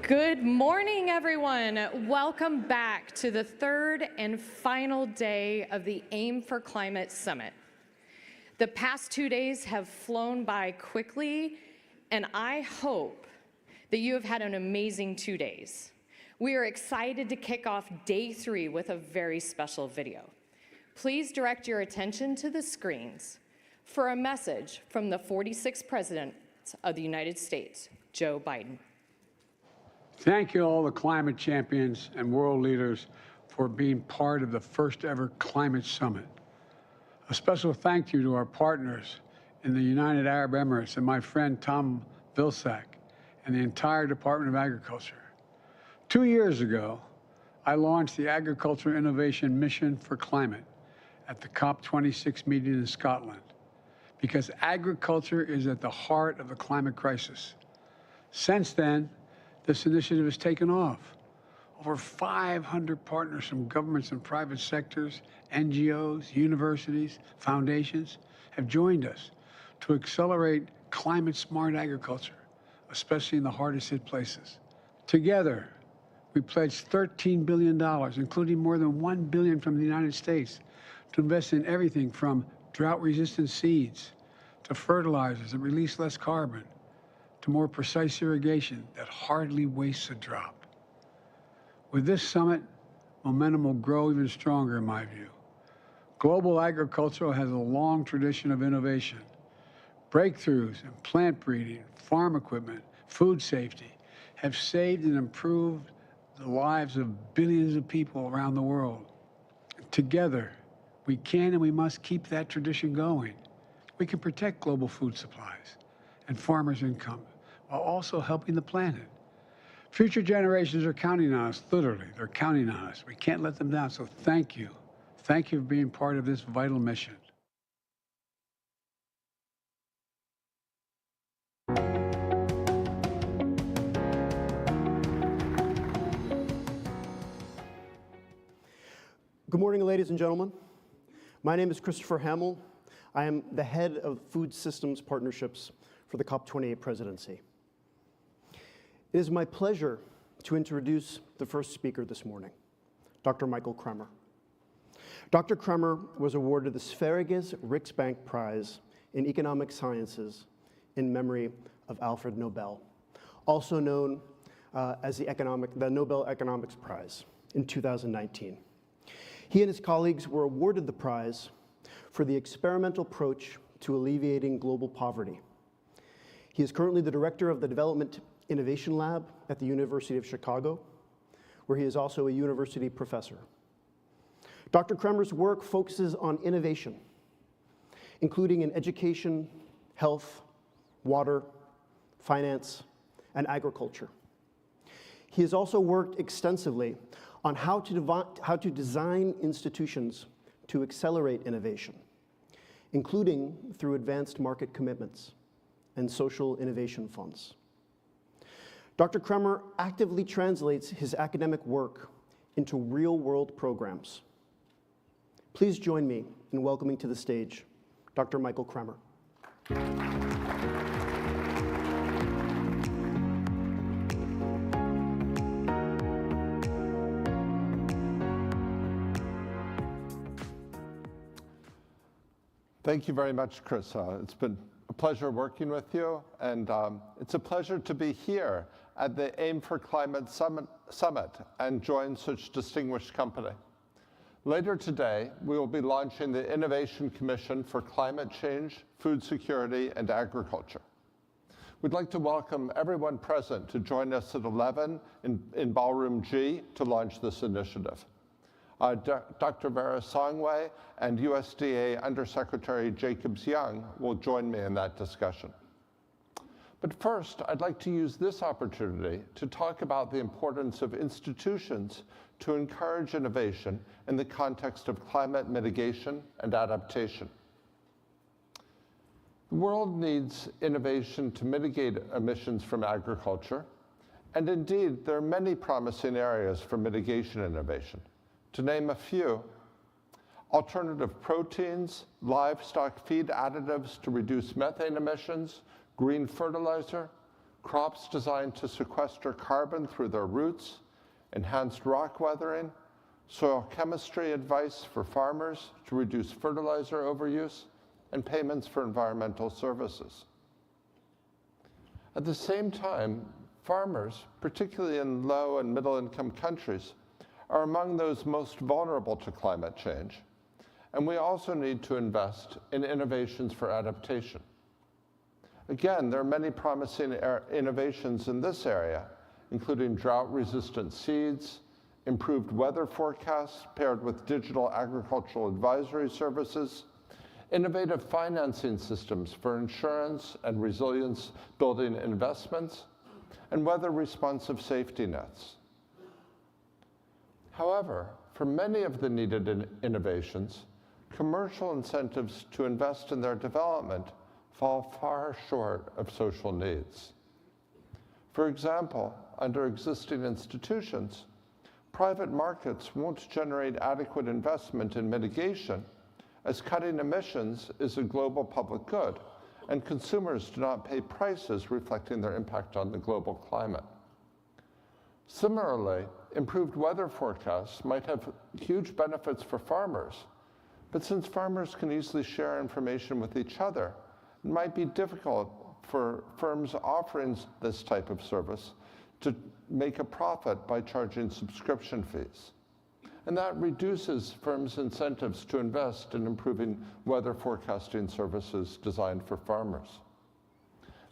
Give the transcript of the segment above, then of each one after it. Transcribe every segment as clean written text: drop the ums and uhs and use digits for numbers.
Good morning, everyone. Welcome back to the third and final day of the Aim for Climate Summit. The past 2 days have flown by quickly, and I hope that you have had an amazing 2 days. We are excited to kick off day 3 with a very special video. Please direct your attention to the screens for a message from the 46th President of the United States, Joe Biden. Thank you all the climate champions and world leaders for being part of the first ever climate summit. A special thank you to our partners in the United Arab Emirates and my friend Tom Vilsack and the entire Department of Agriculture. 2 years ago, I launched the Agriculture Innovation Mission for Climate at the COP26 meeting in Scotland, because agriculture is at the heart of the climate crisis. Since then, this initiative has taken off. Over 500 partners from governments and private sectors, NGOs, universities, foundations have joined us to accelerate climate-smart agriculture, especially in the hardest hit places. Together, we pledged $13 billion, including more than $1 billion from the United States, to invest in everything from drought-resistant seeds to fertilizers that release less carbon, to more precise irrigation that hardly wastes a drop. With this summit, momentum will grow even stronger in my view. Global agriculture has a long tradition of innovation. Breakthroughs in plant breeding, farm equipment, food safety have saved and improved the lives of billions of people around the world. Together, we can and we must keep that tradition going. We can protect global food supplies and farmers' income, while also helping the planet. Future generations are counting on us, literally, they're counting on us. We can't let them down, so thank you. Thank you for being part of this vital mission. Good morning, ladies and gentlemen. My name is Christopher Hamill. I am the head of Food Systems Partnerships for the COP28 presidency. It is my pleasure to introduce the first speaker this morning, Dr. Michael Kremer. Dr. Kremer was awarded the Sveriges Riksbank Prize in Economic Sciences in memory of Alfred Nobel, also known as the Nobel Economics Prize in 2019. He and his colleagues were awarded the prize for the experimental approach to alleviating global poverty. He is currently the director of the Development Innovation Lab at the University of Chicago, where he is also a university professor. Dr. Kremer's work focuses on innovation, including in education, health, water, finance, and agriculture. He has also worked extensively on how to design institutions to accelerate innovation, including through advanced market commitments and social innovation funds. Dr. Kremer actively translates his academic work into real-world programs. Please join me in welcoming to the stage Dr. Michael Kremer. Thank you very much, Chris. It's been a pleasure working with you, and it's a pleasure to be here at the Aim for Climate Summit and join such distinguished company. Later today, we will be launching the Innovation Commission for Climate Change, Food Security, and Agriculture. We'd like to welcome everyone present to join us at 11 in Ballroom G to launch this initiative. Dr. Vera Songway and USDA Undersecretary Jacobs-Young will join me in that discussion. But first, I'd like to use this opportunity to talk about the importance of institutions to encourage innovation in the context of climate mitigation and adaptation. The world needs innovation to mitigate emissions from agriculture, and indeed, there are many promising areas for mitigation innovation. To name a few, alternative proteins, livestock feed additives to reduce methane emissions, green fertilizer, crops designed to sequester carbon through their roots, enhanced rock weathering, soil chemistry advice for farmers to reduce fertilizer overuse, and payments for environmental services. At the same time, farmers, particularly in low and middle income countries, are among those most vulnerable to climate change, and we also need to invest in innovations for adaptation. Again, there are many promising innovations in this area, including drought-resistant seeds, improved weather forecasts paired with digital agricultural advisory services, innovative financing systems for insurance and resilience-building investments, and weather-responsive safety nets. However, for many of the needed innovations, commercial incentives to invest in their development fall far short of social needs. For example, under existing institutions, private markets won't generate adequate investment in mitigation, as cutting emissions is a global public good, and consumers do not pay prices reflecting their impact on the global climate. Similarly, improved weather forecasts might have huge benefits for farmers, but since farmers can easily share information with each other, it might be difficult for firms offering this type of service to make a profit by charging subscription fees. And that reduces firms' incentives to invest in improving weather forecasting services designed for farmers.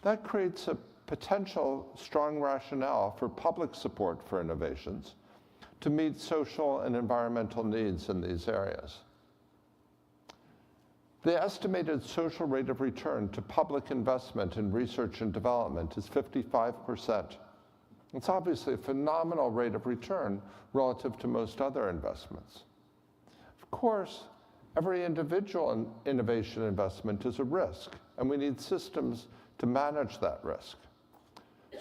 That creates a potential strong rationale for public support for innovations to meet social and environmental needs in these areas. The estimated social rate of return to public investment in research and development is 55%. It's obviously a phenomenal rate of return relative to most other investments. Of course, every individual innovation investment is a risk, and we need systems to manage that risk.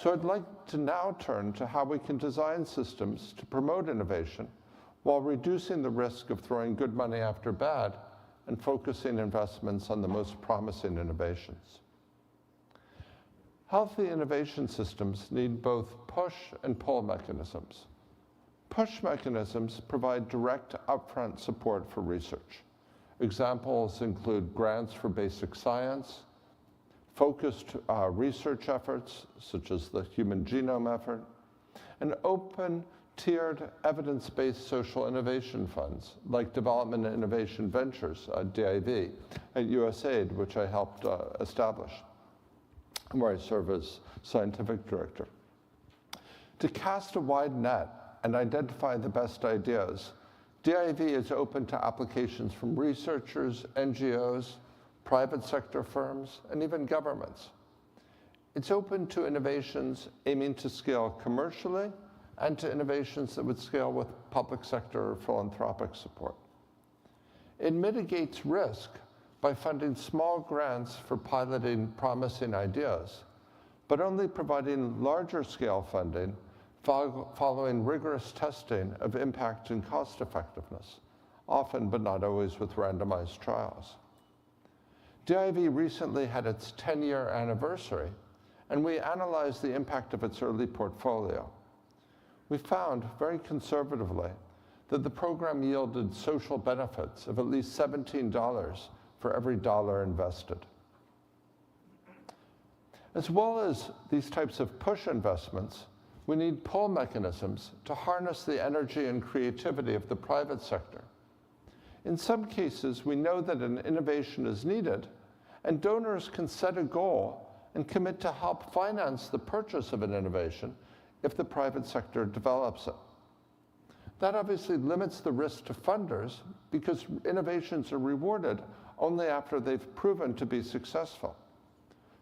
So I'd like to now turn to how we can design systems to promote innovation while reducing the risk of throwing good money after bad and focusing investments on the most promising innovations. Healthy innovation systems need both push and pull mechanisms. Push mechanisms provide direct upfront support for research. Examples include grants for basic science, focused research efforts, such as the Human Genome effort, and open, tiered, evidence-based social innovation funds, like Development and Innovation Ventures, DIV, at USAID, which I helped establish, where I serve as scientific director. To cast a wide net and identify the best ideas, DIV is open to applications from researchers, NGOs, private sector firms, and even governments. It's open to innovations aiming to scale commercially and to innovations that would scale with public sector or philanthropic support. It mitigates risk by funding small grants for piloting promising ideas, but only providing larger scale funding following rigorous testing of impact and cost effectiveness, often but not always with randomized trials. DIV recently had its 10-year anniversary, and we analyzed the impact of its early portfolio. We found, very conservatively, that the program yielded social benefits of at least $17 for every dollar invested. As well as these types of push investments, we need pull mechanisms to harness the energy and creativity of the private sector. In some cases, we know that an innovation is needed, and donors can set a goal and commit to help finance the purchase of an innovation if the private sector develops it. That obviously limits the risk to funders because innovations are rewarded only after they've proven to be successful.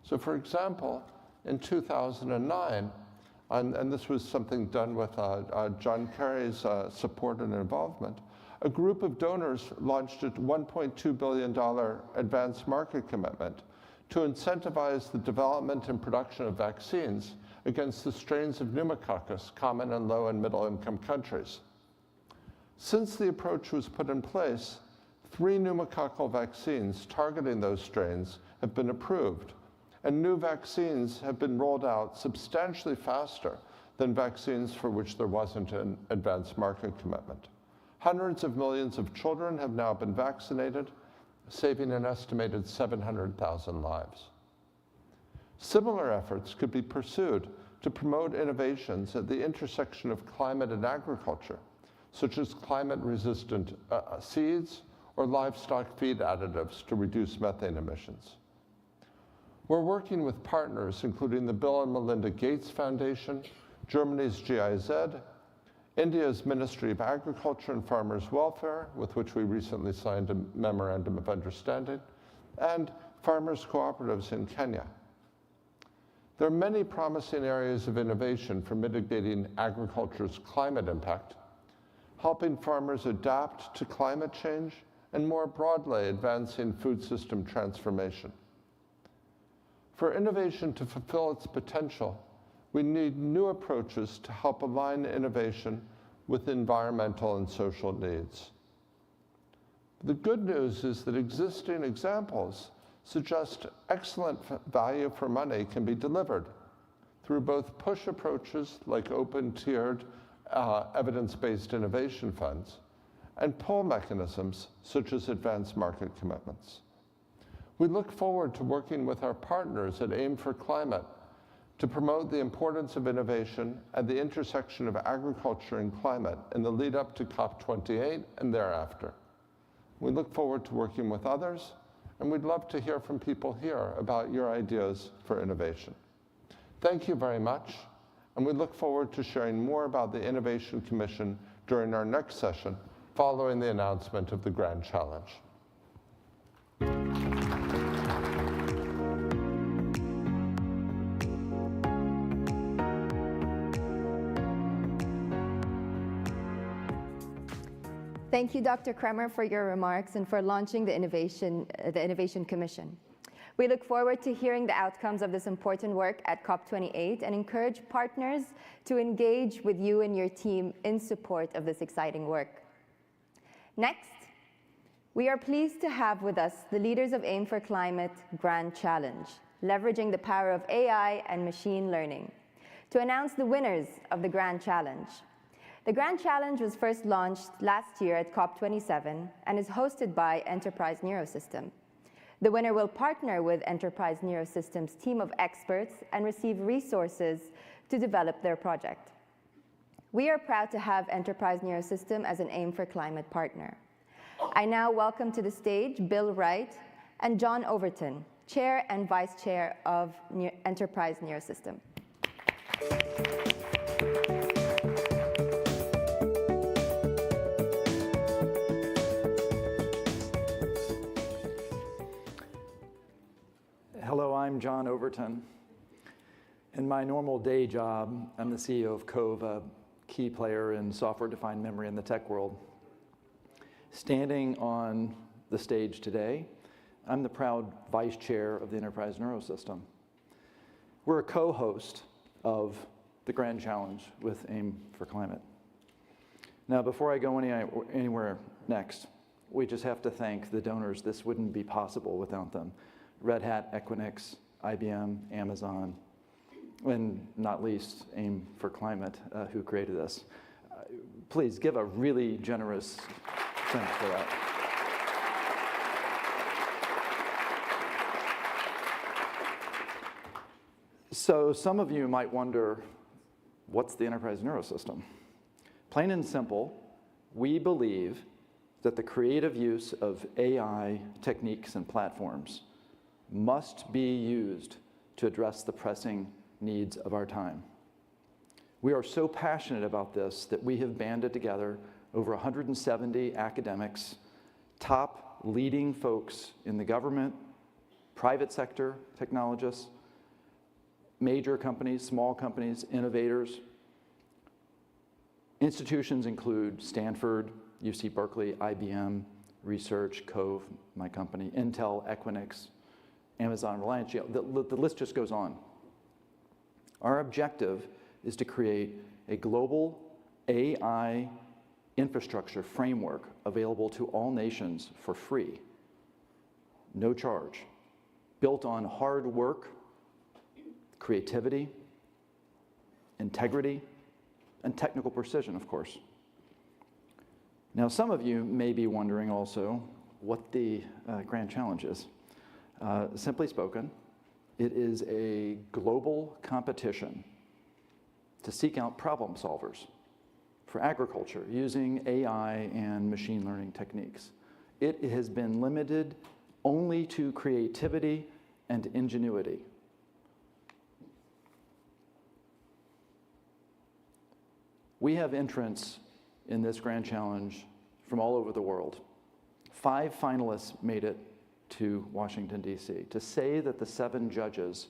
So for example, in 2009, and this was something done with John Kerry's support and involvement, a group of donors launched a $1.2 billion advanced market commitment to incentivize the development and production of vaccines against the strains of pneumococcus common in low and middle income countries. Since the approach was put in place, 3 pneumococcal vaccines targeting those strains have been approved, and new vaccines have been rolled out substantially faster than vaccines for which there wasn't an advanced market commitment. Hundreds of millions of children have now been vaccinated, saving an estimated 700,000 lives. Similar efforts could be pursued to promote innovations at the intersection of climate and agriculture, such as climate-resistant seeds or livestock feed additives to reduce methane emissions. We're working with partners, including the Bill and Melinda Gates Foundation, Germany's GIZ, India's Ministry of Agriculture and Farmers' Welfare, with which we recently signed a memorandum of understanding, and farmers' cooperatives in Kenya. There are many promising areas of innovation for mitigating agriculture's climate impact, helping farmers adapt to climate change, and more broadly, advancing food system transformation. For innovation to fulfill its potential, we need new approaches to help align innovation with environmental and social needs. The good news is that existing examples suggest excellent value for money can be delivered through both push approaches like open-tiered evidence-based innovation funds and pull mechanisms such as advanced market commitments. We look forward to working with our partners at Aim for Climate to promote the importance of innovation at the intersection of agriculture and climate in the lead up to COP28 and thereafter. We look forward to working with others, and we'd love to hear from people here about your ideas for innovation. Thank you very much, and we look forward to sharing more about the Innovation Commission during our next session following the announcement of the Grand Challenge. Thank you, Dr. Kremer, for your remarks and for launching the Innovation Commission. We look forward to hearing the outcomes of this important work at COP28 and encourage partners to engage with you and your team in support of this exciting work. Next, we are pleased to have with us the leaders of Aim for Climate Grand Challenge, leveraging the power of AI and machine learning, to announce the winners of the Grand Challenge. The Grand Challenge was first launched last year at COP27 and is hosted by Enterprise Neurosystem. The winner will partner with Enterprise Neurosystem's team of experts and receive resources to develop their project. We are proud to have Enterprise Neurosystem as an Aim for Climate partner. I now welcome to the stage Bill Wright and John Overton, Chair and Vice Chair of Enterprise Neurosystem. Hello, I'm John Overton. In my normal day job, I'm the CEO of Cove, a key player in software-defined memory in the tech world. Standing on the stage today, I'm the proud vice chair of the Enterprise Neurosystem. We're a co-host of the Grand Challenge with Aim for Climate. Now, before I go anywhere next, we just have to thank the donors. This wouldn't be possible without them. Red Hat, Equinix, IBM, Amazon, and not least Aim for Climate, who created this. Please give a really generous thanks for that. So some of you might wonder, what's the Enterprise Neurosystem? Plain and simple, we believe that the creative use of AI techniques and platforms must be used to address the pressing needs of our time. We are so passionate about this that we have banded together over 170 academics, top leading folks in the government, private sector technologists, major companies, small companies, innovators. Institutions include Stanford, UC Berkeley, IBM, Research, Cove, my company, Intel, Equinix, Amazon, Reliance, the list just goes on. Our objective is to create a global AI infrastructure framework available to all nations for free, no charge, built on hard work creativity, integrity, and technical precision, of course. Now, some of you may be wondering also what the Grand Challenge is. Simply spoken, it is a global competition to seek out problem solvers for agriculture using AI and machine learning techniques. It has been limited only to creativity and ingenuity. We have entrants in this Grand Challenge from all over the world. 5 finalists made it to Washington, D.C. To say that the 7 judges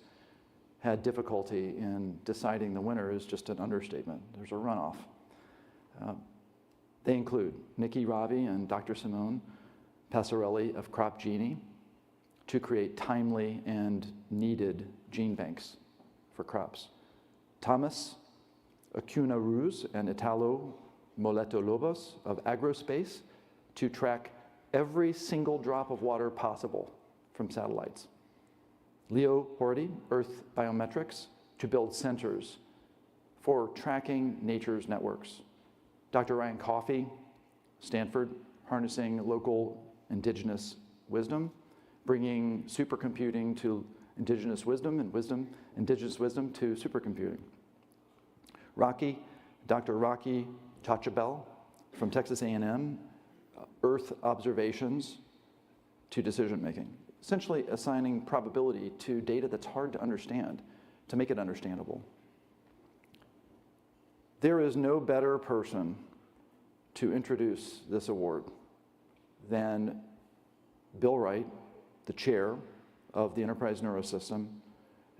had difficulty in deciding the winner is just an understatement. There's a runoff. They include Nikki Ravi and Dr. Simone Passarelli of Crop Genie to create timely and needed gene banks for crops. Thomas Acuna Ruz and Italo Moleto Lobos of Agrospace to track every single drop of water possible from satellites. Leo Horty, Earth Biometrics, to build sensors for tracking nature's networks. Dr. Ryan Coffey, Stanford, harnessing local indigenous wisdom, bringing supercomputing to indigenous wisdom and indigenous wisdom to supercomputing. Dr. Rocky Chachabel from Texas A&M, Earth observations to decision making, essentially assigning probability to data that's hard to understand to make it understandable. There is no better person to introduce this award than Bill Wright, the chair of the Enterprise Neurosystem.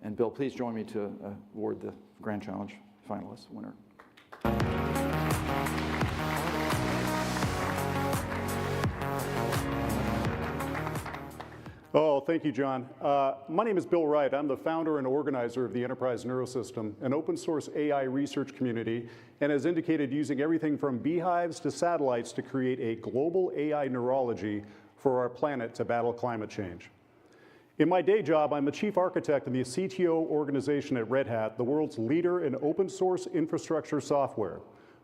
And Bill, please join me to award the Grand Challenge finalist winner. Oh, thank you, John. My name is Bill Wright. I'm the founder and organizer of the Enterprise Neurosystem, an open source AI research community, and as indicated, using everything from beehives to satellites to create a global AI neurology for our planet to battle climate change. In my day job, I'm a chief architect in the CTO organization at Red Hat, the world's leader in open source infrastructure software.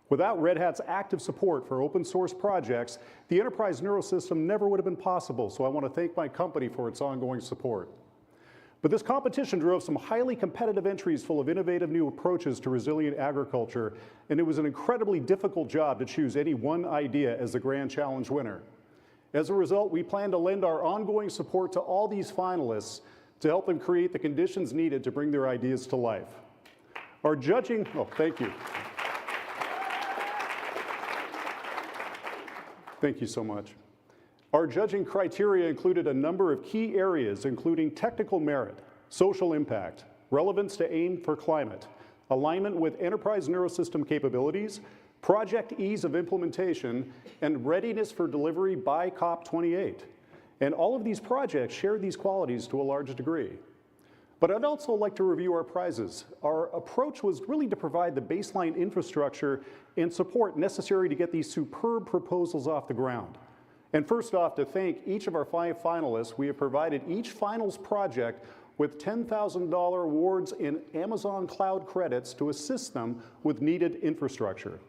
Without Red Hat's active support for open source projects, the Enterprise Neurosystem never would have been possible, so I want to thank my company for its ongoing support. But this competition drove some highly competitive entries full of innovative new approaches to resilient agriculture, and it was an incredibly difficult job to choose any one idea as the Grand Challenge winner. As a result, we plan to lend our ongoing support to all these finalists to help them create the conditions needed to bring their ideas to life. Our judging, thank you. Thank you so much. Our judging criteria included a number of key areas, including technical merit, social impact, relevance to aim for climate, alignment with enterprise neurosystem capabilities, project ease of implementation, and readiness for delivery by COP28. And all of these projects share these qualities to a large degree. But I'd also like to review our prizes. Our approach was really to provide the baseline infrastructure and support necessary to get these superb proposals off the ground. And first off, to thank each of our 5 finalists, we have provided each finals project with $10,000 awards in Amazon Cloud credits to assist them with needed infrastructure.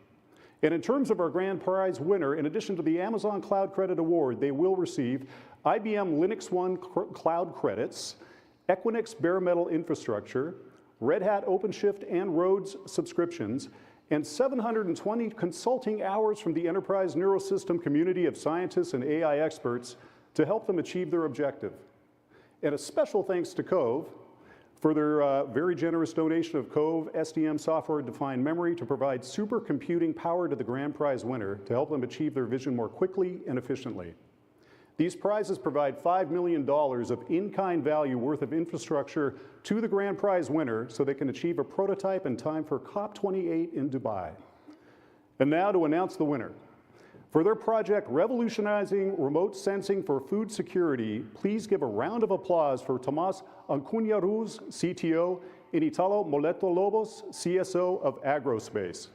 And in terms of our grand prize winner, in addition to the Amazon Cloud Credit Award, they will receive IBM Linux One Cloud credits, Equinix bare metal infrastructure, Red Hat OpenShift and Rhodes subscriptions, and 720 consulting hours from the Enterprise Neurosystem community of scientists and AI experts to help them achieve their objective. And a special thanks to Cove for their very generous donation of Cove SDM software-defined memory to provide supercomputing power to the grand prize winner to help them achieve their vision more quickly and efficiently. These prizes provide $5 million of in-kind value worth of infrastructure to the grand prize winner so they can achieve a prototype in time for COP28 in Dubai. And now to announce the winner. For their project Revolutionizing Remote Sensing for Food Security, please give a round of applause for Tomás Acuña Ruz, CTO, and Italo Moleto Lobos, CSO of Agrospace.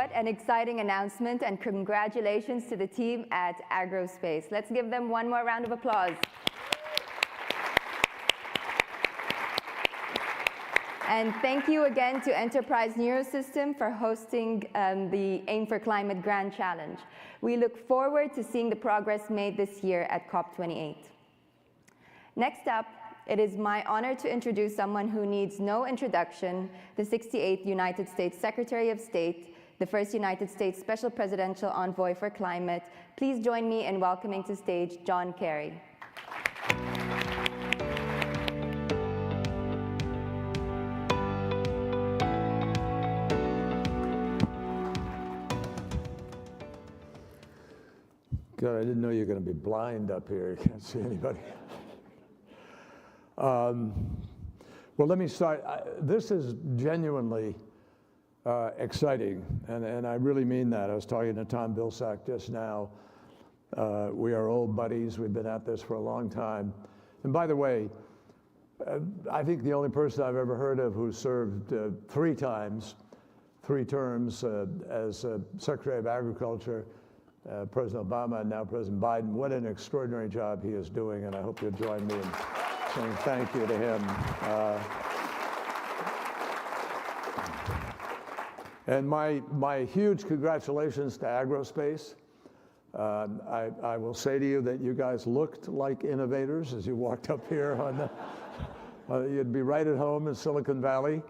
What an exciting announcement, and congratulations to the team at Agrospace. Let's give them one more round of applause. And thank you again to Enterprise Neurosystem for hosting the Aim for Climate Grand Challenge. We look forward to seeing the progress made this year at COP28. Next up, it is my honor to introduce someone who needs no introduction, the 68th United States Secretary of State, the first United States Special Presidential Envoy for Climate. Please join me in welcoming to stage John Kerry. God, I didn't know you were going to be blind up here. You can't see anybody. Well, let me start. This is genuinely exciting, and I really mean that. I was talking to Tom Vilsack just now. We are old buddies. We've been at this for a long time. And by the way, I think the only person I've ever heard of who served 3 terms as Secretary of Agriculture, President Obama and now President Biden. What an extraordinary job he is doing, and I hope you'll join me in saying thank you to him. And my huge congratulations to Agrospace. I will say to you that you guys looked like innovators as you walked up here. You'd be right at home in Silicon Valley.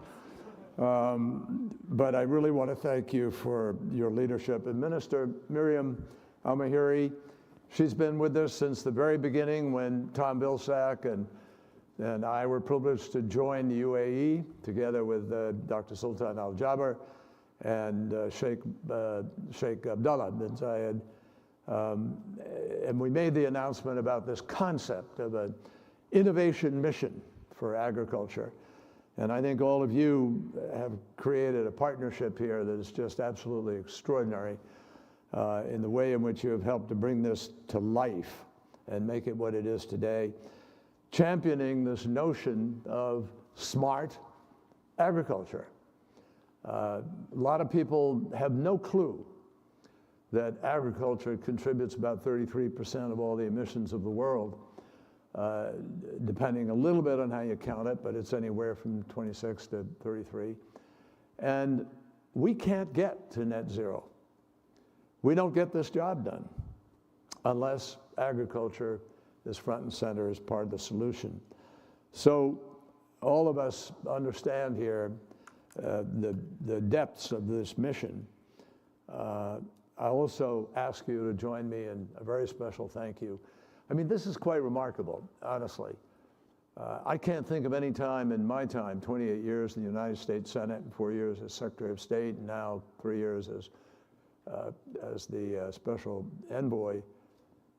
But I really want to thank you for your leadership. And Minister Miriam Almahiri, she's been with us since the very beginning when Tom Vilsack and I were privileged to join the UAE together with Dr. Sultan Al Jaber and Sheikh Abdullah bin Zayed. And we made the announcement about this concept of an innovation mission for agriculture. And I think all of you have created a partnership here that is just absolutely extraordinary in the way in which you have helped to bring this to life and make it what it is today, championing this notion of smart agriculture. A lot of people have no clue that agriculture contributes about 33% of all the emissions of the world. Depending a little bit on how you count it, but it's anywhere from 26 to 33. And we can't get to net zero. We don't get this job done unless agriculture is front and center as part of the solution. So all of us understand here the depths of this mission. I also ask you to join me in a very special thank you. I mean, this is quite remarkable, honestly. I can't think of any time in my time, 28 years in the United States Senate, 4 years as Secretary of State, and now 3 years as the Special Envoy.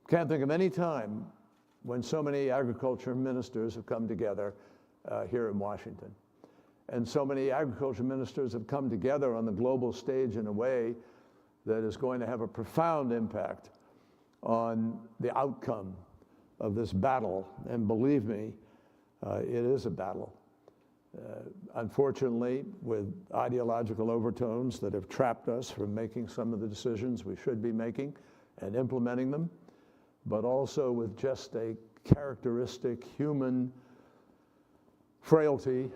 Can't think of any time when so many agriculture ministers have come together here in Washington. And so many agriculture ministers have come together on the global stage in a way that is going to have a profound impact on the outcome of this battle. And believe me, it is a battle. Unfortunately, with ideological overtones that have trapped us from making some of the decisions we should be making and implementing them, but also with just a characteristic human frailty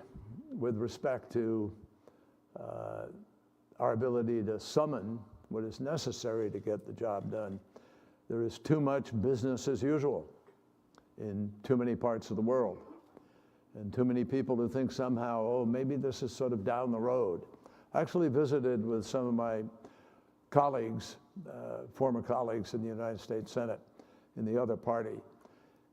with respect to our ability to summon what is necessary to get the job done. There is too much business as usual in too many parts of the world, and too many people who think somehow, oh, maybe this is sort of down the road. I actually visited with some of my colleagues, former colleagues in the United States Senate in the other party,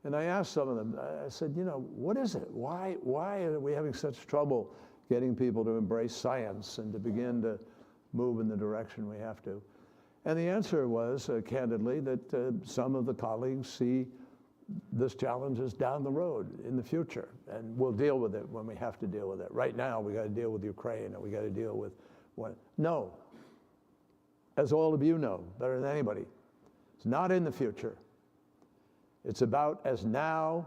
and I asked some of them, I said, you know, what is it? Why are we having such trouble getting people to embrace science and to begin to move in the direction we have to? And the answer was, candidly, that some of the colleagues see this challenge is down the road in the future, and we'll deal with it when we have to deal with it. Right now, we got to deal with Ukraine, or we got to deal with what? No. As all of you know, better than anybody, it's not in the future. It's about as now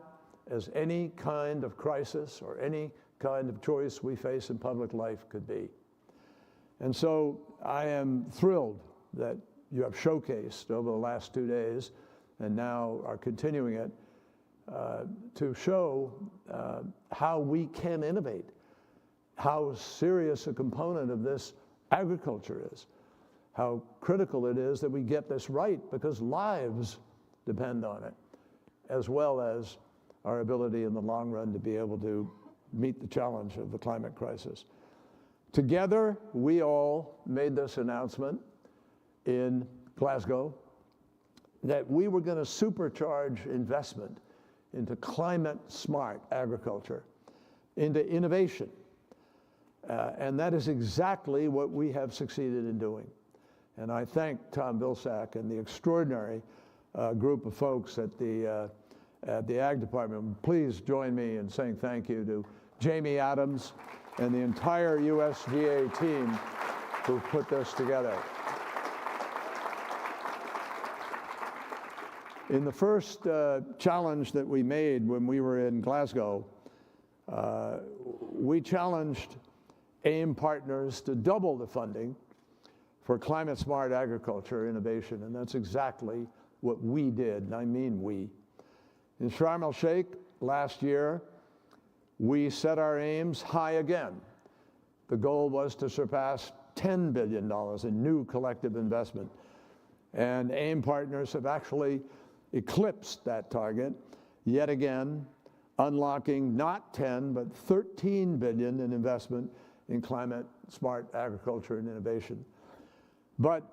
as any kind of crisis or any kind of choice we face in public life could be. And so I am thrilled that you have showcased over the last 2 days and now are continuing it to show how we can innovate, how serious a component of this agriculture is, how critical it is that we get this right because lives depend on it, as well as our ability in the long run to be able to meet the challenge of the climate crisis. Together, we all made this announcement in Glasgow that we were going to supercharge investment into climate-smart agriculture, into innovation. And that is exactly what we have succeeded in doing. And I thank Tom Vilsack and the extraordinary group of folks at the Ag Department. Please join me in saying thank you to Jamie Adams and the entire USDA team who put this together. In the first challenge that we made when we were in Glasgow, we challenged AIM partners to double the funding for climate-smart agriculture innovation, and that's exactly what we did, and I mean we. In Sharm el-Sheikh last year, we set our aims high again. The goal was to surpass $10 billion in new collective investment, and AIM partners have actually eclipsed that target yet again, unlocking not 10, but 13 billion in investment in climate-smart agriculture and innovation. But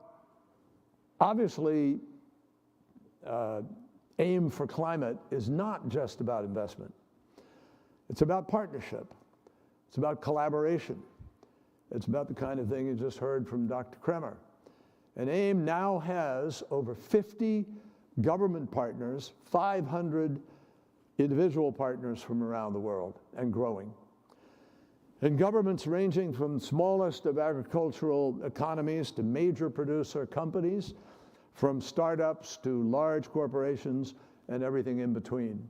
obviously, AIM for Climate is not just about investment. It's about partnership. It's about collaboration. It's about the kind of thing you just heard from Dr. Kremer. And AIM now has over 50 government partners, 500 individual partners from around the world, and growing. And governments ranging from smallest of agricultural economies to major producer companies, from startups to large corporations and everything in between.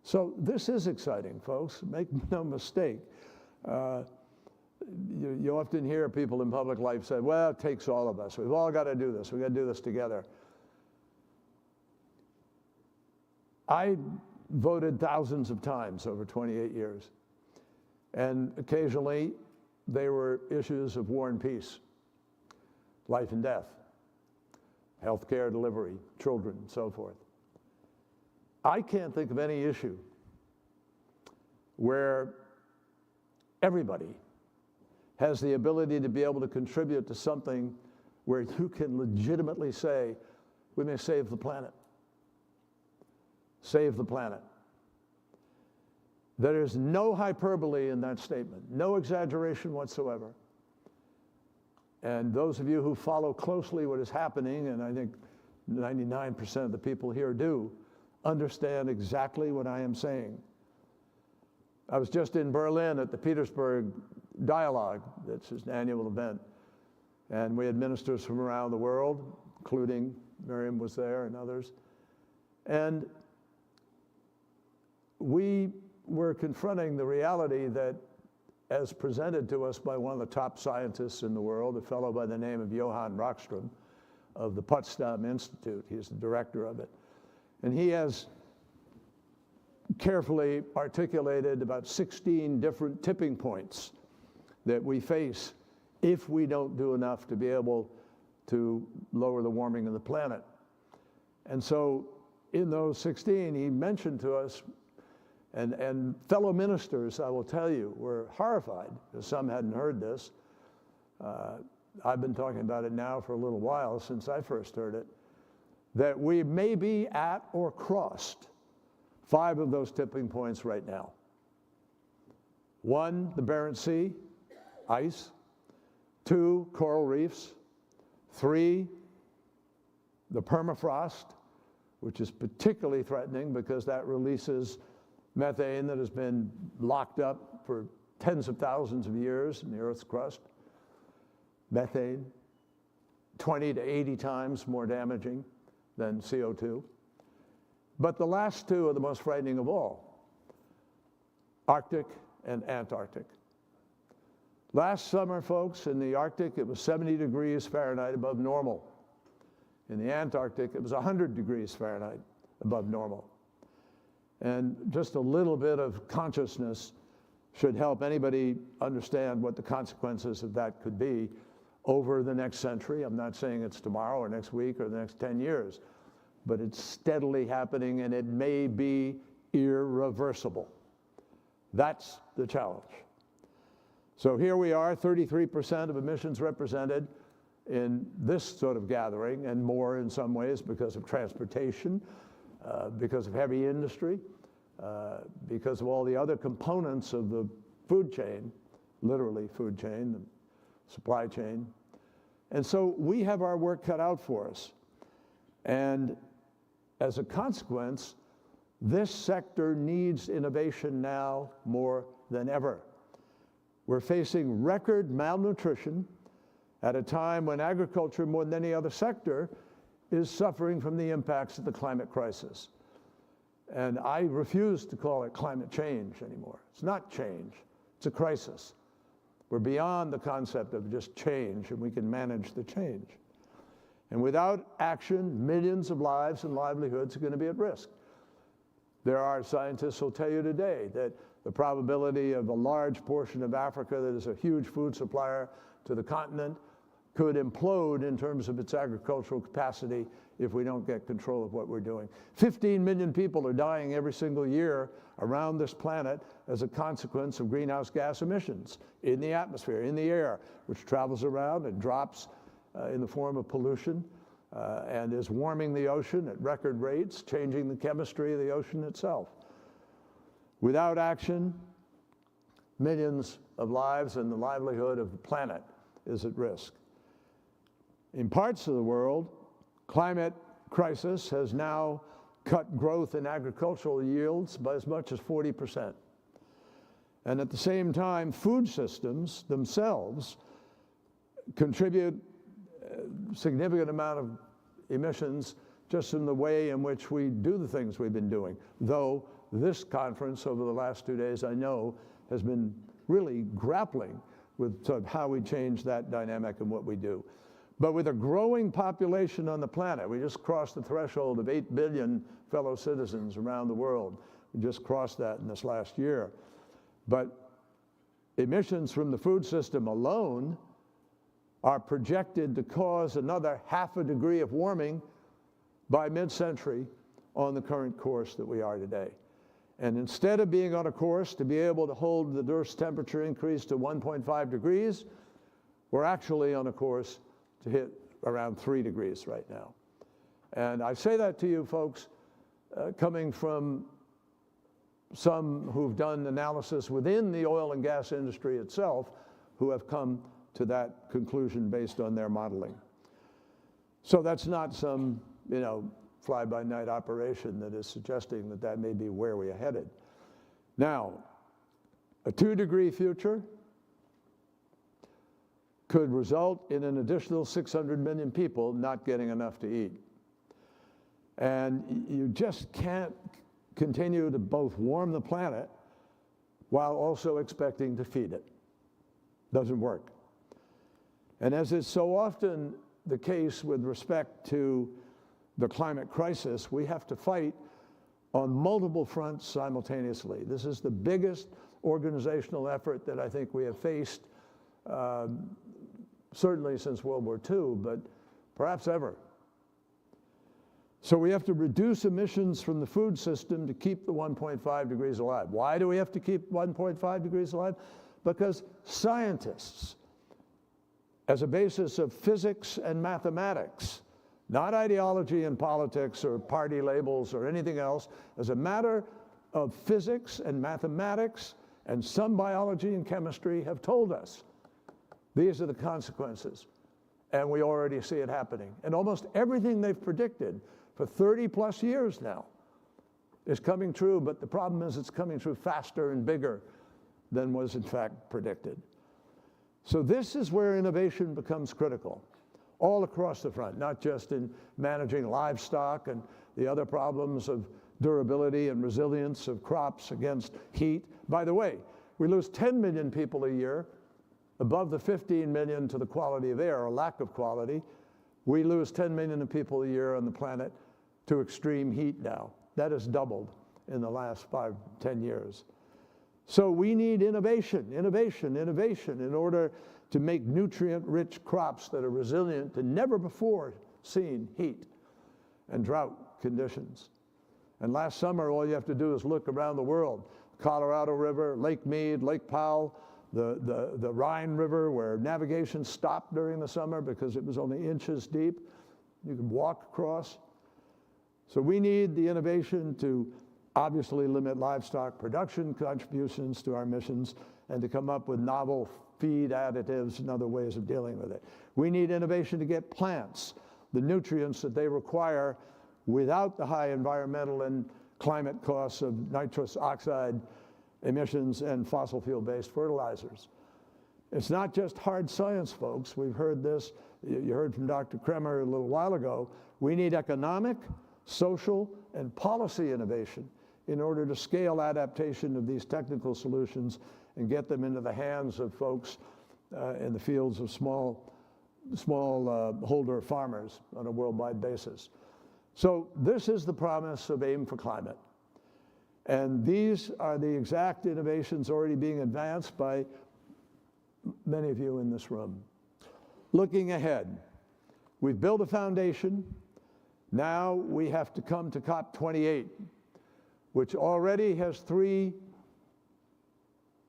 So this is exciting, folks. Make no mistake. You often hear people in public life say, well, it takes all of us. We've all got to do this. We've got to do this together. I voted thousands of times over 28 years. And occasionally, they were issues of war and peace, life and death, healthcare delivery, children, and so forth. I can't think of any issue where everybody has the ability to be able to contribute to something where you can legitimately say, we may save the planet. Save the planet. There is no hyperbole in that statement, no exaggeration whatsoever. And those of you who follow closely what is happening, and I think 99% of the people here do, understand exactly what I am saying. I was just in Berlin at the Petersburg Dialogue, that's an annual event, and we had ministers from around the world, including Miriam was there and others. And we were confronting the reality that, as presented to us by one of the top scientists in the world, a fellow by the name of Johann Rockström of the Potsdam Institute. He's the director of it. And he has carefully articulated about 16 different tipping points that we face if we don't do enough to be able to lower the warming of the planet. And so in those 16, he mentioned to us, and fellow ministers, I will tell you, were horrified, because some hadn't heard this. I've been talking about it now for a little while, since I first heard it, that we may be at or crossed 5 of those tipping points right now. 1, the Barents Sea, ice. 2, coral reefs. 3, the permafrost, which is particularly threatening because that releases methane that has been locked up for tens of thousands of years in the Earth's crust. Methane, 20 to 80 times more damaging than CO2. But the last 2 are the most frightening of all, Arctic and Antarctic. Last summer, folks, in the Arctic, it was 70 degrees Fahrenheit above normal. In the Antarctic, it was 100 degrees Fahrenheit above normal. And just a little bit of consciousness should help anybody understand what the consequences of that could be over the next century. I'm not saying it's tomorrow or next week or the next 10 years, but it's steadily happening, and it may be irreversible. That's the challenge. So here we are, 33% of emissions represented in this sort of gathering, and more in some ways because of transportation, because of heavy industry, because of all the other components of the food chain, literally food chain, the supply chain. And so we have our work cut out for us. And as a consequence, this sector needs innovation now more than ever. We're facing record malnutrition at a time when agriculture, more than any other sector, is suffering from the impacts of the climate crisis. And I refuse to call it climate change anymore. It's not change, it's a crisis. We're beyond the concept of just change, and we can manage the change. And without action, millions of lives and livelihoods are going to be at risk. There are scientists who will tell you today that the probability of a large portion of Africa that is a huge food supplier to the continent could implode in terms of its agricultural capacity if we don't get control of what we're doing. 15 million people are dying every single year around this planet as a consequence of greenhouse gas emissions in the atmosphere, in the air, which travels around and drops in the form of pollution and is warming the ocean at record rates, changing the chemistry of the ocean itself. Without action, millions of lives and the livelihood of the planet is at risk. In parts of the world, climate crisis has now cut growth in agricultural yields by as much as 40%. And at the same time, food systems themselves contribute a significant amount of emissions just in the way in which we do the things we've been doing. Though this conference over the last 2 days, I know, has been really grappling with sort of how we change that dynamic and what we do. But with a growing population on the planet, we just crossed the threshold of 8 billion fellow citizens around the world. We just crossed that in this last year. But emissions from the food system alone are projected to cause another ½ degree of warming by mid-century on the current course that we are today. And instead of being on a course to be able to hold the Earth's temperature increase to 1.5 degrees, we're actually on a course to hit around 3 degrees right now. And I say that to you folks coming from some who've done analysis within the oil and gas industry itself, who have come to that conclusion based on their modeling. So that's not some, fly-by-night operation that is suggesting that that may be where we are headed. Now, a 2-degree future could result in an additional 600 million people not getting enough to eat. And you just can't continue to both warm the planet while also expecting to feed it. Doesn't work. And as is so often the case with respect to the climate crisis, we have to fight on multiple fronts simultaneously. This is the biggest organizational effort that I think we have faced, certainly since World War II, but perhaps ever. So we have to reduce emissions from the food system to keep the 1.5 degrees alive. Why do we have to keep 1.5 degrees alive? Because scientists, as a basis of physics and mathematics, not ideology and politics or party labels or anything else, as a matter of physics and mathematics and some biology and chemistry have told us these are the consequences. And we already see it happening. And almost everything they've predicted for 30 plus years now is coming true, but the problem is it's coming true faster and bigger than was in fact predicted. So this is where innovation becomes critical, all across the front, not just in managing livestock and the other problems of durability and resilience of crops against heat. By the way, we lose 10 million people a year Above the 15 million to the quality of air, or lack of quality, we lose 10 million people a year on the planet to extreme heat now. That has doubled in the last 5, 10 years. So we need innovation in order to make nutrient-rich crops that are resilient to never before seen heat and drought conditions. And last summer, all you have to do is look around the world. Colorado River, Lake Mead, Lake Powell, the Rhine River, where navigation stopped during the summer because it was only inches deep. You could walk across. So we need the innovation to obviously limit livestock production contributions to our emissions and to come up with novel feed additives and other ways of dealing with it. We need innovation to get plants the nutrients that they require without the high environmental and climate costs of nitrous oxide emissions and fossil fuel-based fertilizers. It's not just hard science, folks. We've heard this. You heard from Dr. Kremer a little while ago. We need economic, social, and policy innovation in order to scale adaptation of these technical solutions and get them into the hands of folks in the fields of smallholder farmers on a worldwide basis. So this is the promise of AIM for Climate. And these are the exact innovations already being advanced by many of you in this room. Looking ahead, we've built a foundation. Now we have to come to COP28, which already has 3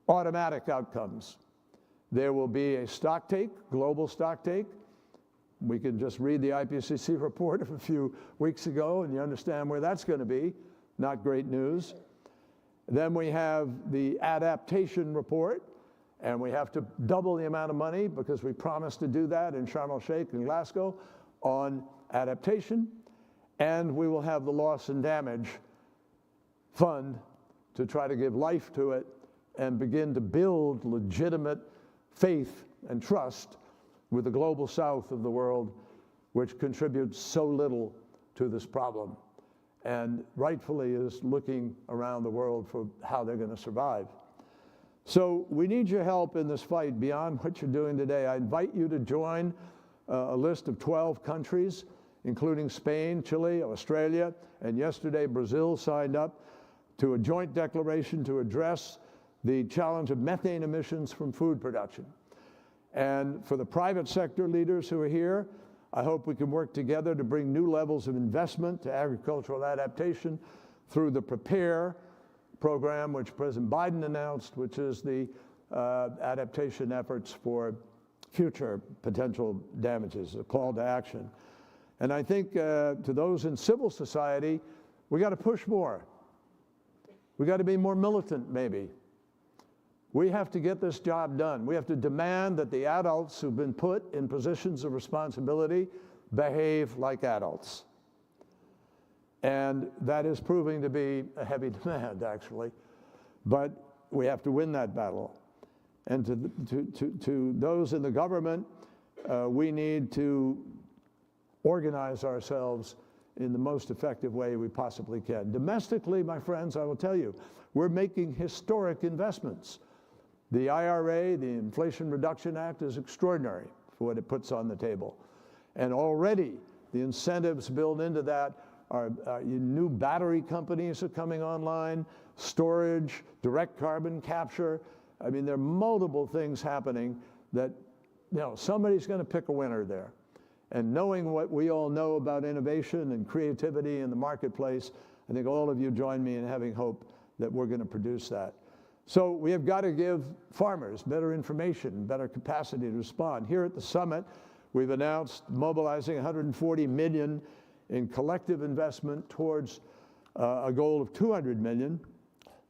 automatic outcomes. There will be a stocktake, global stocktake. We can just read the IPCC report of a few weeks ago and you understand where that's going to be. Not great news. Then we have the adaptation report, and we have to double the amount of money because we promised to do that in Sharm el-Sheikh and Glasgow on adaptation. And we will have the loss and damage fund to try to give life to it and begin to build legitimate faith and trust with the global south of the world, which contributes so little to this problem and rightfully is looking around the world for how they're going to survive. So we need your help in this fight beyond what you're doing today. I invite you to join a list of 12 countries, including Spain, Chile, Australia, and yesterday Brazil signed up to a joint declaration to address the challenge of methane emissions from food production. And for the private sector leaders who are here, I hope we can work together to bring new levels of investment to agricultural adaptation through the PREPARE program, which President Biden announced, which is the adaptation efforts for future potential damages, a call to action. And I think to those in civil society, we got to push more. We got to be more militant, maybe. We have to get this job done. We have to demand that the adults who've been put in positions of responsibility behave like adults. And that is proving to be a heavy demand, actually. But we have to win that battle. And to those in the government, we need to organize ourselves in the most effective way we possibly can. Domestically, my friends, I will tell you, we're making historic investments. The IRA, the Inflation Reduction Act, is extraordinary for what it puts on the table. And already the incentives built into that are new battery companies are coming online, storage, direct carbon capture. I mean, there are multiple things happening that, you know, somebody's going to pick a winner there. And knowing what we all know about innovation and creativity in the marketplace, I think all of you join me in having hope that we're going to produce that. So we have got to give farmers better information, better capacity to respond. Here at the summit, we've announced mobilizing $140 million in collective investment towards a goal of $200 million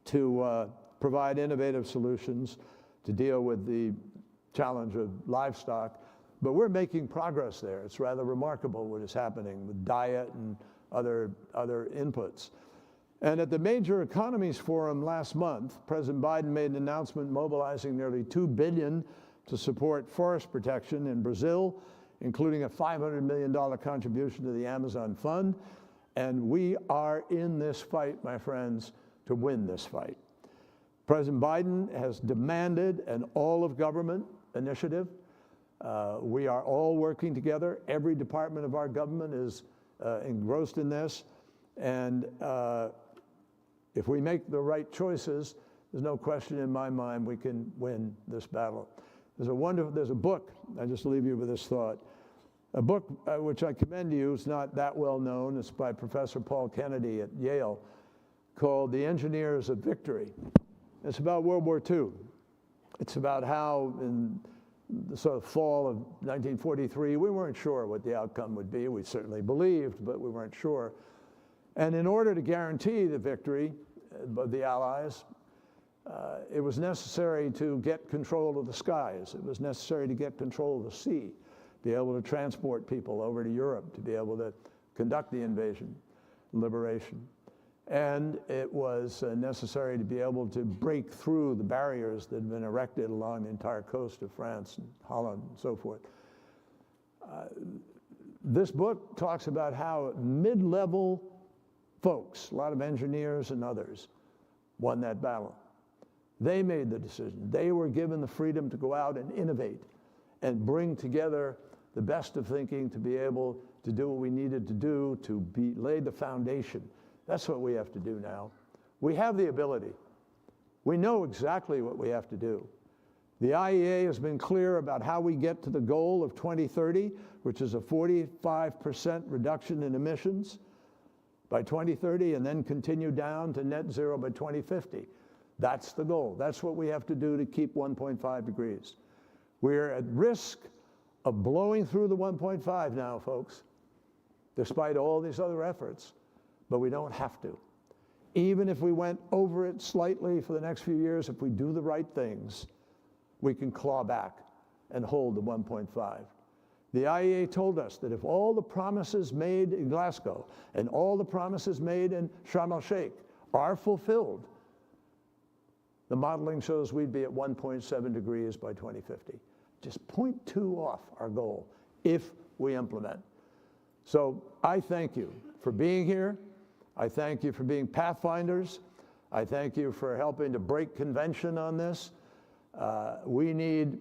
to provide innovative solutions to deal with the challenge of livestock. But we're making progress there. It's rather remarkable what is happening with diet and other inputs. And at the Major Economies Forum last month, President Biden made an announcement mobilizing nearly $2 billion to support forest protection in Brazil, including a $500 million contribution to the Amazon Fund. And we are in this fight, my friends, to win this fight. President Biden has demanded an all-of-government initiative. We are all working together. Every department of our government is engrossed in this. And if we make the right choices, there's no question in my mind we can win this battle. There's a book, I just leave you with this thought. A book which I commend to you, it's not that well known, it's by Professor Paul Kennedy at Yale, called The Engineers of Victory. It's about World War II. It's about how in the sort of fall of 1943, we weren't sure what the outcome would be. We certainly believed, but we weren't sure. And in order to guarantee the victory of the Allies, it was necessary to get control of the skies. It was necessary to get control of the sea, be able to transport people over to Europe, to be able to conduct the invasion, liberation. And it was necessary to be able to break through the barriers that had been erected along the entire coast of France and Holland and so forth. This book talks about how mid-level folks, a lot of engineers and others, won that battle. They made the decision. They were given the freedom to go out and innovate and bring together the best of thinking to be able to do what we needed to do to lay the foundation. That's what we have to do now. We have the ability. We know exactly what we have to do. The IEA has been clear about how we get to the goal of 2030, which is a 45% reduction in emissions by 2030, and then continue down to net zero by 2050. That's the goal. That's what we have to do to keep 1.5 degrees. We're at risk of blowing through the 1.5 now, folks, despite all these other efforts, but we don't have to. Even if we went over it slightly for the next few years, if we do the right things, we can claw back and hold the 1.5. The IEA told us that if all the promises made in Glasgow and all the promises made in Sharm el-Sheikh are fulfilled, the modeling shows we'd be at 1.7 degrees by 2050. Just 0.2 off our goal if we implement. So I thank you for being here. I thank you for being pathfinders. I thank you for helping to break convention on this. We need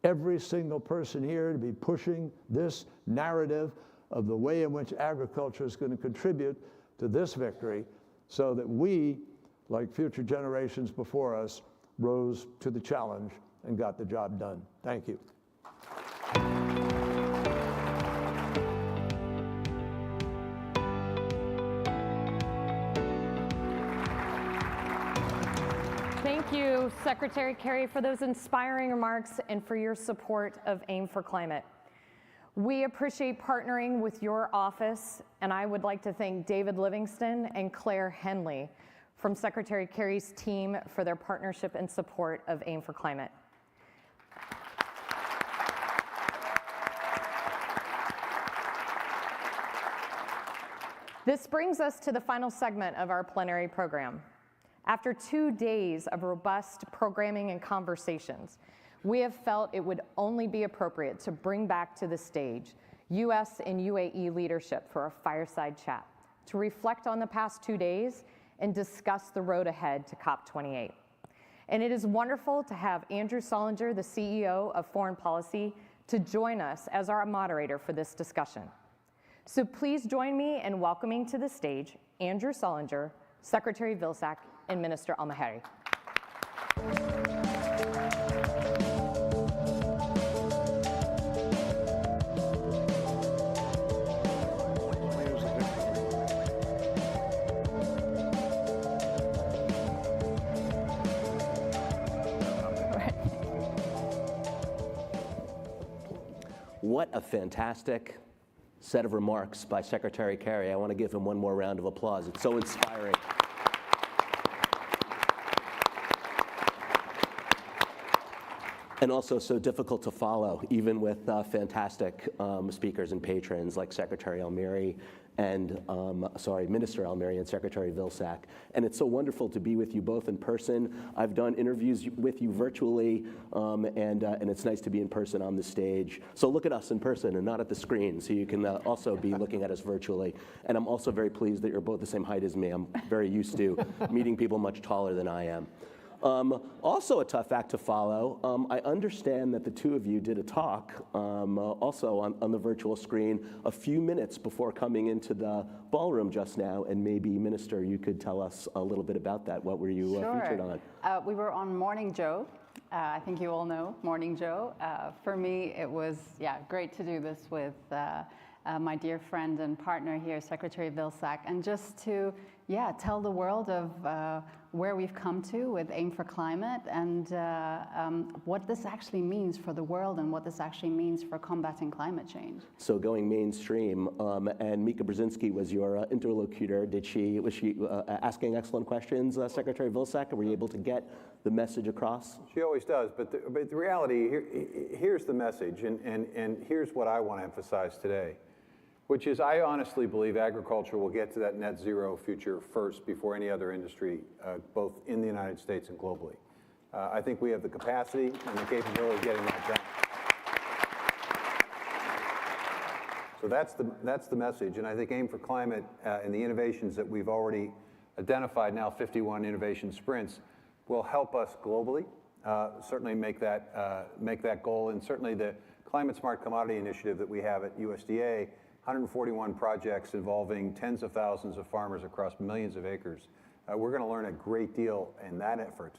every single person here to be pushing this narrative of the way in which agriculture is going to contribute to this victory so that we, like future generations before us, rose to the challenge and got the job done. Thank you. Thank you, Secretary Kerry, for those inspiring remarks and for your support of AIM for Climate. We appreciate partnering with your office, and I would like to thank David Livingston and Claire Henley from Secretary Kerry's team for their partnership and support of AIM for Climate. This brings us to the final segment of our plenary program. After 2 days of robust programming and conversations, we have felt it would only be appropriate to bring back to the stage U.S. and UAE leadership for a fireside chat to reflect on the past 2 days and discuss the road ahead to COP28. And it is wonderful to have Andrew Solinger, the CEO of Foreign Policy, to join us as our moderator for this discussion. So please join me in welcoming to the stage Andrew Solinger, Secretary Vilsack, and Minister Al-Mahari. What a fantastic set of remarks by Secretary Kerry. I want to give him one more round of applause. It's so inspiring. And also so difficult to follow, even with fantastic speakers and patrons like Secretary Al-Mahari and, Minister Al-Mahari and Secretary Vilsack. And it's so wonderful to be with you both in person. I've done interviews with you virtually, and it's nice to be in person on the stage. So look at us in person and not at the screen, so you can also be looking at us virtually. And I'm also very pleased that you're both the same height as me. I'm very used to meeting people much taller than I am. Also a tough act to follow. I understand that the two of you did a talk also on the virtual screen a few minutes before coming into the ballroom just now, and maybe, Minister, you could tell us a little bit about that. What were you featured on? We were on Morning Joe. I think you all know Morning Joe. For me, it was great to do this with my dear friend and partner here, Secretary Vilsack, and just to tell the world of where we've come to with Aim for Climate and what this actually means for the world and what this actually means for combating climate change. So going mainstream, and Mika Brzezinski was your interlocutor. Was she asking excellent questions, Secretary Vilsack? Were you able to get the message across? She always does, but the reality, here's the message, and here's what I want to emphasize today, which is I honestly believe agriculture will get to that net zero future first before any other industry, both in the United States and globally. I think we have the capacity and the capability of getting that done. So that's the message, and I think Aim for Climate and the innovations that we've already identified, now 51 innovation sprints, will help us globally, certainly make that goal, and certainly the Climate Smart Commodity Initiative that we have at USDA, 141 projects involving tens of thousands of farmers across millions of acres. We're going to learn a great deal in that effort,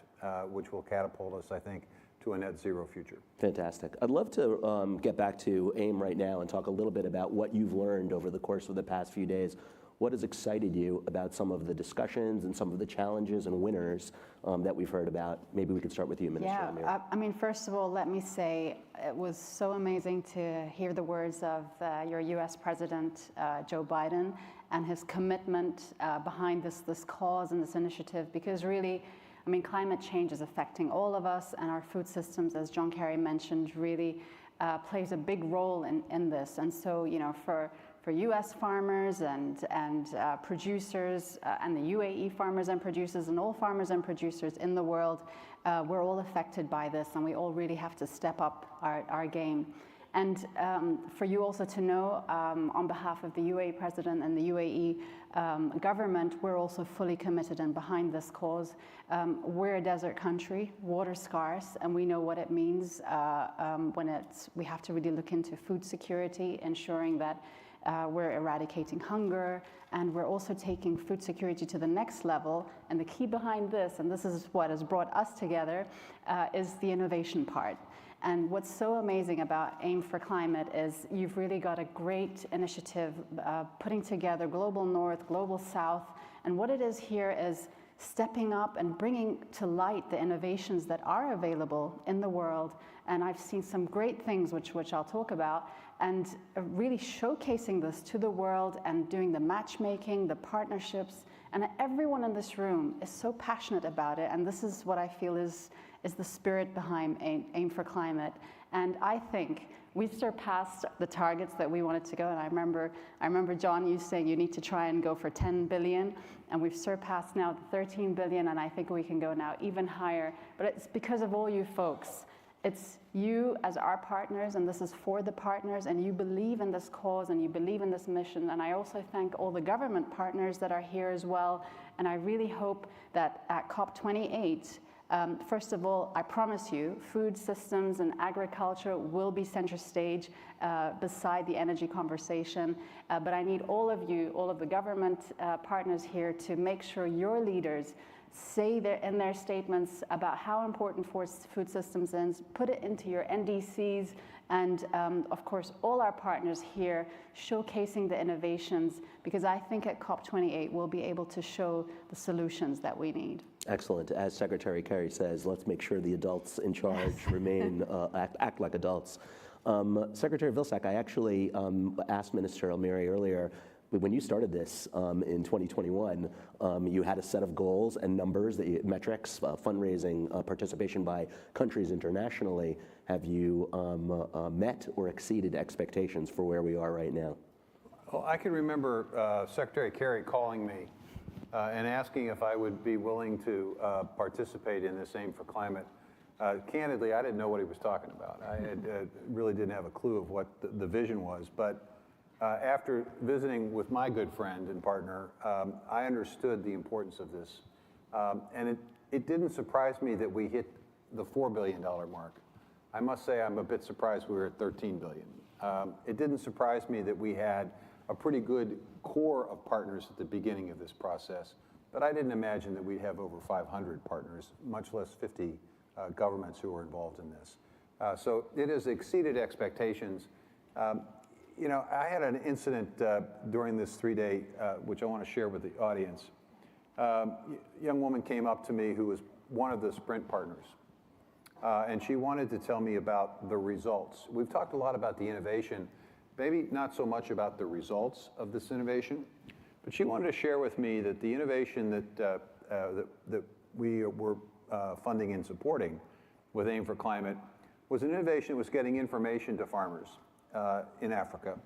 which will catapult us, I think, to a net zero future. Fantastic. I'd love to get back to AIM right now and talk a little bit about what you've learned over the course of the past few days. What has excited you about some of the discussions and some of the challenges and winners that we've heard about? Maybe we could start with you, Minister. Yeah, I mean, first of all, let me say it was so amazing to hear the words of your US President, Joe Biden, and his commitment behind this cause and this initiative, because really, I mean, climate change is affecting all of us, and our food systems, as John Kerry mentioned, really plays a big role in this. And so, you know, for U.S. farmers and producers and the UAE farmers and producers and all farmers and producers in the world, we're all affected by this, and we all really have to step up our game. And for you also to know, on behalf of the UAE President and the UAE government, we're also fully committed and behind this cause. We're a desert country, water scarce, and we know what it means when we have to really look into food security, ensuring that we're eradicating hunger, and we're also taking food security to the next level. And the key behind this, and this is what has brought us together, is the innovation part. And what's so amazing about Aim for Climate is you've really got a great initiative putting together Global North, Global South, and what it is here is stepping up and bringing to light the innovations that are available in the world. And I've seen some great things which I'll talk about, and really showcasing this to the world and doing the matchmaking, the partnerships, and everyone in this room is so passionate about it, and this is what I feel is the spirit behind Aim for Climate. And I think we've surpassed the targets that we wanted to go, and I remember John, you saying you need to try and go for 10 billion, and we've surpassed now the 13 billion, and I think we can go now even higher, but it's because of all you folks. It's you as our partners, and this is for the partners, and you believe in this cause and you believe in this mission. And I also thank all the government partners that are here as well. And I really hope that at COP28, first of all, I promise you, food systems and agriculture will be center stage beside the energy conversation. But I need all of you, all of the government partners here, to make sure your leaders say in their statements about how important food systems is, put it into your NDCs, and of course all our partners here showcasing the innovations, because I think at COP28 we'll be able to show the solutions that we need. Excellent. As Secretary Kerry says, let's make sure the adults in charge remain, act like adults. Secretary Vilsack, I actually asked Minister Almieri earlier, when you started this in 2021, you had a set of goals and numbers, metrics, fundraising, participation by countries internationally. Have you met or exceeded expectations for where we are right now? Well, I can remember Secretary Kerry calling me and asking if I would be willing to participate in this Aim for Climate. Candidly, I didn't know what he was talking about. I really didn't have a clue of what the vision was, but after visiting with my good friend and partner, I understood the importance of this. And it didn't surprise me that we hit the $4 billion mark. I must say I'm a bit surprised we were at $13 billion. It didn't surprise me that we had a pretty good core of partners at the beginning of this process, but I didn't imagine that we'd have over 500 partners, much less 50 governments who were involved in this. So it has exceeded expectations. You know, I had an incident during this 3-day, which I want to share with the audience. A young woman came up to me who was one of the Sprint partners, and she wanted to tell me about the results. We've talked a lot about the innovation, maybe not so much about the results of this innovation, but she wanted to share with me that the innovation that we were funding and supporting with Aim for Climate was an innovation that was getting information to farmers in Africa,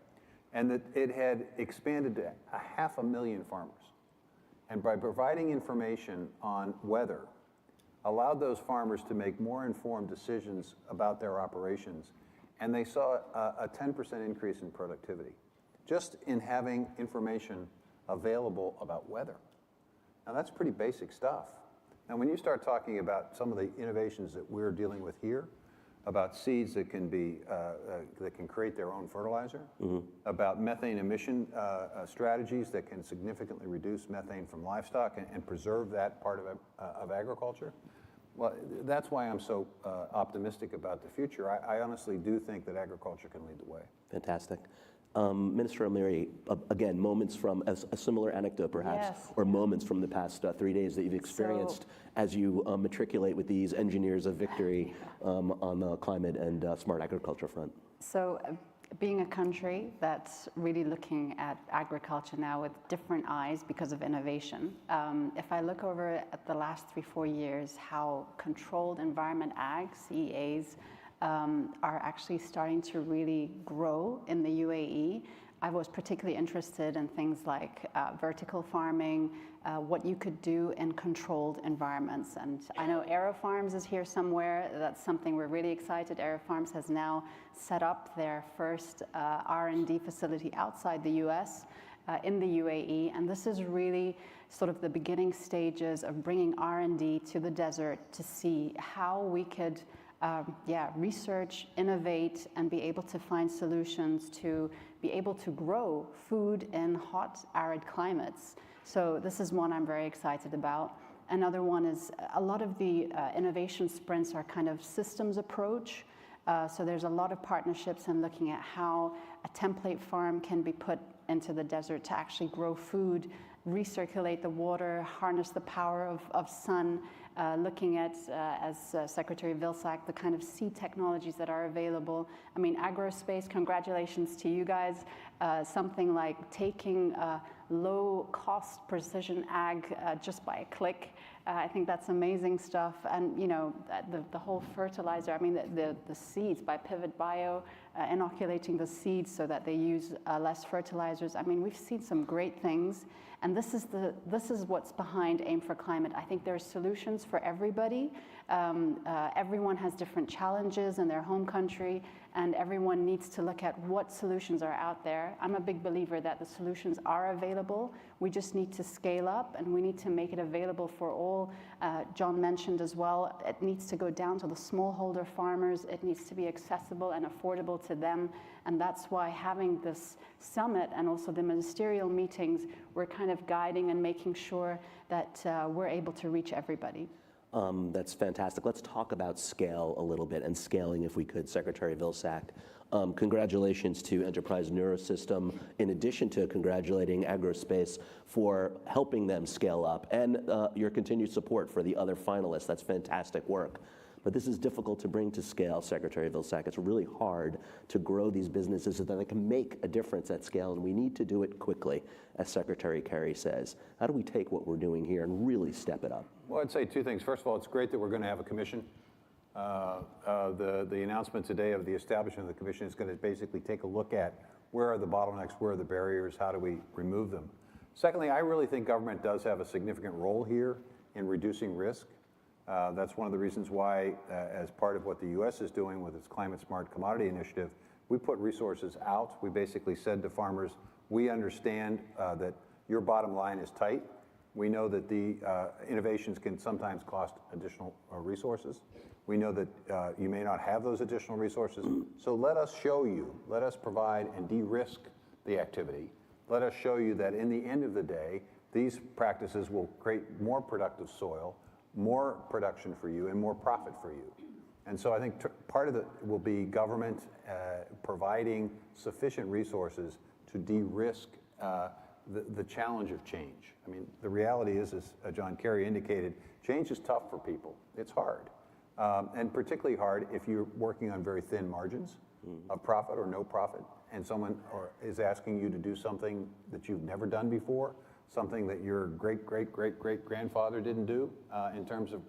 and that it had expanded to 500,000 farmers. And by providing information on weather, allowed those farmers to make more informed decisions about their operations, and they saw a 10% increase in productivity, just in having information available about weather. Now that's pretty basic stuff. Now when you start talking about some of the innovations that we're dealing with here, about seeds that can be that can create their own fertilizer, about methane emission strategies that can significantly reduce methane from livestock and preserve that part of agriculture. Well, that's why I'm so optimistic about the future. I honestly do think that agriculture can lead the way. Fantastic. Minister Almiry, again, moments from a similar anecdote perhaps, Yes. or moments from the past 3 days that you've experienced as you matriculate with these engineers of victory on the climate and smart agriculture front. So being a country that's really looking at agriculture now with different eyes because of innovation, if I look over at the last 3-4 years, how controlled environment ag, CEAs, are actually starting to really grow in the UAE. I was particularly interested in things like vertical farming, what you could do in controlled environments. And I know AeroFarms is here somewhere. That's something we're really excited. AeroFarms has now set up their first R&D facility outside the US in the UAE. And this is really sort of the beginning stages of bringing R&D to the desert to see how we could research, innovate, and be able to find solutions to be able to grow food in hot, arid climates. So this is one I'm very excited about. Another one is a lot of the innovation sprints are kind of systems approach. So there's a lot of partnerships in looking at how a template farm can be put into the desert to actually grow food, recirculate the water, harness the power of sun, looking at, as Secretary Vilsack, the kind of seed technologies that are available. I mean, agrospace, congratulations to you guys. Something like taking low-cost precision ag just by a click. I think that's amazing stuff. And, you know, the whole fertilizer, I mean, the seeds by Pivot Bio, inoculating the seeds so that they use less fertilizers. I mean, we've seen some great things. And this is what's behind Aim for Climate. I think there are solutions for everybody. Everyone has different challenges in their home country, and everyone needs to look at what solutions are out there. I'm a big believer that the solutions are available. We just need to scale up, and we need to make it available for all. John mentioned as well, it needs to go down to the smallholder farmers. It needs to be accessible and affordable to them. And that's why having this summit and also the ministerial meetings, we're kind of guiding and making sure that we're able to reach everybody. That's fantastic. Let's talk about scale a little bit, and scaling if we could. Secretary Vilsack, congratulations to Enterprise Neurosystem, in addition to congratulating Agrospace for helping them scale up, and your continued support for the other finalists. That's fantastic work. But this is difficult to bring to scale, Secretary Vilsack. It's really hard to grow these businesses so that they can make a difference at scale, and we need to do it quickly, as Secretary Kerry says. How do we take what we're doing here and really step it up? Well, I'd say two things. First of all, it's great that we're going to have a commission. The announcement today of the establishment of the commission is going to basically take a look at where are the bottlenecks, where are the barriers, how do we remove them. Secondly, I really think government does have a significant role here in reducing risk. That's one of the reasons why, as part of what the U.S. is doing with its Climate Smart Commodity Initiative, we put resources out. We basically said to farmers, we understand that your bottom line is tight, We know that the innovations can sometimes cost additional resources. We know that you may not have those additional resources. So let us show you, let us provide and de-risk the activity. Let us show you that in the end of the day, these practices will create more productive soil, more production for you, and more profit for you. And so I think part of it will be government providing sufficient resources to de-risk the challenge of change. I mean, the reality is, as John Kerry indicated, change is tough for people. It's hard. And particularly hard if you're working on very thin margins of profit or no profit, and someone is asking you to do something that you've never done before, something that your great-great-great-great-grandfather didn't do in terms of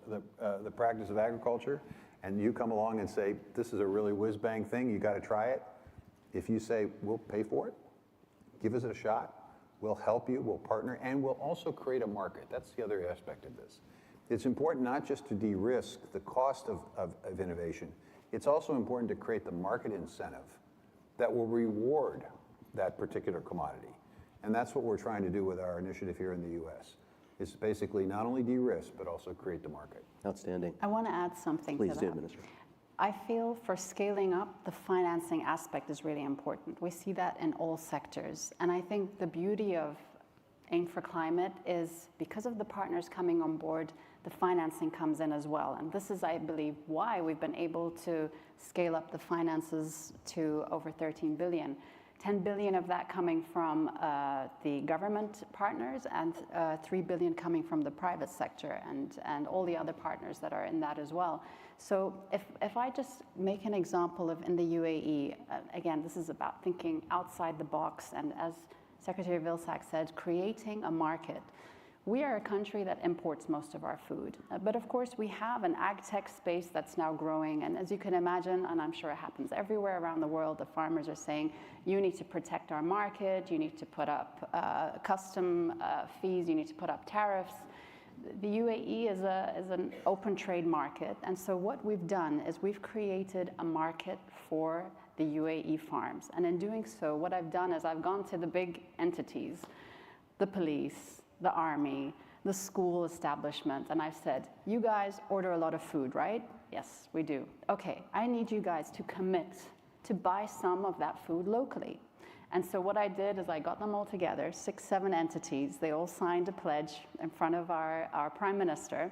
the practice of agriculture, and you come along and say, this is a really whiz-bang thing, you got to try it. If you say, we'll pay for it, give us a shot, we'll help you, we'll partner, and we'll also create a market. That's the other aspect of this. It's important not just to de-risk the cost of innovation, it's also important to create the market incentive that will reward that particular commodity. And that's what we're trying to do with our initiative here in the US. It's basically not only de-risk, but also create the market. Outstanding. I want to add something Please to do, that. Minister. I feel for scaling up, the financing aspect is really important. We see that in all sectors. And I think the beauty of Aim for Climate is because of the partners coming on board, the financing comes in as well. And this is, I believe, why we've been able to scale up the finances to over 13 billion. 10 billion of that coming from the government partners and 3 billion coming from the private sector and all the other partners that are in that as well. So if I just make an example of in the UAE, again, this is about thinking outside the box, and as Secretary Vilsack said, creating a market. We are a country that imports most of our food, but of course we have an ag tech space that's now growing, and as you can imagine, and I'm sure it happens everywhere around the world, the farmers are saying, you need to protect our market, you need to put up custom fees, you need to put up tariffs. The UAE is an open trade market, and so what we've done is we've created a market for the UAE farms, and in doing so, what I've done is I've gone to the big entities, the police, the army, the school establishment, and I've said, you guys order a lot of food, right? Yes, we do. Okay, I need you guys to commit to buy some of that food locally. And so what I did is I got them all together, 6, 7 entities. They all signed a pledge in front of our Prime Minister.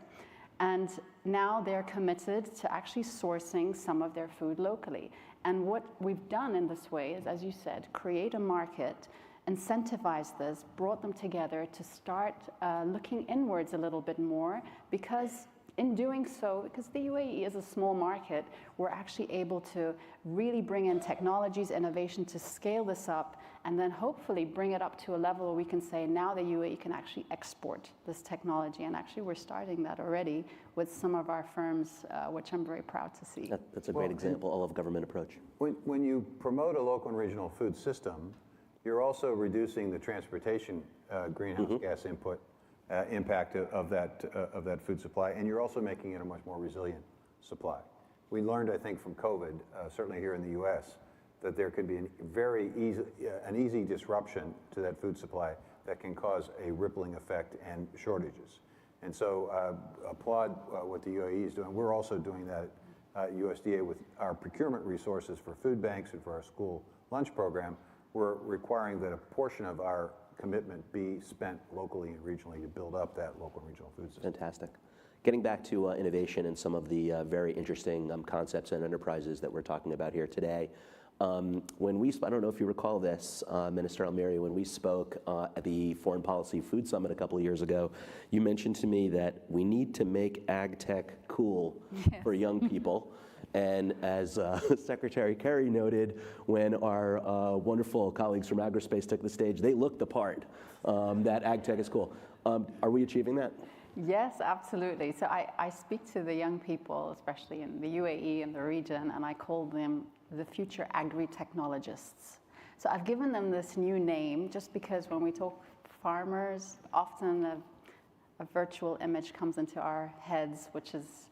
And now they're committed to actually sourcing some of their food locally. And what we've done in this way is, as you said, create a market, incentivize this, brought them together to start looking inwards a little bit more, because in doing so, because the UAE is a small market, we're actually able to really bring in technologies, innovation to scale this up, and then hopefully bring it up to a level where we can say now the UAE can actually export this technology. And actually we're starting that already with some of our firms, which I'm very proud to see. That's a great example, all of government approach. When you promote a local and regional food system, you're also reducing the transportation greenhouse gas impact of that food supply, and you're also making it a much more resilient supply. We learned, I think, from COVID, certainly here in the U.S., that there could be an easy disruption to that food supply that can cause a rippling effect and shortages. And so applaud what the UAE is doing. We're also doing that at USDA with our procurement resources for food banks and for our school lunch program. We're requiring that a portion of our commitment be spent locally and regionally to build up that local and regional food system. Fantastic. Getting back to innovation and some of the very interesting concepts and enterprises that we're talking about here today. When we, I don't know if you recall this, Minister Almiry, when we spoke at the Foreign Policy Food Summit a couple of years ago, you mentioned to me that we need to make ag tech cool for young people. And as Secretary Kerry noted, when our wonderful colleagues from Agrispace took the stage, they looked the part that ag tech is cool. Are we achieving that? Yes, absolutely. So I speak to the young people, especially in the UAE and the region, and I call them the future agri-technologists. So I've given them this new name just because when we talk farmers, often a virtual image comes into our heads, which is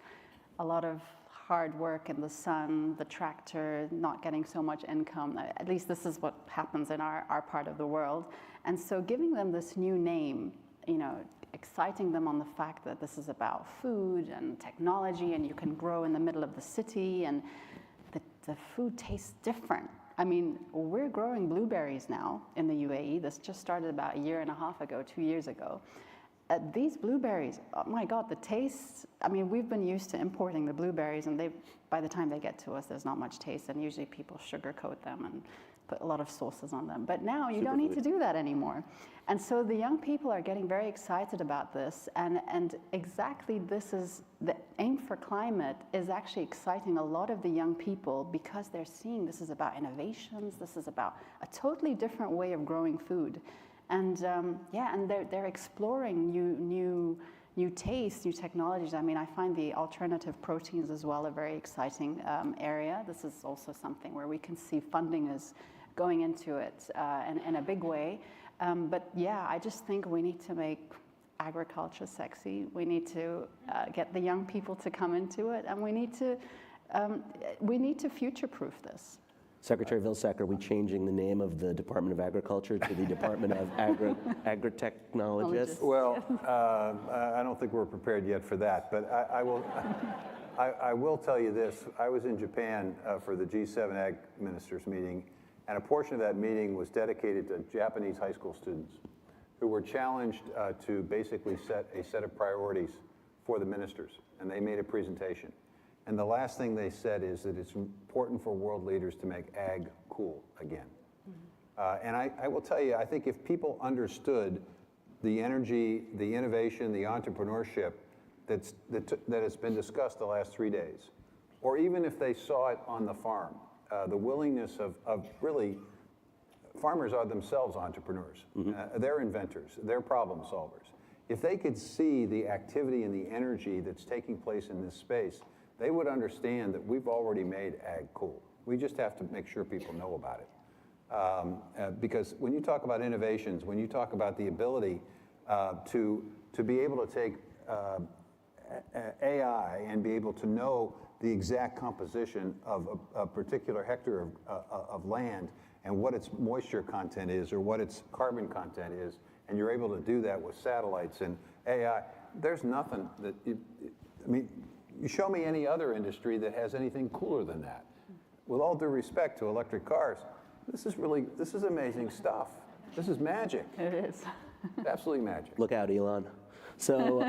a lot of hard work in the sun, the tractor, not getting so much income. At least this is what happens in our part of the world. And so giving them this new name, you know, exciting them on the fact that this is about food and technology, and you can grow in the middle of the city, and the food tastes different. I mean, we're growing blueberries now in the UAE. This just started about a year and a half ago, 2 years ago. These blueberries, oh my God, the taste, I mean, we've been used to importing the blueberries, and by the time they get to us, there's not much taste, and usually people sugarcoat them and put a lot of sauces on them. But now you don't need to do that anymore. And so the young people are getting very excited about this, and exactly this is, the Aim for Climate is actually exciting a lot of the young people because they're seeing this is about innovations, this is about a totally different way of growing food. And yeah, and they're exploring new tastes, new technologies. I mean, I find the alternative proteins as well a very exciting area. This is also something where we can see funding is going into it in a big way. But yeah, I just think we need to make agriculture sexy. We need to get the young people to come into it, and we need to future-proof this. Secretary Vilsack, are we changing the name of the Department of Agriculture to the Department of Agritechnologists? Well, I don't think we're prepared yet for that, but I will tell you this. I was in Japan for the G7 Ag Ministers meeting, and a portion of that meeting was dedicated to Japanese high school students who were challenged to basically set a set of priorities for the ministers, and they made a presentation. And the last thing they said is that it's important for world leaders to make ag cool again. And I will tell you, I think if people understood the energy, the innovation, the entrepreneurship that has been discussed the last 3 days, or even if they saw it on the farm, the willingness of really, farmers are themselves entrepreneurs. They're inventors, they're problem solvers. If they could see the activity and the energy that's taking place in this space, they would understand that we've already made ag cool. We just have to make sure people know about it. Because when you talk about innovations, when you talk about the ability to be able to take AI and be able to know the exact composition of a particular hectare of land and what its moisture content is or what its carbon content is, and you're able to do that with satellites and AI, there's nothing that, I mean, you show me any other industry that has anything cooler than that. With all due respect to electric cars, this is amazing stuff. This is magic. It is. Absolutely magic. Look out, Elon. So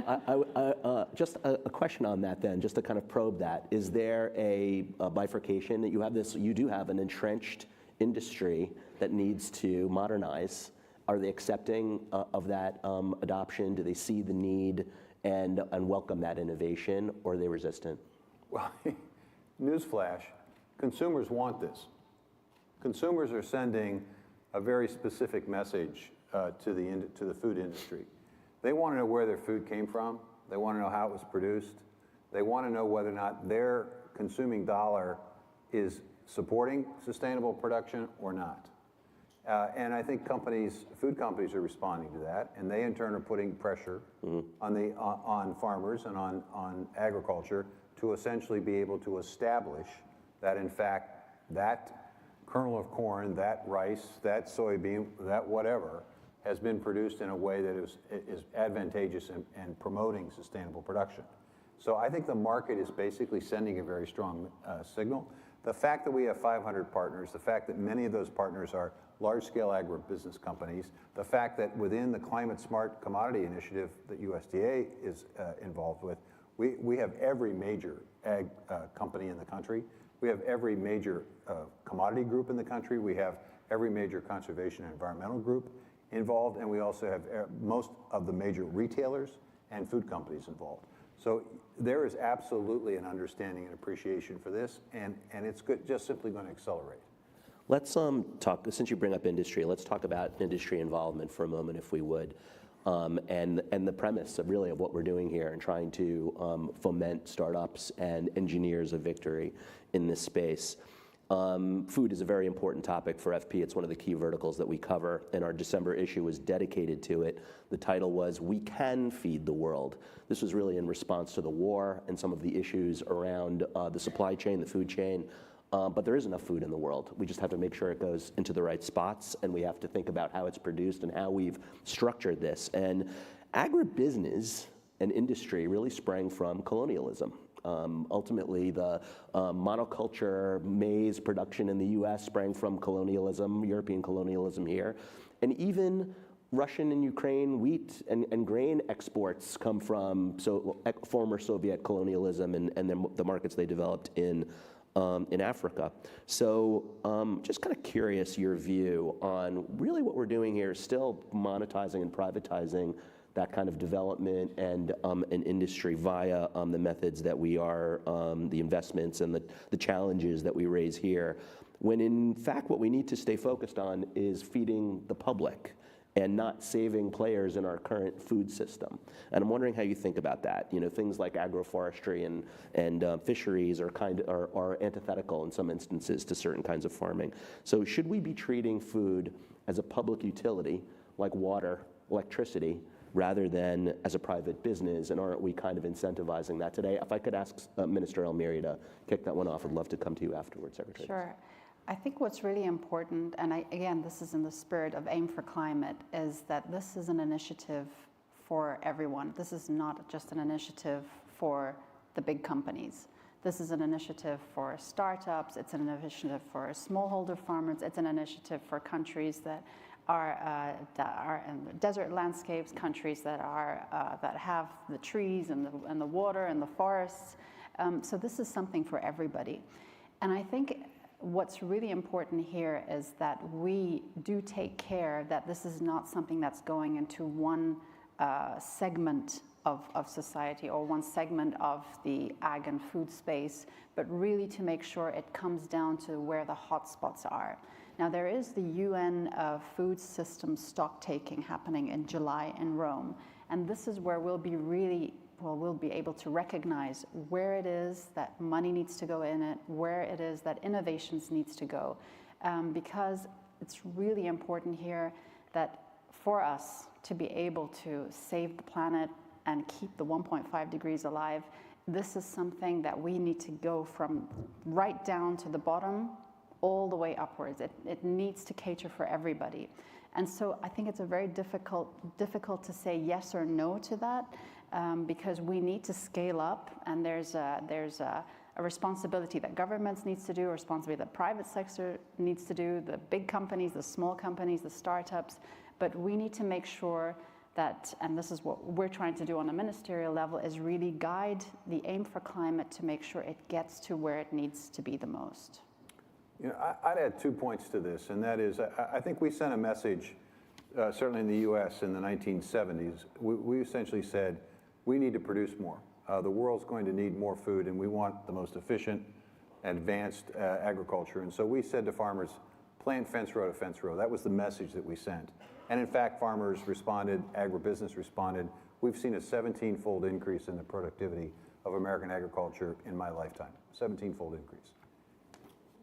just a question on that then, just to kind of probe that. Is there a bifurcation that you have this, you do have an entrenched industry that needs to modernize. Are they accepting of that adoption? Do they see the need and welcome that innovation, or are they resistant? Well, newsflash, consumers want this. Consumers are sending a very specific message to the food industry. They want to know where their food came from. They want to know how it was produced. They want to know whether or not their consuming dollar is supporting sustainable production or not. And I think food companies are responding to that, and they in turn are putting pressure on farmers and on agriculture to essentially be able to establish that in fact that kernel of corn, that rice, that soybean, that whatever has been produced in a way that is advantageous and promoting sustainable production. So I think the market is basically sending a very strong signal. The fact that we have 500 partners, the fact that many of those partners are large-scale agribusiness companies, the fact that within the Climate Smart Commodity Initiative that USDA is involved with, we have every major ag company in the country. We have every major commodity group in the country. We have every major conservation and environmental group involved, and we also have most of the major retailers and food companies involved. So there is absolutely an understanding and appreciation for this, and it's just simply going to accelerate. Let's talk, since you bring up industry, let's talk about industry involvement for a moment, if we would, and the premise of really of what we're doing here and trying to foment startups and engineers of victory in this space. Food is a very important topic for FP. It's one of the key verticals that we cover, and our December issue was dedicated to it. The title was, "We Can Feed the World." This was really in response to the war and some of the issues around the supply chain, the food chain, but there is enough food in the world. We just have to make sure it goes into the right spots, and we have to think about how it's produced and how we've structured this. And agribusiness and industry really sprang from colonialism. Ultimately, the monoculture maize production in the US sprang from colonialism, European colonialism here. And even Russian and Ukraine wheat and grain exports come from former Soviet colonialism and the markets they developed in Africa. So just kind of curious your view on really what we're doing here, still monetizing and privatizing that kind of development and an industry via the methods that we are, the investments and the challenges that we raise here, when in fact what we need to stay focused on is feeding the public and not saving players in our current food system. And I'm wondering how you think about that. You know, things like agroforestry and fisheries are antithetical in some instances to certain kinds of farming. So should we be treating food as a public utility like water, electricity, rather than as a private business, and aren't we kind of incentivizing that today? If I could ask Minister Almieri to kick that one off, I'd love to come to you afterwards, Secretary. Sure. I think what's really important, and again, this is in the spirit of Aim for Climate, is that this is an initiative for everyone. This is not just an initiative for the big companies. This is an initiative for startups, it's an initiative for smallholder farmers, it's an initiative for countries that are in desert landscapes, countries that have the trees and the water and the forests. So this is something for everybody. And I think what's really important here is that we do take care that this is not something that's going into one segment of society or one segment of the ag and food space, but really to make sure it comes down to where the hotspots are. Now, there is the UN food system stock taking happening in July in Rome, and this is where we'll be able to recognize where it is that money needs to go in it, where it is that innovations needs to go, because it's really important here that for us to be able to save the planet and keep the 1.5 degrees alive, this is something that we need to go from right down to the bottom all the way upwards. It needs to cater for everybody. And so I think it's a very difficult to say yes or no to that, because we need to scale up, and there's a responsibility that governments needs to do, a responsibility that private sector needs to do, the big companies, the small companies, the startups, but we need to make sure that, and this is what we're trying to do on a ministerial level, is really guide the Aim for Climate to make sure it gets to where it needs to be the most. You know, I'd add 2 points to this, and that is, I think we sent a message, certainly in the US in the 1970s. We essentially said, we need to produce more. The world's going to need more food, and we want the most efficient, advanced agriculture. And so we said to farmers, plant fence row to fence row. That was the message that we sent. And in fact, farmers responded, agribusiness responded. We've seen a 17-fold increase in the productivity of American agriculture in my lifetime, 17-fold increase.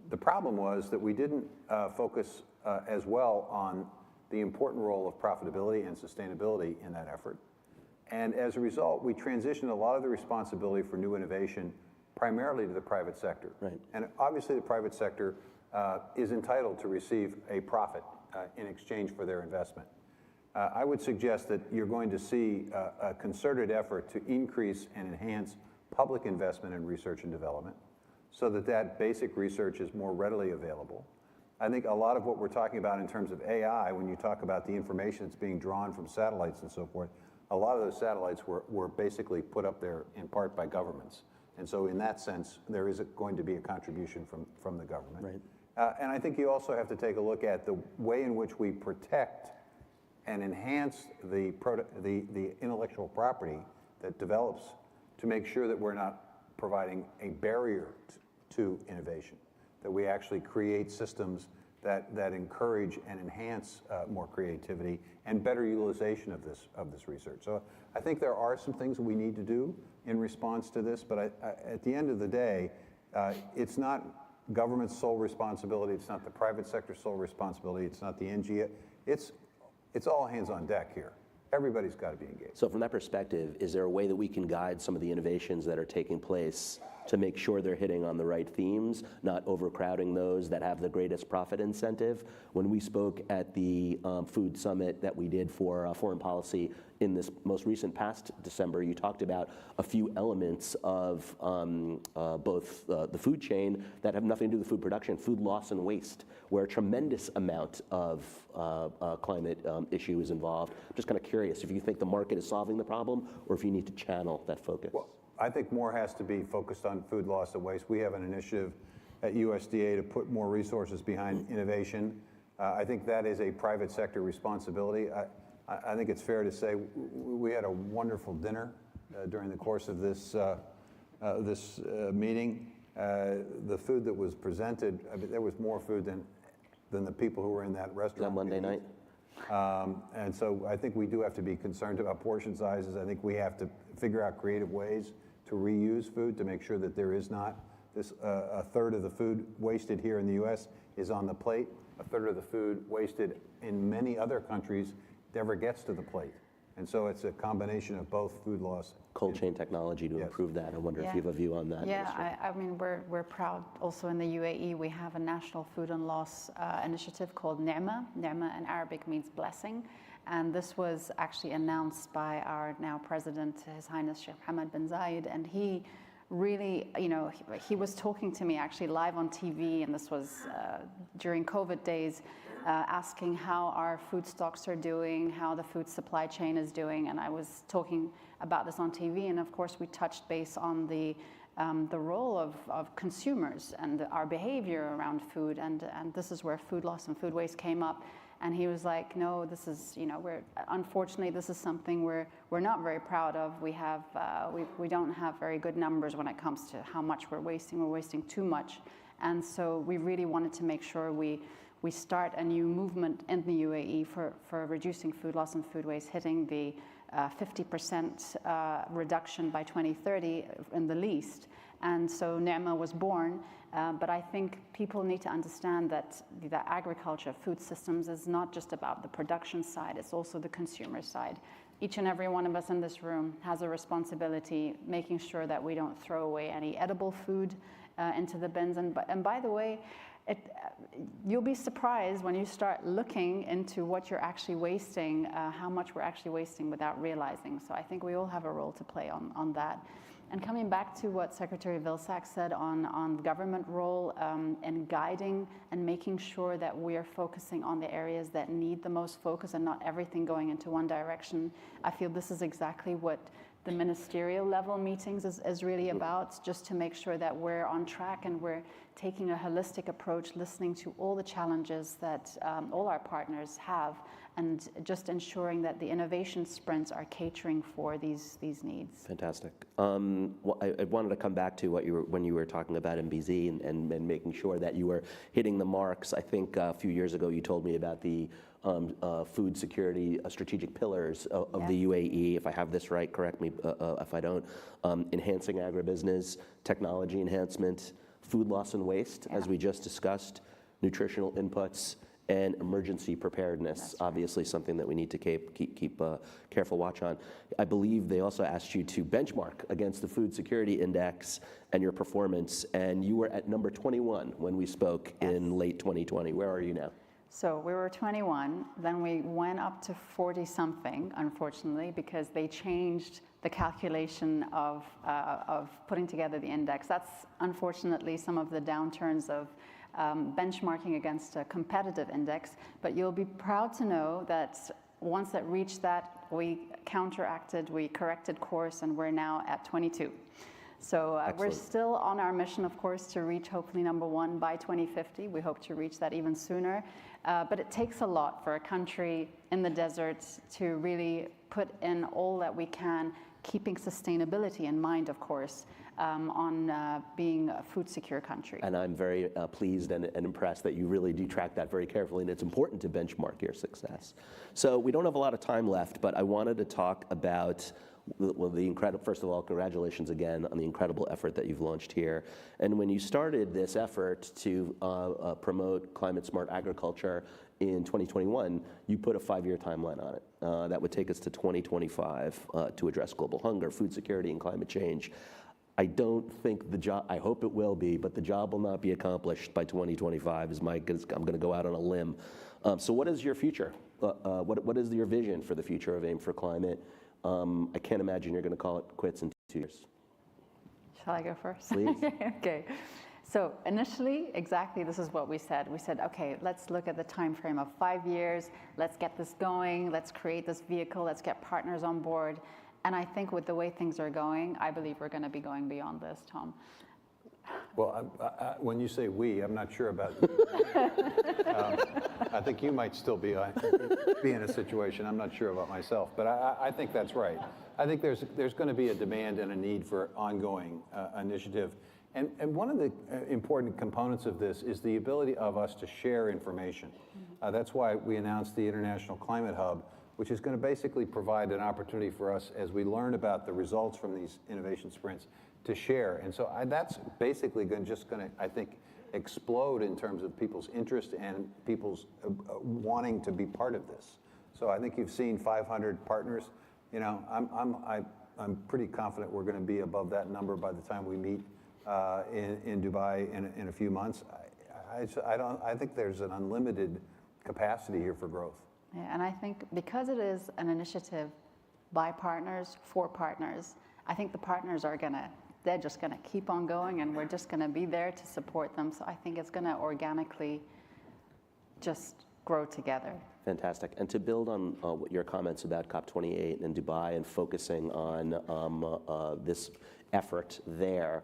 The problem was that we didn't focus as well on the important role of profitability and sustainability in that effort. And as a result, we transitioned a lot of the responsibility for new innovation primarily to the private sector. Right. And obviously the private sector is entitled to receive a profit in exchange for their investment. I would suggest that you're going to see a concerted effort to increase and enhance public investment in research and development, so that that basic research is more readily available. I think a lot of what we're talking about in terms of AI, when you talk about the information that's being drawn from satellites and so forth, a lot of those satellites were basically put up there in part by governments. And so in that sense, there is going to be a contribution from the government. Right. And I think you also have to take a look at the way in which we protect and enhance the intellectual property that develops to make sure that we're not providing a barrier to innovation, that we actually create systems that encourage and enhance more creativity and better utilization of this research. So I think there are some things we need to do in response to this, but at the end of the day, it's not government's sole responsibility, it's not the private sector's sole responsibility, it's not the NGO, it's all hands on deck here. Everybody's got to be engaged. So from that perspective, is there a way that we can guide some of the innovations that are taking place to make sure they're hitting on the right themes, not overcrowding those that have the greatest profit incentive? When we spoke at the food summit that we did for foreign policy in this most recent past December, you talked about a few elements of both the food chain that have nothing to do with food production, food loss and waste, where a tremendous amount of climate issue is involved. I'm just kind of curious if you think the market is solving the problem or if you need to channel that focus. Well, I think more has to be focused on food loss and waste. We have an initiative at USDA to put more resources behind innovation. I think that is a private sector responsibility. I think it's fair to say we had a wonderful dinner during the course of this meeting. The food that was presented, I mean, there was more food than the people who were in that restaurant. That Monday night? And so I think we do have to be concerned about portion sizes. I think we have to figure out creative ways to reuse food to make sure that there is not this, a third of the food wasted here in the US is on the plate. A third of the food wasted in many other countries never gets to the plate. And so it's a combination of both food loss. Cold chain technology to improve that. I wonder if you have a view on that. Yeah, I mean, we're proud also in the UAE. We have a national food and loss initiative called Ni'ma. Ni'ma in Arabic means blessing. And this was actually announced by our now president, His Highness Sheikh Mohammed bin Zayed. And he really, you know, he was talking to me actually live on TV, and this was during COVID days, asking how our food stocks are doing, how the food supply chain is doing. And I was talking about this on TV, and of course we touched base on the role of consumers and our behavior around food, and this is where food loss and food waste came up. And he was like, no, this is, you know, unfortunately, this is something we're not very proud of. We have, we don't have very good numbers when it comes to how much we're wasting. We're wasting too much. And so we really wanted to make sure we start a new movement in the UAE for reducing food loss and food waste, hitting the 50% reduction by 2030 in the least. And so Ni'ma was born. But I think people need to understand that the agriculture, food systems is not just about the production side, it's also the consumer side. Each and every one of us in this room has a responsibility making sure that we don't throw away any edible food into the bins. And by the way, you'll be surprised when you start looking into what you're actually wasting, how much we're actually wasting without realizing. So I think we all have a role to play on that. And coming back to what Secretary Vilsack said on government role in guiding and making sure that we are focusing on the areas that need the most focus and not everything going into one direction, I feel this is exactly what the ministerial level meetings is really about, just to make sure that we're on track and we're taking a holistic approach, listening to all the challenges that all our partners have, and just ensuring that the innovation sprints are catering for these needs. Fantastic. Well, I wanted to come back to what when you were talking about MBZ and making sure that you were hitting the marks. I think a few years ago you told me about the food security strategic pillars of the UAE. If I have this right, correct me if I don't. Enhancing agribusiness, technology enhancement, food loss and waste, as we just discussed, nutritional inputs, and emergency preparedness, obviously something that we need to keep careful watch on. I believe they also asked you to benchmark against the Food Security Index and your performance, and you were at number 21 when we spoke in late 2020. Where are you now? So we were 21, then we went up to 40-something, unfortunately, because they changed the calculation of putting together the index. That's unfortunately some of the downturns of benchmarking against a competitive index, but you'll be proud to know that once it reached that, we counteracted, we corrected course, and we're now at 22. So we're still on our mission, of course, to reach hopefully #1 by 2050. We hope to reach that even sooner. But it takes a lot for a country in the desert to really put in all that we can, keeping sustainability in mind, of course, on being a food secure country. And I'm very pleased and impressed that you really do track that very carefully, and it's important to benchmark your success. So we don't have a lot of time left, but I wanted to talk about the incredible, first of all, congratulations again on the incredible effort that you've launched here. And when you started this effort to promote climate smart agriculture in 2021, you put a 5-year timeline on it. that would take us to 2025 to address global hunger, food security, and climate change. I don't think the job, I hope it will be, but the job will not be accomplished by 2025 I'm going to go out on a limb. So what is your future? What is your vision for the future of AIM for Climate? I can't imagine you're going to call it quits in 2 years. Shall I go first? Please. Okay. So initially, exactly this is what we said. We said, okay, let's look at the time frame of 5 years. Let's get this going. Let's create this vehicle. Let's get partners on board. And I think with the way things are going, I believe we're going to be going beyond this, Tom. Well, when you say we, I'm not sure about I think you might still be in a situation. I'm not sure about myself, but I think that's right. I think there's going to be a demand and a need for ongoing initiative. And one of the important components of this is the ability of us to share information. That's why we announced the International Climate Hub, which is going to basically provide an opportunity for us as we learn about the results from these innovation sprints to share. And so that's basically just going to, I think, explode in terms of people's interest and people's wanting to be part of this. So I think you've seen 500 partners. You know, I'm pretty confident we're going to be above that number by the time we meet in Dubai in a few months. I think there's an unlimited capacity here for growth. Yeah, and I think because it is an initiative by partners, for partners, I think the partners are they're just gonna keep on going, and we're just gonna be there to support them. So I think it's gonna organically just grow together. Fantastic. And to build on your comments about COP28 and Dubai and focusing on this effort there,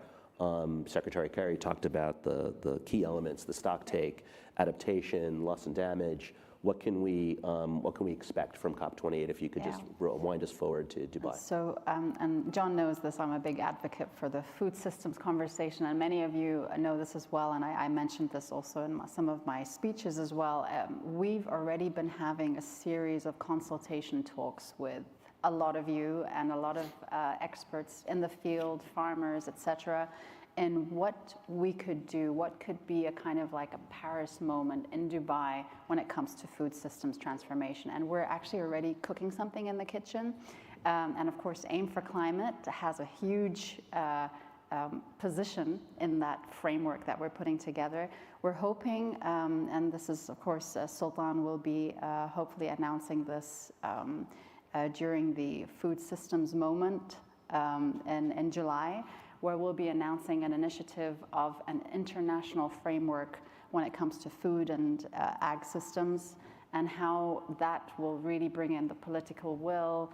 Secretary Kerry talked about the key elements, the stock take, adaptation, loss and damage. What can we expect from COP28 if you could just wind us forward to Dubai? So, and John knows this, I'm a big advocate for the food systems conversation, and many of you know this as well, and I mentioned this also in some of my speeches as well. We've already been having a series of consultation talks with a lot of you and a lot of experts in the field, farmers, etc., and what we could do, what could be a kind of like a Paris moment in Dubai when it comes to food systems transformation. And we're actually already cooking something in the kitchen. And of course, AIM for Climate has a huge position in that framework that we're putting together. We're hoping, and this is of course, Sultan will be hopefully announcing this during the food systems moment in July, where we'll be announcing an initiative of an international framework when it comes to food and ag systems, and how that will really bring in the political will,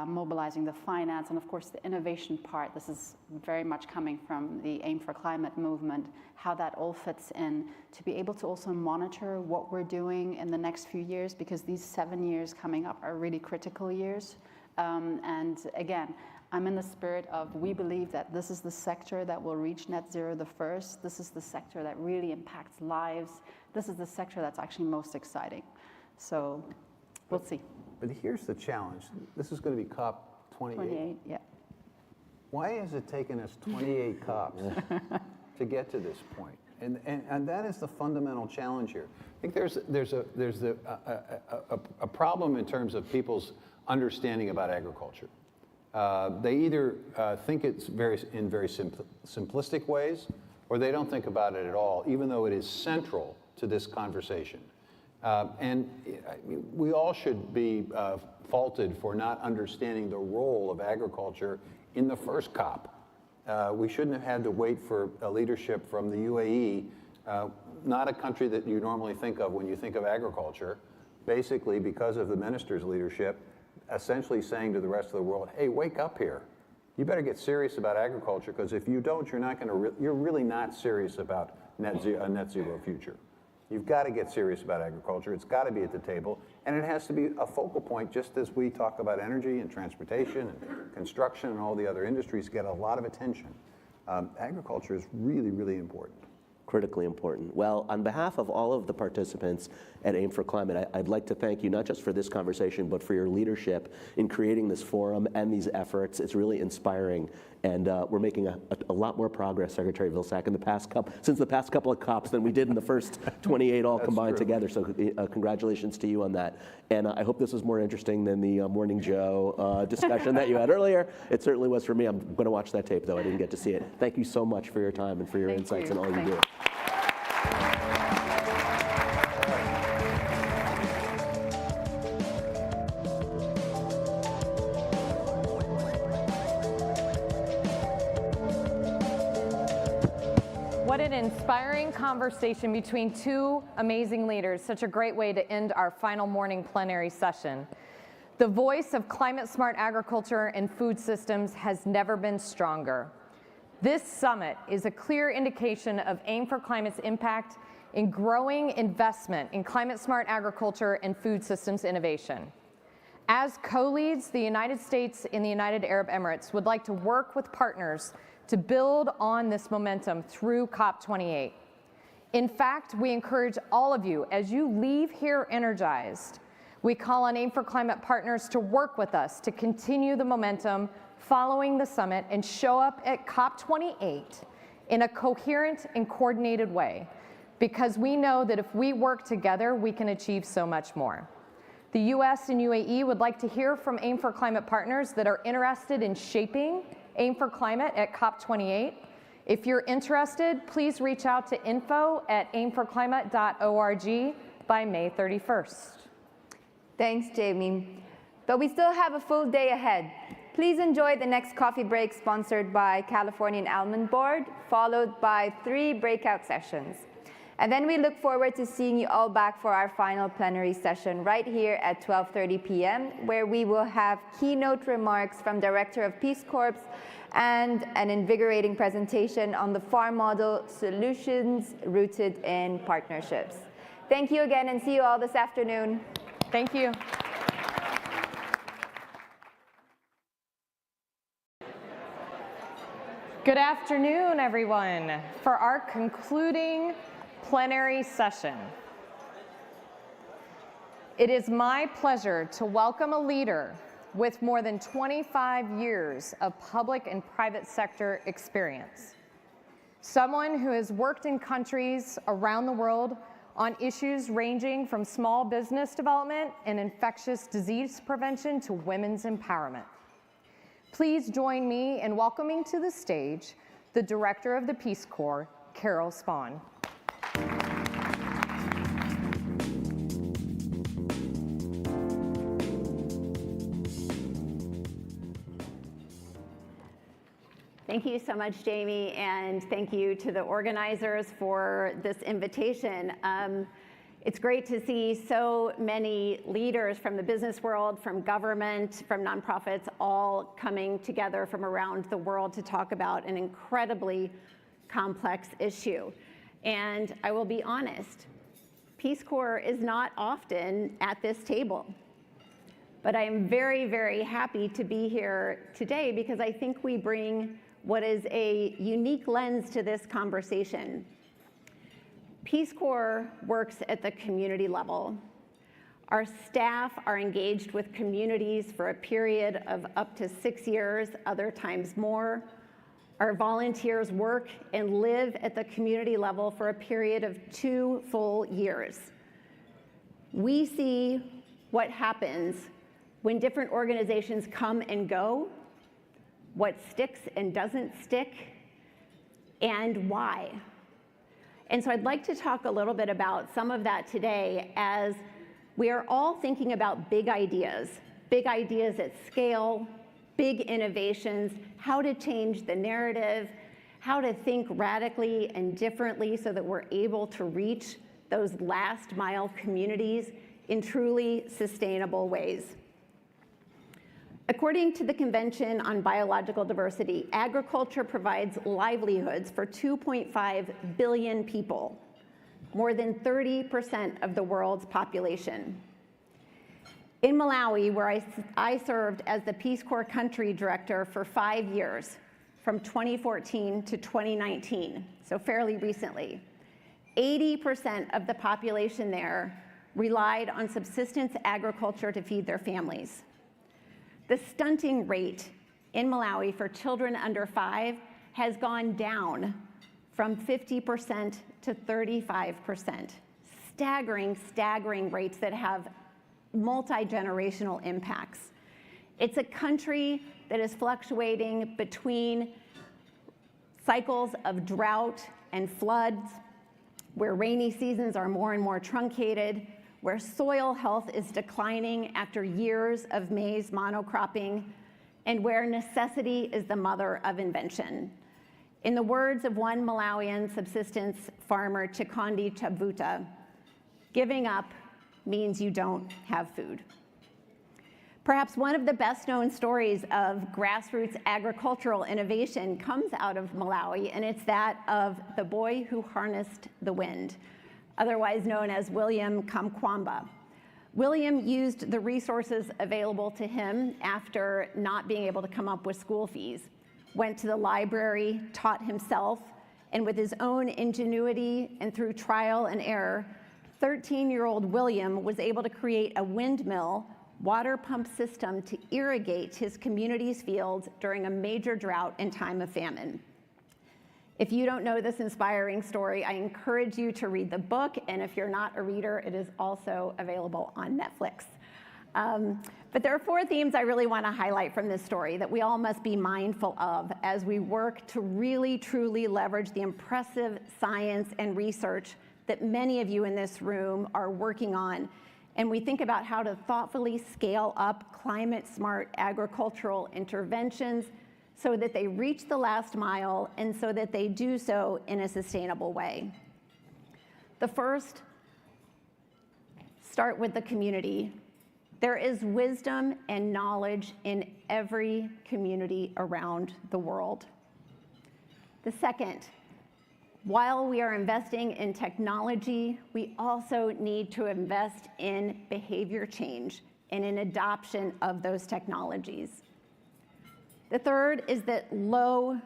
mobilizing the finance, and of course the innovation part. This is very much coming from the AIM for Climate movement, how that all fits in, to be able to also monitor what we're doing in the next few years, because these 7 years coming up are really critical years. And again, I'm in the spirit of, we believe that this is the sector that will reach net zero the first. This is the sector that really impacts lives. This is the sector that's actually most exciting. So we'll see. But here's the challenge. This is going to be COP28. 28, yeah. Why has it taken us 28 COPs to get to this point? And that is the fundamental challenge here. I think there's a problem in terms of people's understanding about agriculture. They either think it's in very simplistic ways, or they don't think about it at all, even though it is central to this conversation. And we all should be faulted for not understanding the role of agriculture in the first COP. We shouldn't have had to wait for a leadership from the UAE, not a country that you normally think of when you think of agriculture, basically because of the minister's leadership, essentially saying to the rest of the world, hey, wake up here. You better get serious about agriculture, because if you don't, you're really not serious about a net zero future. You've got to get serious about agriculture. It's got to be at the table, and it has to be a focal point, just as we talk about energy and transportation and construction and all the other industries get a lot of attention. Agriculture is really, really important. Critically important. Well, on behalf of all of the participants at AIM for Climate, I'd like to thank you not just for this conversation, but for your leadership in creating this forum and these efforts. It's really inspiring And we're making a lot more progress, Secretary Vilsack, since the past couple of COPs than we did in the first 28 all combined together. So congratulations to you on that. And I hope this was more interesting than the Morning Joe discussion that you had earlier. It certainly was for me. I'm going to watch that tape, though. I didn't get to see it. Thank you so much for your time and for your insights and all you do. What an inspiring conversation between two amazing leaders. Such a great way to end our final morning plenary session. The voice of climate-smart agriculture and food systems has never been stronger. This summit is a clear indication of Aim for Climate's impact in growing investment in climate-smart agriculture and food systems innovation. As co-leads, the United States and the United Arab Emirates would like to work with partners to build on this momentum through COP28. In fact, we encourage all of you, as you leave here energized, we call on Aim for Climate partners to work with us to continue the momentum following the summit and show up at COP28 in a coherent and coordinated way, because we know that if we work together, we can achieve so much more. The US and UAE would like to hear from Aim for Climate partners that are interested in shaping Aim for Climate at COP28. If you're interested, please reach out to info@aimforclimate.org by May 31st. Thanks, Jamie. But we still have a full day ahead. Please enjoy the next coffee break sponsored by Californian Almond Board, followed by 3 breakout sessions. And then we look forward to seeing you all back for our final plenary session right here at 12:30 p.m., where we will have keynote remarks from Director of Peace Corps and an invigorating presentation on the farm model solutions rooted in partnerships. Thank you again, and see you all this afternoon. Thank you. Good afternoon, everyone. For our concluding plenary session, it is my pleasure to welcome a leader with more than 25 years of public and private sector experience. Someone who has worked in countries around the world on issues ranging from small business development and infectious disease prevention to women's empowerment. Please join me in welcoming to the stage the Director of the Peace Corps, Carol Spahn. Thank you so much, Jamie, and thank you to the organizers for this invitation. It's great to see so many leaders from the business world, from government, from nonprofits, all coming together from around the world to talk about an incredibly complex issue. And I will be honest, Peace Corps is not often at this table. But I am very, very happy to be here today because I think we bring what is a unique lens to this conversation. Peace Corps works at the community level. Our staff are engaged with communities for a period of up to 6 years, other times more. Our volunteers work and live at the community level for a period of 2 full years. We see what happens when different organizations come and go, what sticks and doesn't stick, and why. And so I'd like to talk a little bit about some of that today as we are all thinking about big ideas at scale, big innovations, how to change the narrative, how to think radically and differently so that we're able to reach those last mile communities in truly sustainable ways. According to the Convention on Biological Diversity, agriculture provides livelihoods for 2.5 billion people, more than 30% of the world's population. In Malawi, where I served as the Peace Corps Country Director for 5 years, from 2014 to 2019, so fairly recently, 80% of the population there relied on subsistence agriculture to feed their families. The stunting rate in Malawi for children under 5 has gone down from 50% to 35%. Staggering rates that have multi-generational impacts. It's a country that is fluctuating between cycles of drought and floods, where rainy seasons are more and more truncated, where soil health is declining after years of maize monocropping, and where necessity is the mother of invention. In the words of one Malawian subsistence farmer, Chikondi Chavuta, giving up means you don't have food. Perhaps one of the best known stories of grassroots agricultural innovation comes out of Malawi, and it's that of the boy who harnessed the wind, otherwise known as William Kamkwamba. William used the resources available to him after not being able to come up with school fees, went to the library, taught himself, and with his own ingenuity and through trial and error, 13-year-old William was able to create a windmill water pump system to irrigate his community's fields during a major drought and time of famine. If you don't know this inspiring story, I encourage you to read the book, and if you're not a reader, it is also available on Netflix. But there are 4 themes I really want to highlight from this story that we all must be mindful of as we work to really, truly leverage the impressive science and research that many of you in this room are working on. And we think about how to thoughtfully scale up climate-smart agricultural interventions so that they reach the last mile and so that they do so in a sustainable way. The first, start with the community. There is wisdom and knowledge in every community around the world. The second, while we are investing in technology, we also need to invest in behavior change and in adoption of those technologies. The third is that low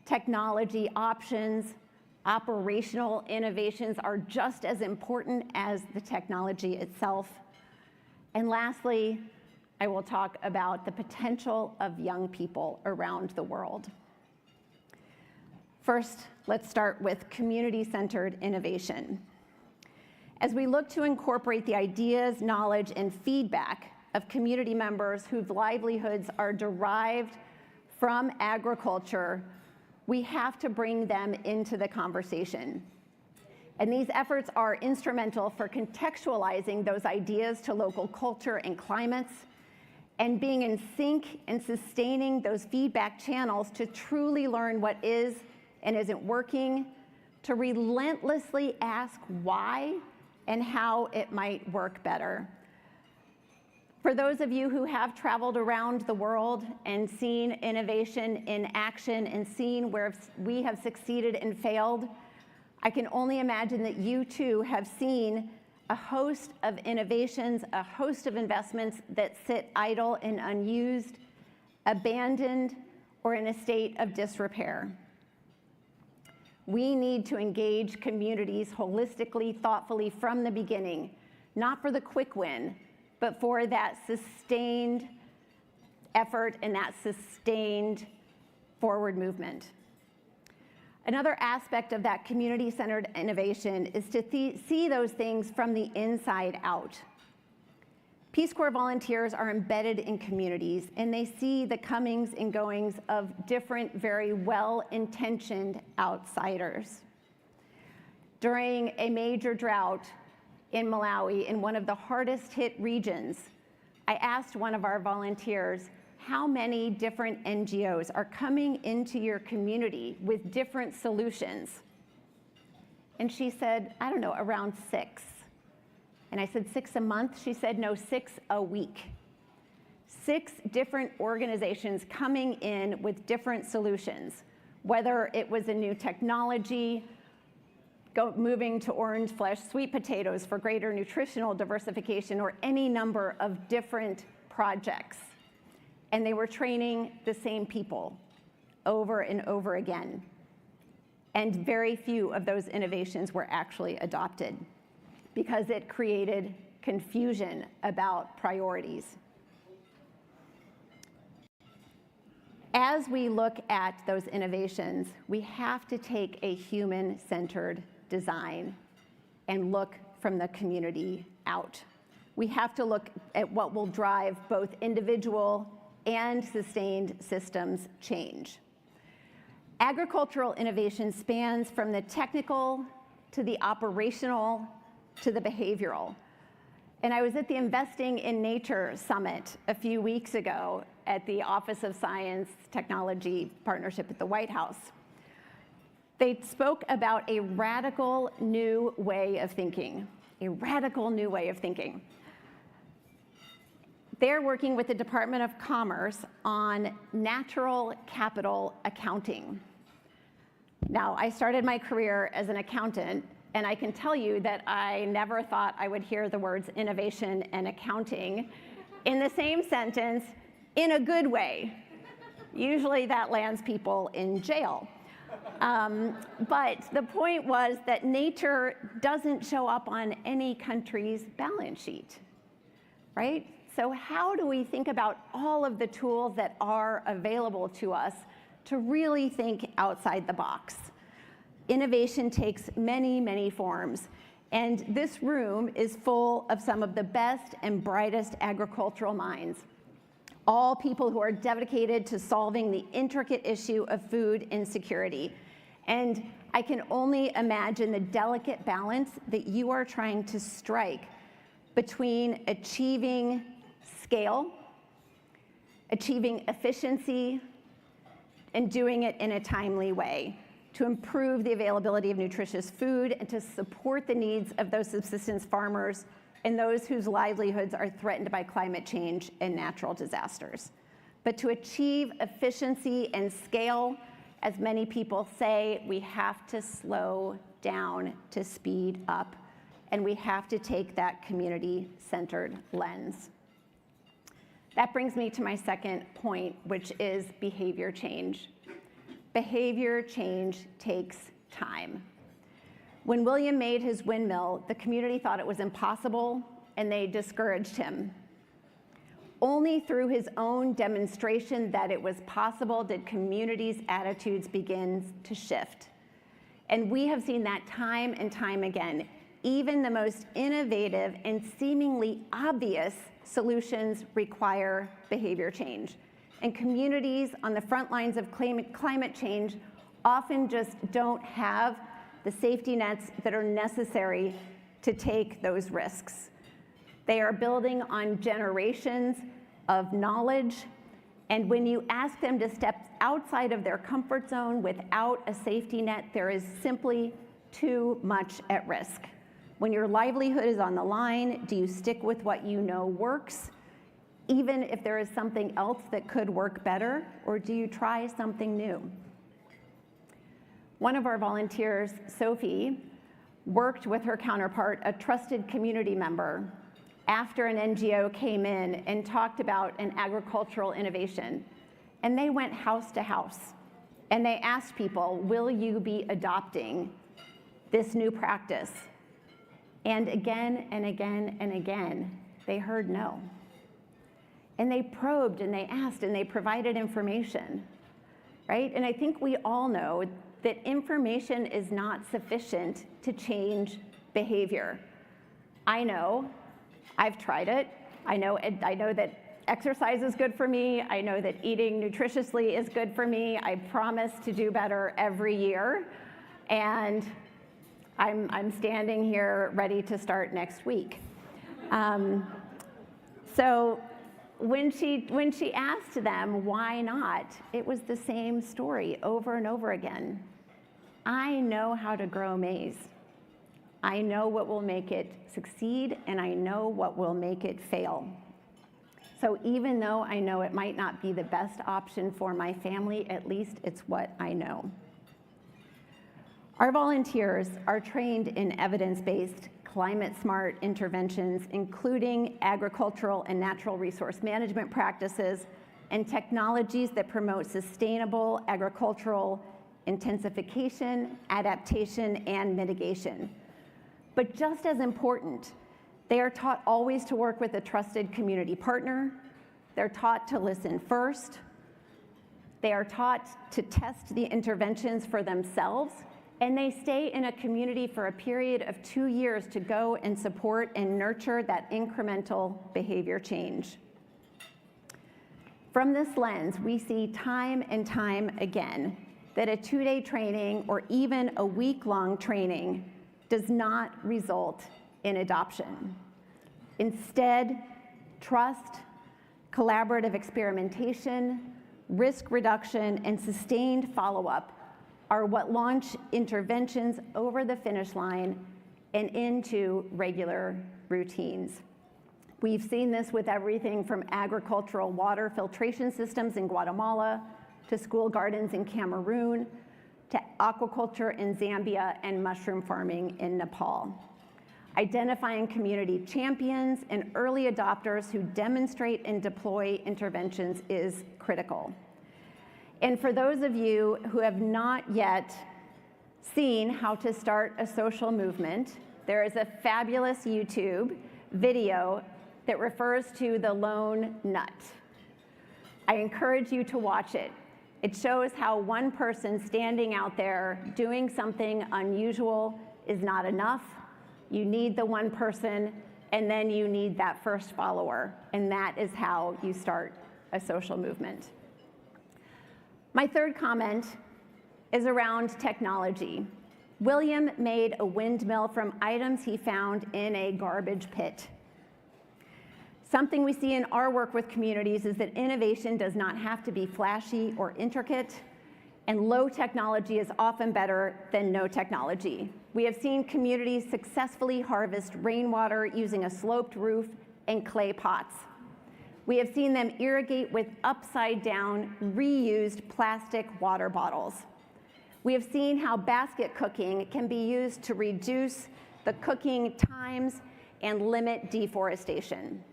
technology options, operational innovations are just as important as the technology itself. And lastly, I will talk about the potential of young people around the world. First, let's start with community-centered innovation. As we look to incorporate the ideas, knowledge, and feedback of community members whose livelihoods are derived from agriculture, we have to bring them into the conversation. And these efforts are instrumental for contextualizing those ideas to local culture and climates, and being in sync and sustaining those feedback channels to truly learn what is and isn't working, to relentlessly ask why and how it might work better. For those of you who have traveled around the world and seen innovation in action and seen where we have succeeded and failed, I can only imagine that you too have seen a host of innovations, a host of investments that sit idle and unused, abandoned, or in a state of disrepair. We need to engage communities holistically, thoughtfully from the beginning, not for the quick win, but for that sustained effort and that sustained forward movement. Another aspect of that community-centered innovation is to see those things from the inside out. Peace Corps volunteers are embedded in communities, and they see the comings and goings of different, very well-intentioned outsiders. During a major drought in Malawi, in one of the hardest hit regions, I asked one of our volunteers, how many different NGOs are coming into your community with different solutions? And she said, I don't know, around 6. And I said, 6 a month? She said, no, 6 a week. 6 different organizations coming in with different solutions, whether it was a new technology, moving to orange flesh sweet potatoes for greater nutritional diversification, or any number of different projects. And they were training the same people over and over again. And very few of those innovations were actually adopted because it created confusion about priorities. as we look at those innovations, we have to take a human-centered design and look from the community out. We have to look at what will drive both individual and sustained systems change. Agricultural innovation spans from the technical to the operational to the behavioral. And I was at the Investing in Nature Summit a few weeks ago at the Office of Science Technology Partnership at the White House. They spoke about a radical new way of thinking, a radical new way of thinking. They're working with the Department of Commerce on natural capital accounting. Now, I started my career as an accountant, and I can tell you that I never thought I would hear the words innovation and accounting in the same sentence in a good way. Usually that lands people in jail. But the point was that nature doesn't show up on any country's balance sheet, right? So how do we think about all of the tools that are available to us to really think outside the box? Innovation takes many, many forms. And this room is full of some of the best and brightest agricultural minds, all people who are dedicated to solving the intricate issue of food insecurity. And I can only imagine the delicate balance that you are trying to strike between achieving scale, achieving efficiency, and doing it in a timely way to improve the availability of nutritious food and to support the needs of those subsistence farmers and those whose livelihoods are threatened by climate change and natural disasters. But to achieve efficiency and scale, as many people say, we have to slow down to speed up, and we have to take that community-centered lens. That brings me to my second point, which is behavior change. Behavior change takes time. When William made his windmill, the community thought it was impossible, and they discouraged him. Only through his own demonstration that it was possible did communities' attitudes begin to shift. And we have seen that time and time again. Even the most innovative and seemingly obvious solutions require behavior change. And communities on the front lines of climate change often just don't have the safety nets that are necessary to take those risks. They are building on generations of knowledge, and when you ask them to step outside of their comfort zone without a safety net, there is simply too much at risk. When your livelihood is on the line, do you stick with what you know works, even if there is something else that could work better, or do you try something new? One of our volunteers, Sophie, worked with her counterpart, a trusted community member, after an NGO came in and talked about an agricultural innovation. And they went house to house, and they asked people, will you be adopting this new practice? And again and again and again, they heard no. And they probed and they asked and they provided information, right? And I think we all know that information is not sufficient to change behavior. I know, I've tried it. I know that exercise is good for me. I know that eating nutritiously is good for me. I promise to do better every year. And I'm standing here ready to start next week. So when she asked them why not, it was the same story over and over again. I know how to grow maize. I know what will make it succeed, and I know what will make it fail. So even though I know it might not be the best option for my family, at least it's what I know. Our volunteers are trained in evidence-based, climate-smart interventions, including agricultural and natural resource management practices and technologies that promote sustainable agricultural intensification, adaptation, and mitigation. But just as important, they are taught always to work with a trusted community partner. They're taught to listen first, They are taught to test the interventions for themselves, and they stay in a community for a period of 2 years to go and support and nurture that incremental behavior change. From this lens, we see time and time again that a 2-day training or even a week-long training does not result in adoption. Instead, trust, collaborative experimentation, risk reduction, and sustained follow-up are what launch interventions over the finish line and into regular routines. We've seen this with everything from agricultural water filtration systems in Guatemala, to school gardens in Cameroon, to aquaculture in Zambia and mushroom farming in Nepal. Identifying community champions and early adopters who demonstrate and deploy interventions is critical. And for those of you who have not yet seen how to start a social movement, there is a fabulous YouTube video that refers to the lone nut. I encourage you to watch it. It shows how one person standing out there doing something unusual is not enough. You need the one person, and then you need that first follower, and that is how you start a social movement. My third comment is around technology. William made a windmill from items he found in a garbage pit. Something we see in our work with communities is that innovation does not have to be flashy or intricate, and low technology is often better than no technology. We have seen communities successfully harvest rainwater using a sloped roof and clay pots. We have seen them irrigate with upside-down, reused plastic water bottles. We have seen how basket cooking can be used to reduce the cooking times and limit deforestation.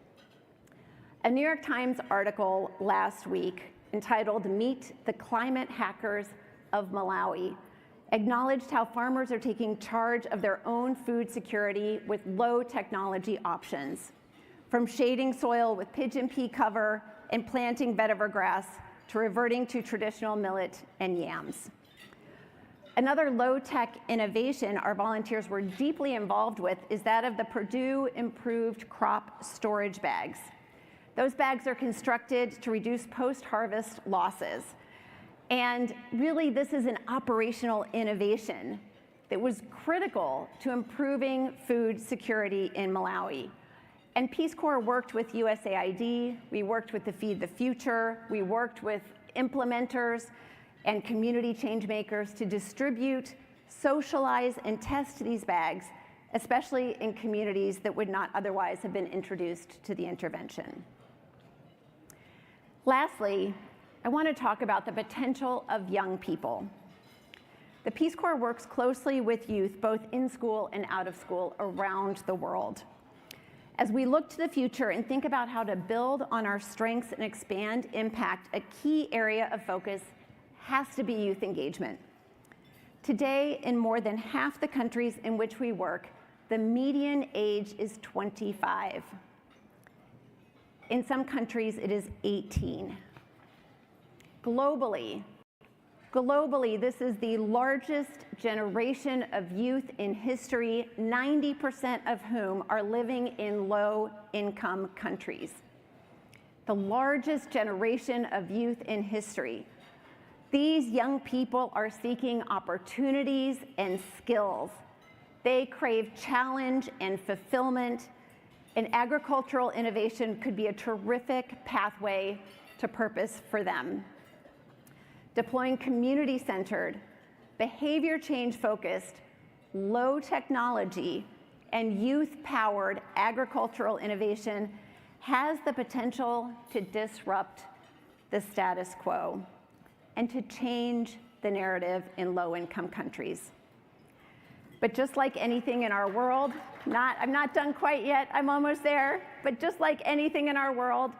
A New York Times article last week entitled "Meet the Climate Hackers of Malawi" acknowledged how farmers are taking charge of their own food security with low technology options, from shading soil with pigeon pea cover and planting vetiver grass to reverting to traditional millet and yams. Another low-tech innovation our volunteers were deeply involved with is that of the Purdue Improved Crop Storage Bags. Those bags are constructed to reduce post-harvest losses. And really, this is an operational innovation that was critical to improving food security in Malawi. And Peace Corps worked with USAID, we worked with the Feed the Future, we worked with implementers and community change makers to distribute, socialize, and test these bags, especially in communities that would not otherwise have been introduced to the intervention. Lastly, I want to talk about the potential of young people. The Peace Corps works closely with youth, both in school and out of school, around the world. As we look to the future and think about how to build on our strengths and expand impact, a key area of focus has to be youth engagement. Today, in more than half the countries in which we work, the median age is 25. In some countries, it is 18. Globally, this is the largest generation of youth in history, 90% of whom are living in low-income countries. The largest generation of youth in history. These young people are seeking opportunities and skills. They crave challenge and fulfillment, and agricultural innovation could be a terrific pathway to purpose for them. Deploying community-centered, behavior change-focused, low technology, and youth-powered agricultural innovation has the potential to disrupt the status quo and to change the narrative in low-income countries. But just like anything in our world, I'm not done quite yet, I'm almost there, but just like anything in our world,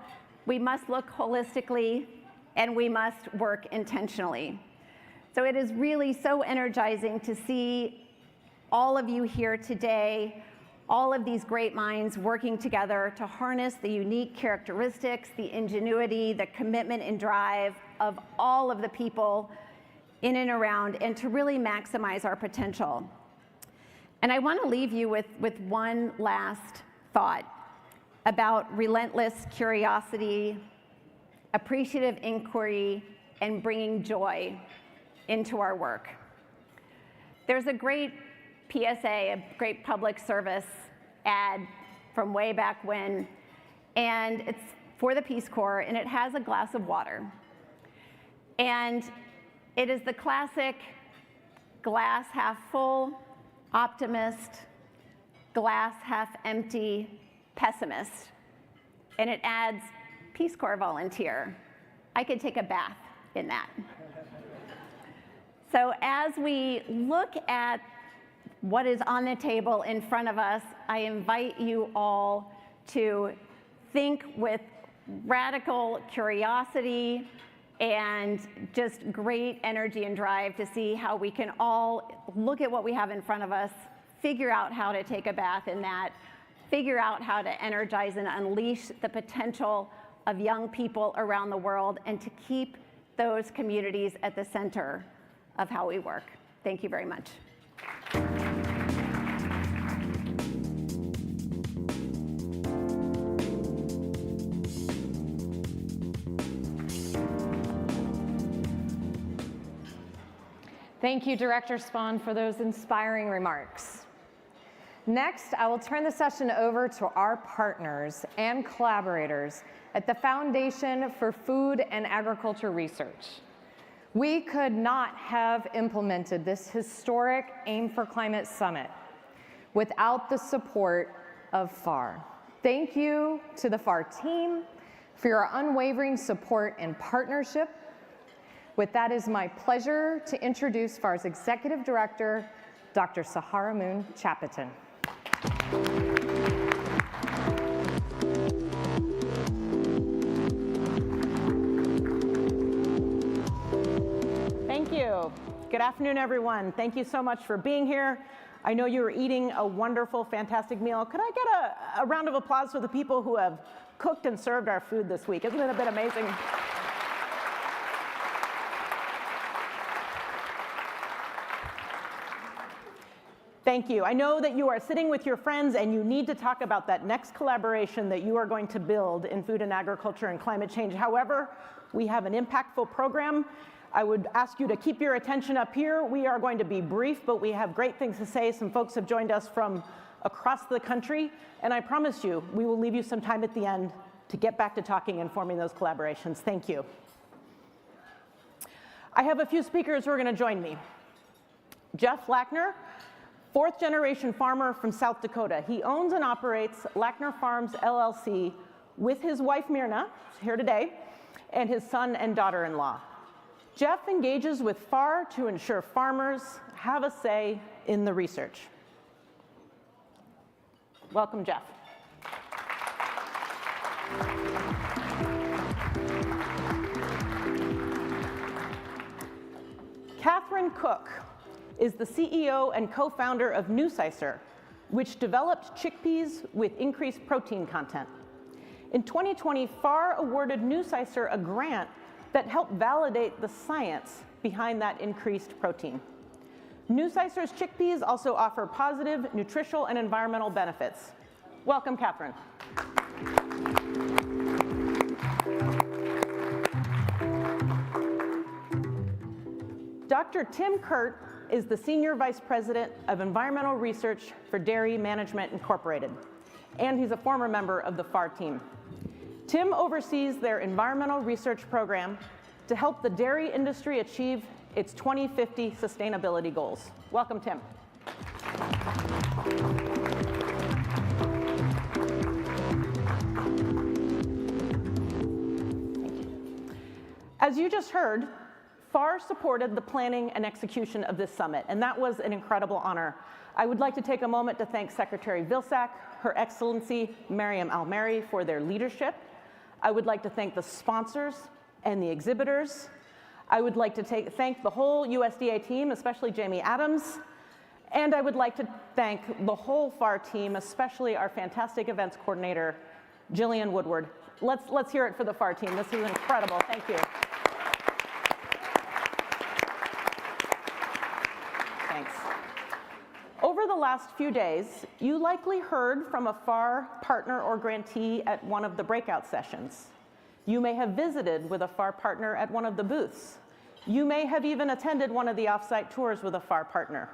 we must look holistically and we must work intentionally. So it is really so energizing to see all of you here today, all of these great minds working together to harness the unique characteristics, the ingenuity, the commitment and drive of all of the people in and around, and to really maximize our potential. And I want to leave you with one last thought about relentless curiosity, appreciative inquiry, and bringing joy into our work. There's a great PSA, a great public service ad from way back when, and it's for the Peace Corps, and it has a glass of water. And it is the classic glass half full optimist, glass half empty pessimist. And it adds Peace Corps volunteer. I could take a bath in that. So as we look at what is on the table in front of us, I invite you all to think with radical curiosity and just great energy and drive to see how we can all look at what we have in front of us, figure out how to take a bath in that, figure out how to energize and unleash the potential of young people around the world, and to keep those communities at the center of how we work. Thank you very much. Thank you, Director Spahn, for those inspiring remarks. Next, I will turn the session over to our partners and collaborators at the Foundation for Food and Agriculture Research. We could not have implemented this historic Aim for Climate Summit without the support of FAR. Thank you to the FAR team for your unwavering support and partnership. With that, it is my pleasure to introduce FAR's Executive Director, Dr. Saharamun Chapitan. Thank you. Good afternoon, everyone. Thank you so much for being here. I know you are eating a wonderful, fantastic meal. Could I get a round of applause for the people who have cooked and served our food this week? Isn't it a bit amazing? Thank you. I know that you are sitting with your friends and you need to talk about that next collaboration that you are going to build in food and agriculture and climate change. However, we have an impactful program. I would ask you to keep your attention up here. We are going to be brief, but we have great things to say. Some folks have joined us from across the country, and I promise you, we will leave you some time at the end to get back to talking and forming those collaborations. Thank you. I have a few speakers who are going to join me. Jeff Lackner, fourth-generation farmer from South Dakota. He owns and operates Lackner Farms, LLC, with his wife, Myrna, here today, and his son and daughter-in-law. Jeff engages with FAR to ensure farmers have a say in the research. Welcome, Jeff. Catherine Cook is the CEO and co-founder of Nusicer, which developed chickpeas with increased protein content. In 2020, FAR awarded Nusicer a grant that helped validate the science behind that increased protein. Nusicer's chickpeas also offer positive nutritional and environmental benefits. Welcome, Catherine. Dr. Tim Kurt is the Senior Vice President of Environmental Research for Dairy Management Incorporated, and he's a former member of the FAR team. Tim oversees their environmental research program to help the dairy industry achieve its 2050 sustainability goals. Welcome, Tim. Thank you. As you just heard, FAR supported the planning and execution of this summit, and that was an incredible honor. I would like to take a moment to thank Secretary Vilsack, Her Excellency Mariam Al-Mary for their leadership. I would like to thank the sponsors and the exhibitors. I would like to thank the whole USDA team, especially Jamie Adams. And I would like to thank the whole FAR team, especially our fantastic events coordinator, Jillian Woodward. Let's hear it for the FAR team. This is incredible. Thank you. Thanks. Over the last few days, you likely heard from a FAR partner or grantee at one of the breakout sessions. You may have visited with a FAR partner at one of the booths. You may have even attended one of the offsite tours with a FAR partner.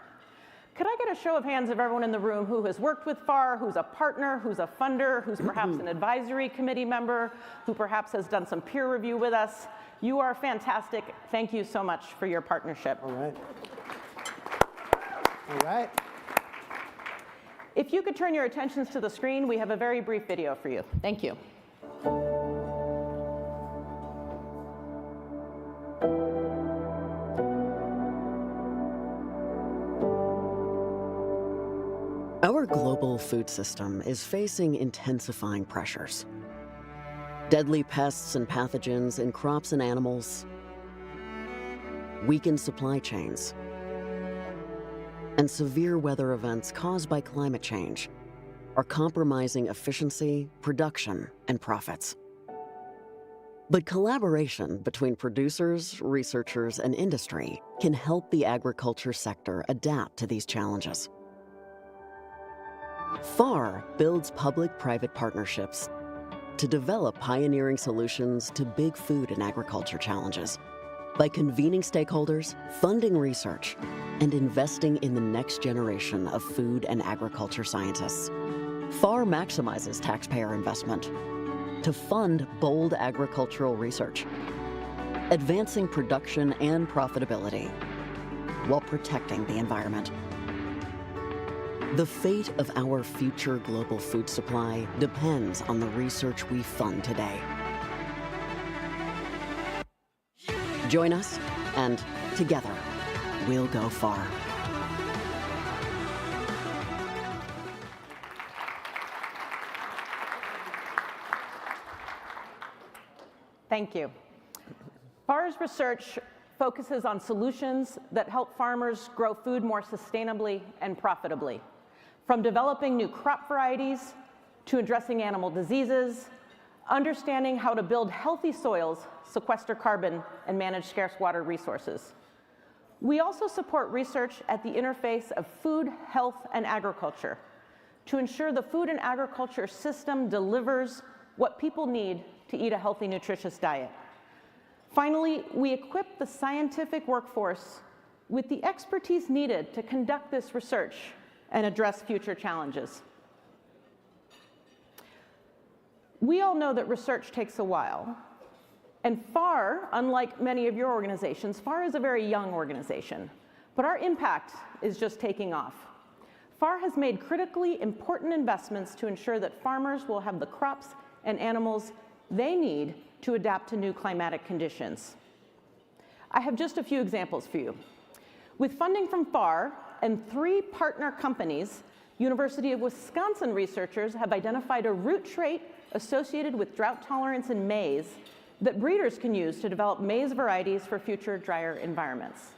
Could I get a show of hands of everyone in the room who has worked with FAR, who's a partner, who's a funder, who's perhaps an advisory committee member, who perhaps has done some peer review with us? You are fantastic. Thank you so much for your partnership. All right. All right. If you could turn your attentions to the screen, we have a very brief video for you. Thank you. Our global food system is facing intensifying pressures. Deadly pests and pathogens in crops and animals, weakened supply chains, and severe weather events caused by climate change are compromising efficiency, production, and profits. But collaboration between producers, researchers, and industry can help the agriculture sector adapt to these challenges. FAR builds public-private partnerships to develop pioneering solutions to big food and agriculture challenges by convening stakeholders, funding research, and investing in the next generation of food and agriculture scientists. FAR maximizes taxpayer investment to fund bold agricultural research, advancing production and profitability while protecting the environment. The fate of our future global food supply depends on the research we fund today. Join us, and together, we'll go far. Thank you. FAR's research focuses on solutions that help farmers grow food more sustainably and profitably, from developing new crop varieties to addressing animal diseases, understanding how to build healthy soils, sequester carbon, and manage scarce water resources. We also support research at the interface of food, health, and agriculture to ensure the food and agriculture system delivers what people need to eat a healthy, nutritious diet. Finally, we equip the scientific workforce with the expertise needed to conduct this research and address future challenges. We all know that research takes a while, and FAR, unlike many of your organizations, FAR is a very young organization, but our impact is just taking off. FAR has made critically important investments to ensure that farmers will have the crops and animals they need to adapt to new climatic conditions. I have just a few examples for you. With funding from FAR and 3 partner companies, University of Wisconsin researchers have identified a root trait associated with drought tolerance in maize that breeders can use to develop maize varieties for future drier environments.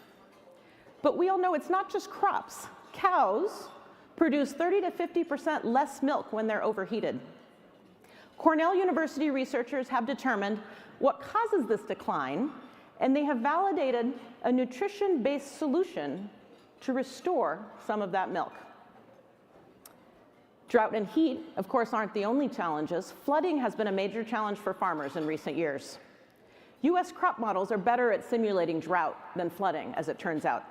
But we all know it's not just crops. Cows produce 30 to 50% less milk when they're overheated. Cornell University researchers have determined what causes this decline, and they have validated a nutrition-based solution to restore some of that milk. Drought and heat, of course, aren't the only challenges. Flooding has been a major challenge for farmers in recent years. US crop models are better at simulating drought than flooding, as it turns out.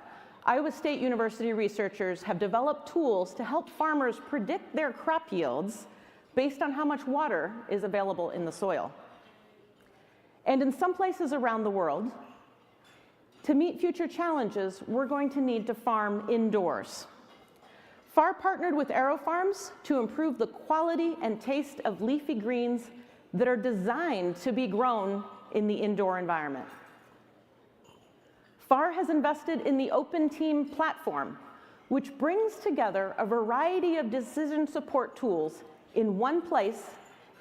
Iowa State University researchers have developed tools to help farmers predict their crop yields based on how much water is available in the soil. And in some places around the world, to meet future challenges, we're going to need to farm indoors. FAR partnered with AeroFarms to improve the quality and taste of leafy greens that are designed to be grown in the indoor environment. FAR has invested in the Open Team platform, which brings together a variety of decision support tools in one place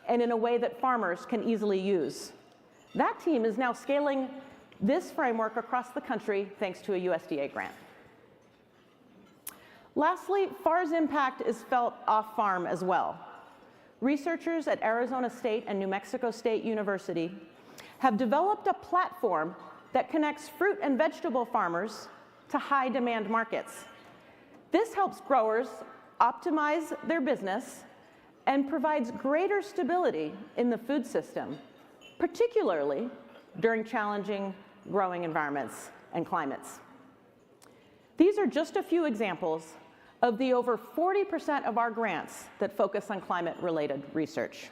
and in a way that farmers can easily use. That team is now scaling this framework across the country thanks to a USDA grant. Lastly, FAR's impact is felt off-farm as well. Researchers at Arizona State and New Mexico State University have developed a platform that connects fruit and vegetable farmers to high-demand markets. This helps growers optimize their business and provides greater stability in the food system, particularly during challenging growing environments and climates. These are just a few examples of the over 40% of our grants that focus on climate-related research.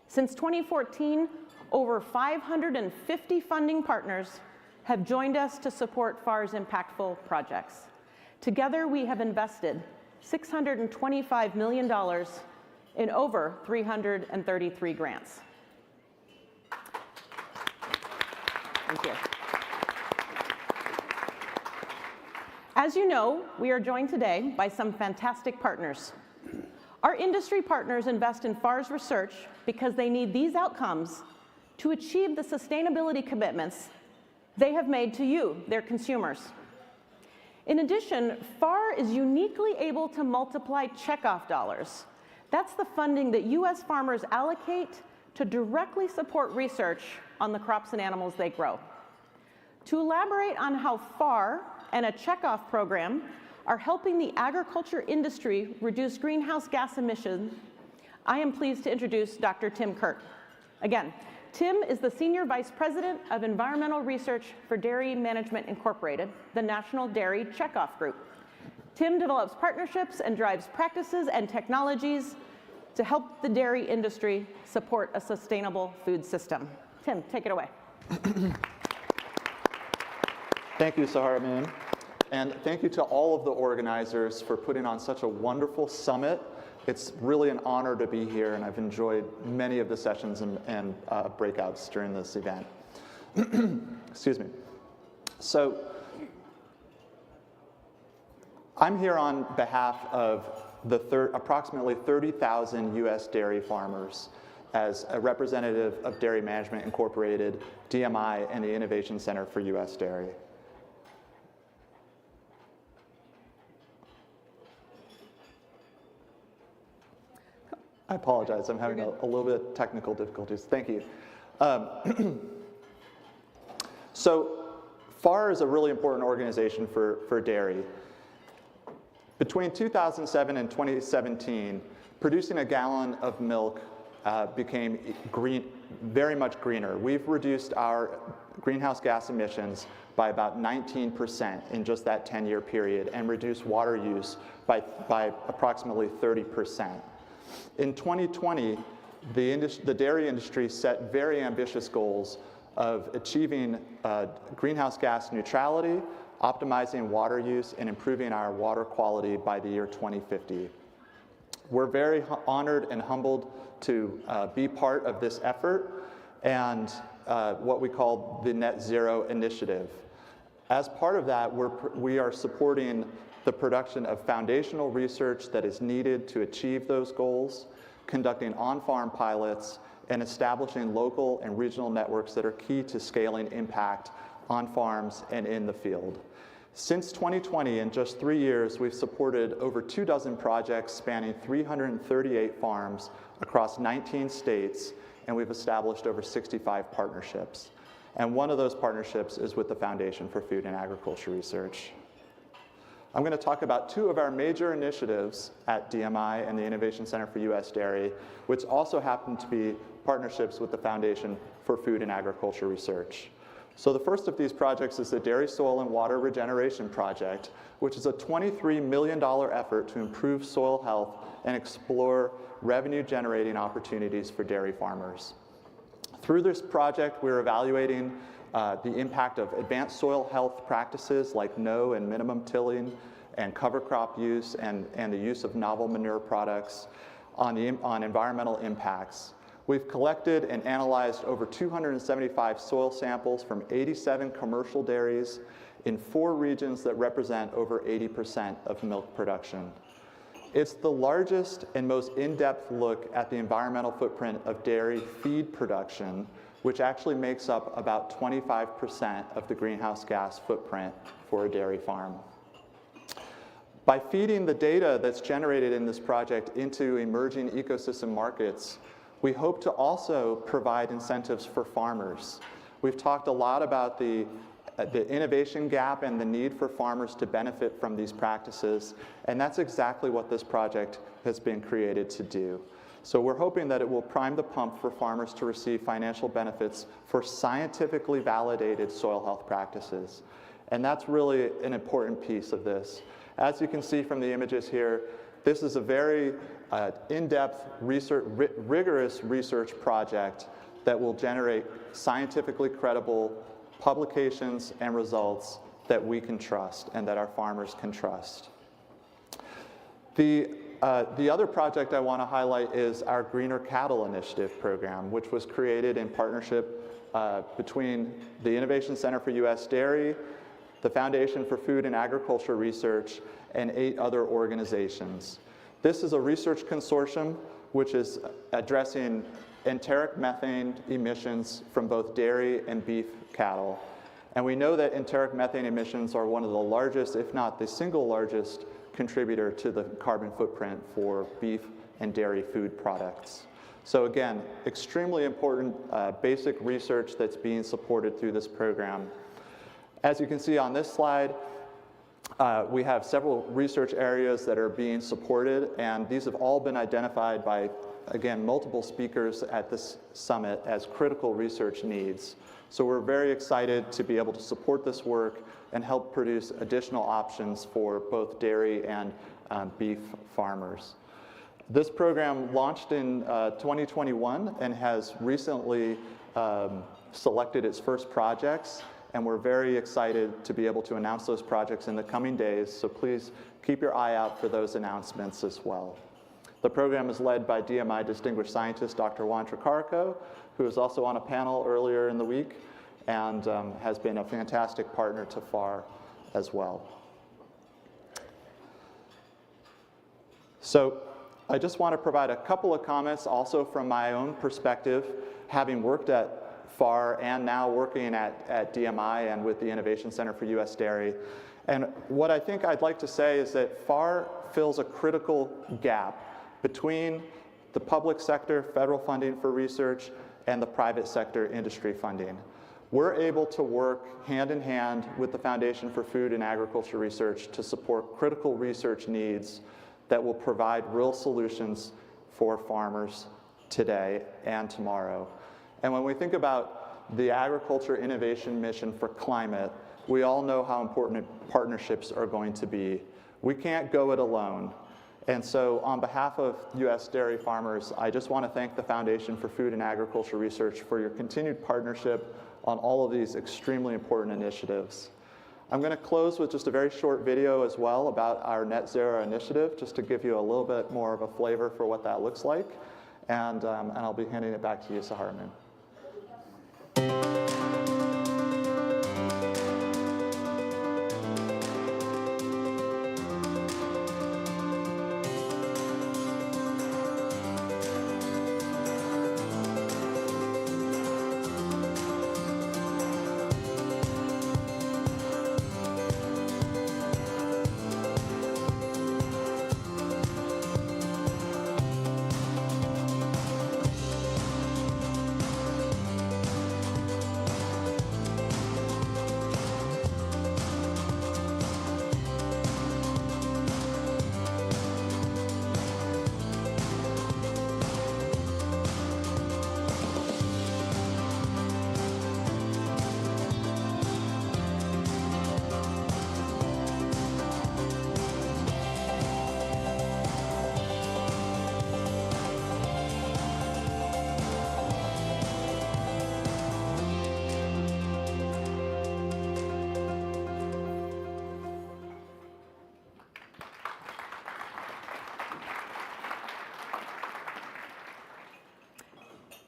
Since 2014, over 550 funding partners have joined us to support FAR's impactful projects. Together, we have invested $625 million in over 333 grants. Thank you. As you know, we are joined today by some fantastic partners. Our industry partners invest in FAR's research because they need these outcomes to achieve the sustainability commitments they have made to you, their consumers. In addition, FAR is uniquely able to multiply checkoff dollars. That's the funding that US farmers allocate to directly support research on the crops and animals they grow. To elaborate on how FAR and a checkoff program are helping the agriculture industry reduce greenhouse gas emissions, I am pleased to introduce Dr. Tim Kirk. Again, Tim is the Senior Vice President of Environmental Research for Dairy Management Incorporated, the National Dairy Checkoff Group. Tim develops partnerships and drives practices and technologies to help the dairy industry support a sustainable food system. Tim, take it away. Thank you, Sahara Moon. And thank you to all of the organizers for putting on such a wonderful summit. It's really an honor to be here, and I've enjoyed many of the sessions and breakouts during this event. Excuse me. So I'm here on behalf of the approximately 30,000 US dairy farmers as a representative of Dairy Management Incorporated, DMI, and the Innovation Center for US Dairy. I apologize, I'm having a little bit of technical difficulties. Thank you. So FAR is a really important organization for dairy. Between 2007 and 2017, producing a gallon of milk became very much greener. We've reduced our greenhouse gas emissions by about 19% in just that 10-year period and reduced water use by approximately 30%. In 2020, the dairy industry set very ambitious goals of achieving greenhouse gas neutrality, optimizing water use, and improving our water quality by the year 2050. We're very honored and humbled to be part of this effort and what we call the Net Zero Initiative. As part of that, we are supporting the production of foundational research that is needed to achieve those goals, conducting on-farm pilots, and establishing local and regional networks that are key to scaling impact on farms and in the field. Since 2020, in just 3 years, we've supported over 24 projects spanning 338 farms across 19 states, and we've established over 65 partnerships. And one of those partnerships is with the Foundation for Food and Agriculture Research. I'm going to talk about two of our major initiatives at DMI and the Innovation Center for US Dairy, which also happen to be partnerships with the Foundation for Food and Agriculture Research. So the first of these projects is the Dairy Soil and Water Regeneration Project, which is a $23 million effort to improve soil health and explore revenue-generating opportunities for dairy farmers. Through this project, we're evaluating the impact of advanced soil health practices like no and minimum tilling and cover crop use and the use of novel manure products on environmental impacts. We've collected and analyzed over 275 soil samples from 87 commercial dairies in 4 regions that represent over 80% of milk production. It's the largest and most in-depth look at the environmental footprint of dairy feed production, which actually makes up about 25% of the greenhouse gas footprint for a dairy farm. By feeding the data that's generated in this project into emerging ecosystem markets, we hope to also provide incentives for farmers. We've talked a lot about the innovation gap and the need for farmers to benefit from these practices, and that's exactly what this project has been created to do. So we're hoping that it will prime the pump for farmers to receive financial benefits for scientifically validated soil health practices. And that's really an important piece of this. As you can see from the images here, this is a very in-depth, rigorous research project that will generate scientifically credible publications and results that we can trust and that our farmers can trust. The other project I want to highlight is our Greener Cattle Initiative program, which was created in partnership between the Innovation Center for U.S. Dairy, the Foundation for Food and Agriculture Research, and 8 other organizations. This is a research consortium which is addressing enteric methane emissions from both dairy and beef cattle. And we know that enteric methane emissions are one of the largest, if not the single largest, contributor to the carbon footprint for beef and dairy food products. So again, extremely important basic research that's being supported through this program. As you can see on this slide, we have several research areas that are being supported, and these have all been identified by, again, multiple speakers at this summit as critical research needs. So we're very excited to be able to support this work and help produce additional options for both dairy and beef farmers. This program launched in 2021 and has recently selected its first projects, and we're very excited to be able to announce those projects in the coming days, so please keep your eye out for those announcements as well. The program is led by DMI Distinguished Scientist Dr. Juan Tricarico, who was also on a panel earlier in the week and has been a fantastic partner to FAR as well. So I just want to provide a couple of comments also from my own perspective, having worked at FAR and now working at DMI and with the Innovation Center for U.S. Dairy. And what I think I'd like to say is that FAR fills a critical gap between the public sector federal funding for research and the private sector industry funding. We're able to work hand in hand with the Foundation for Food and Agriculture Research to support critical research needs that will provide real solutions for farmers today and tomorrow. And when we think about the agriculture innovation mission for climate, we all know how important partnerships are going to be. We can't go it alone. And so on behalf of U.S. dairy farmers, I just want to thank the Foundation for Food and Agriculture Research for your continued partnership on all of these extremely important initiatives. I'm going to close with just a very short video as well about our Net Zero initiative, just to give you a little bit more of a flavor for what that looks like. And I'll be handing it back to you, Saharman.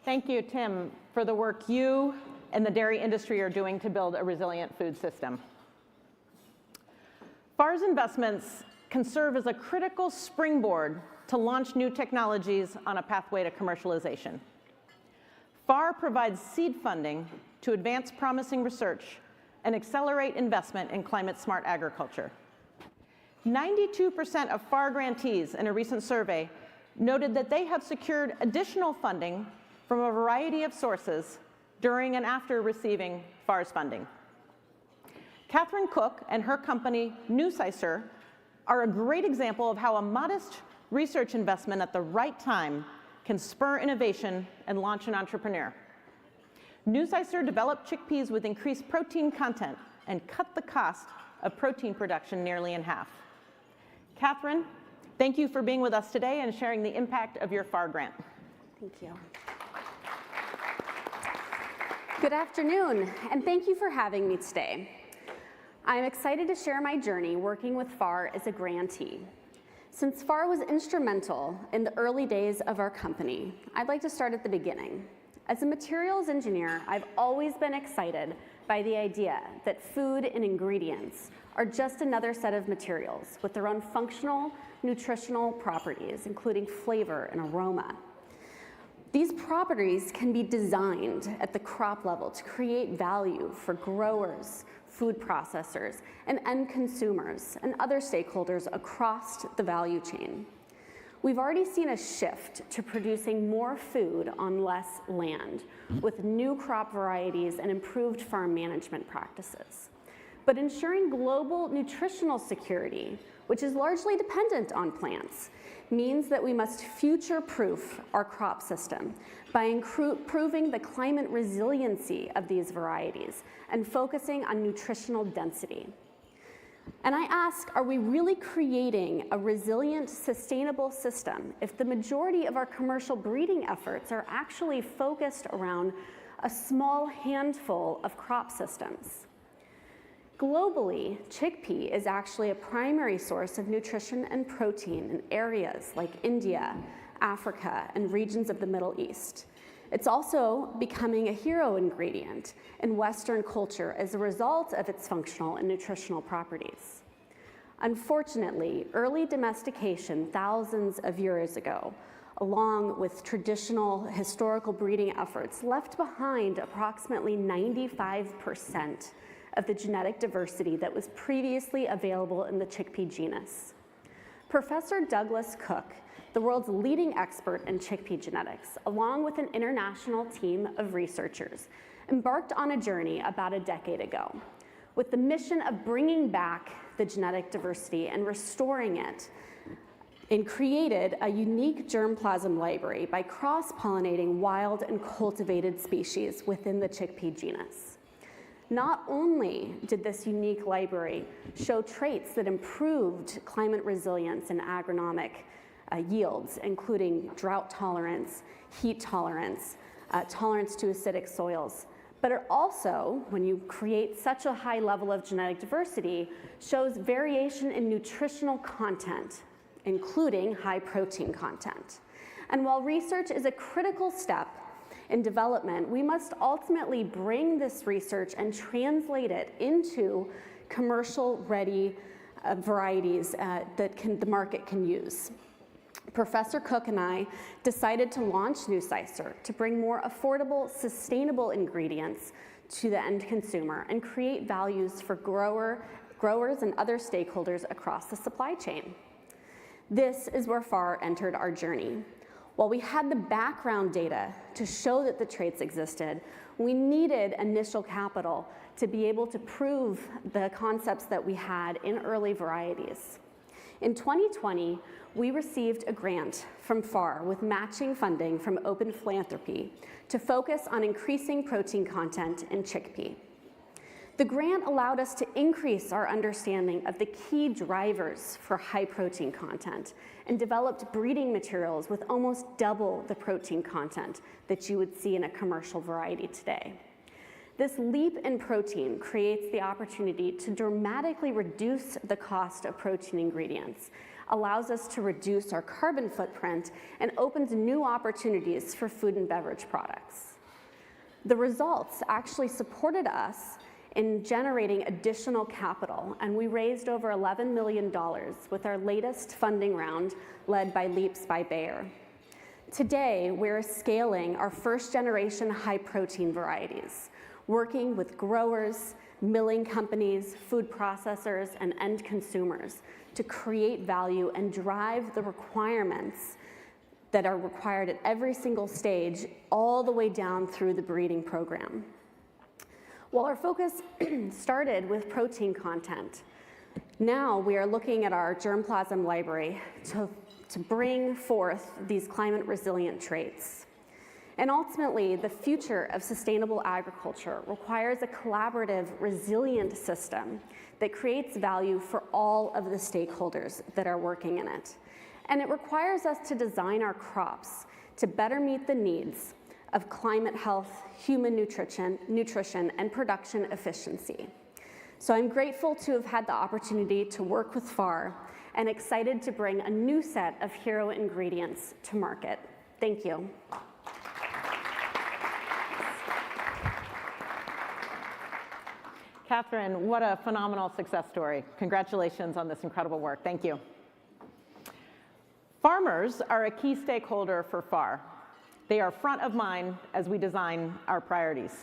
Thank you, Tim, for the work you and the dairy industry are doing to build a resilient food system. FAR's investments can serve as a critical springboard to launch new technologies on a pathway to commercialization. FAR provides seed funding to advance promising research and accelerate investment in climate-smart agriculture. 92% of FAR grantees in a recent survey noted that they have secured additional funding from a variety of sources during and after receiving FAR's funding. Catherine Cook and her company, Nusicer, are a great example of how a modest research investment at the right time can spur innovation and launch an entrepreneur. Nusicer developed chickpeas with increased protein content and cut the cost of protein production nearly in half. Catherine, thank you for being with us today and sharing the impact of your FAR grant. Thank you. Good afternoon, and thank you for having me today. I'm excited to share my journey working with FAR as a grantee. Since FAR was instrumental in the early days of our company, I'd like to start at the beginning. As a materials engineer, I've always been excited by the idea that food and ingredients are just another set of materials with their own functional, nutritional properties, including flavor and aroma. These properties can be designed at the crop level to create value for growers, food processors, and end consumers, and other stakeholders across the value chain. We've already seen a shift to producing more food on less land, with new crop varieties and improved farm management practices. But ensuring global nutritional security, which is largely dependent on plants, means that we must future-proof our crop system by improving the climate resiliency of these varieties and focusing on nutritional density. And I ask, are we really creating a resilient, sustainable system if the majority of our commercial breeding efforts are actually focused around a small handful of crop systems? Globally, chickpea is actually a primary source of nutrition and protein in areas like India, Africa, and regions of the Middle East. It's also becoming a hero ingredient in Western culture as a result of its functional and nutritional properties. Unfortunately, early domestication thousands of years ago, along with traditional historical breeding efforts, left behind approximately 95% of the genetic diversity that was previously available in the chickpea genus. Professor Douglas Cook, the world's leading expert in chickpea genetics, along with an international team of researchers, embarked on a journey about a decade ago with the mission of bringing back the genetic diversity and restoring it, and created a unique germplasm library by cross-pollinating wild and cultivated species within the chickpea genus. Not only did this unique library show traits that improved climate resilience and agronomic yields, including drought tolerance, heat tolerance, tolerance to acidic soils, but it also, when you create such a high level of genetic diversity, shows variation in nutritional content, including high protein content. And while research is a critical step in development, we must ultimately bring this research and translate it into commercial-ready varieties that the market can use. Professor Cook and I decided to launch Nusicer to bring more affordable, sustainable ingredients to the end consumer and create values for growers and other stakeholders across the supply chain. This is where FAR entered our journey. While we had the background data to show that the traits existed, we needed initial capital to be able to prove the concepts that we had in early varieties. In 2020, we received a grant from FAR with matching funding from Open Philanthropy to focus on increasing protein content in chickpea. The grant allowed us to increase our understanding of the key drivers for high protein content and developed breeding materials with almost double the protein content that you would see in a commercial variety today. This leap in protein creates the opportunity to dramatically reduce the cost of protein ingredients, allows us to reduce our carbon footprint, and opens new opportunities for food and beverage products. The results actually supported us in generating additional capital, and we raised over $11 million with our latest funding round led by Leaps by Bayer. Today, we're scaling our first generation high protein varieties working with growers, milling companies, food processors, and end consumers to create value and drive the requirements that are required at every single stage, all the way down through the breeding program. While our focus started with protein content, now we are looking at our germplasm library to bring forth these climate resilient traits. And ultimately, the future of sustainable agriculture requires a collaborative, resilient system that creates value for all of the stakeholders that are working in it. And it requires us to design our crops to better meet the needs of climate health, human nutrition, and production efficiency. So I'm grateful to have had the opportunity to work with FAR and excited to bring a new set of hero ingredients to market. Thank you. Catherine, what a phenomenal success story. Congratulations on this incredible work. Thank you. Farmers are a key stakeholder for FAR. They are front of mind as we design our priorities.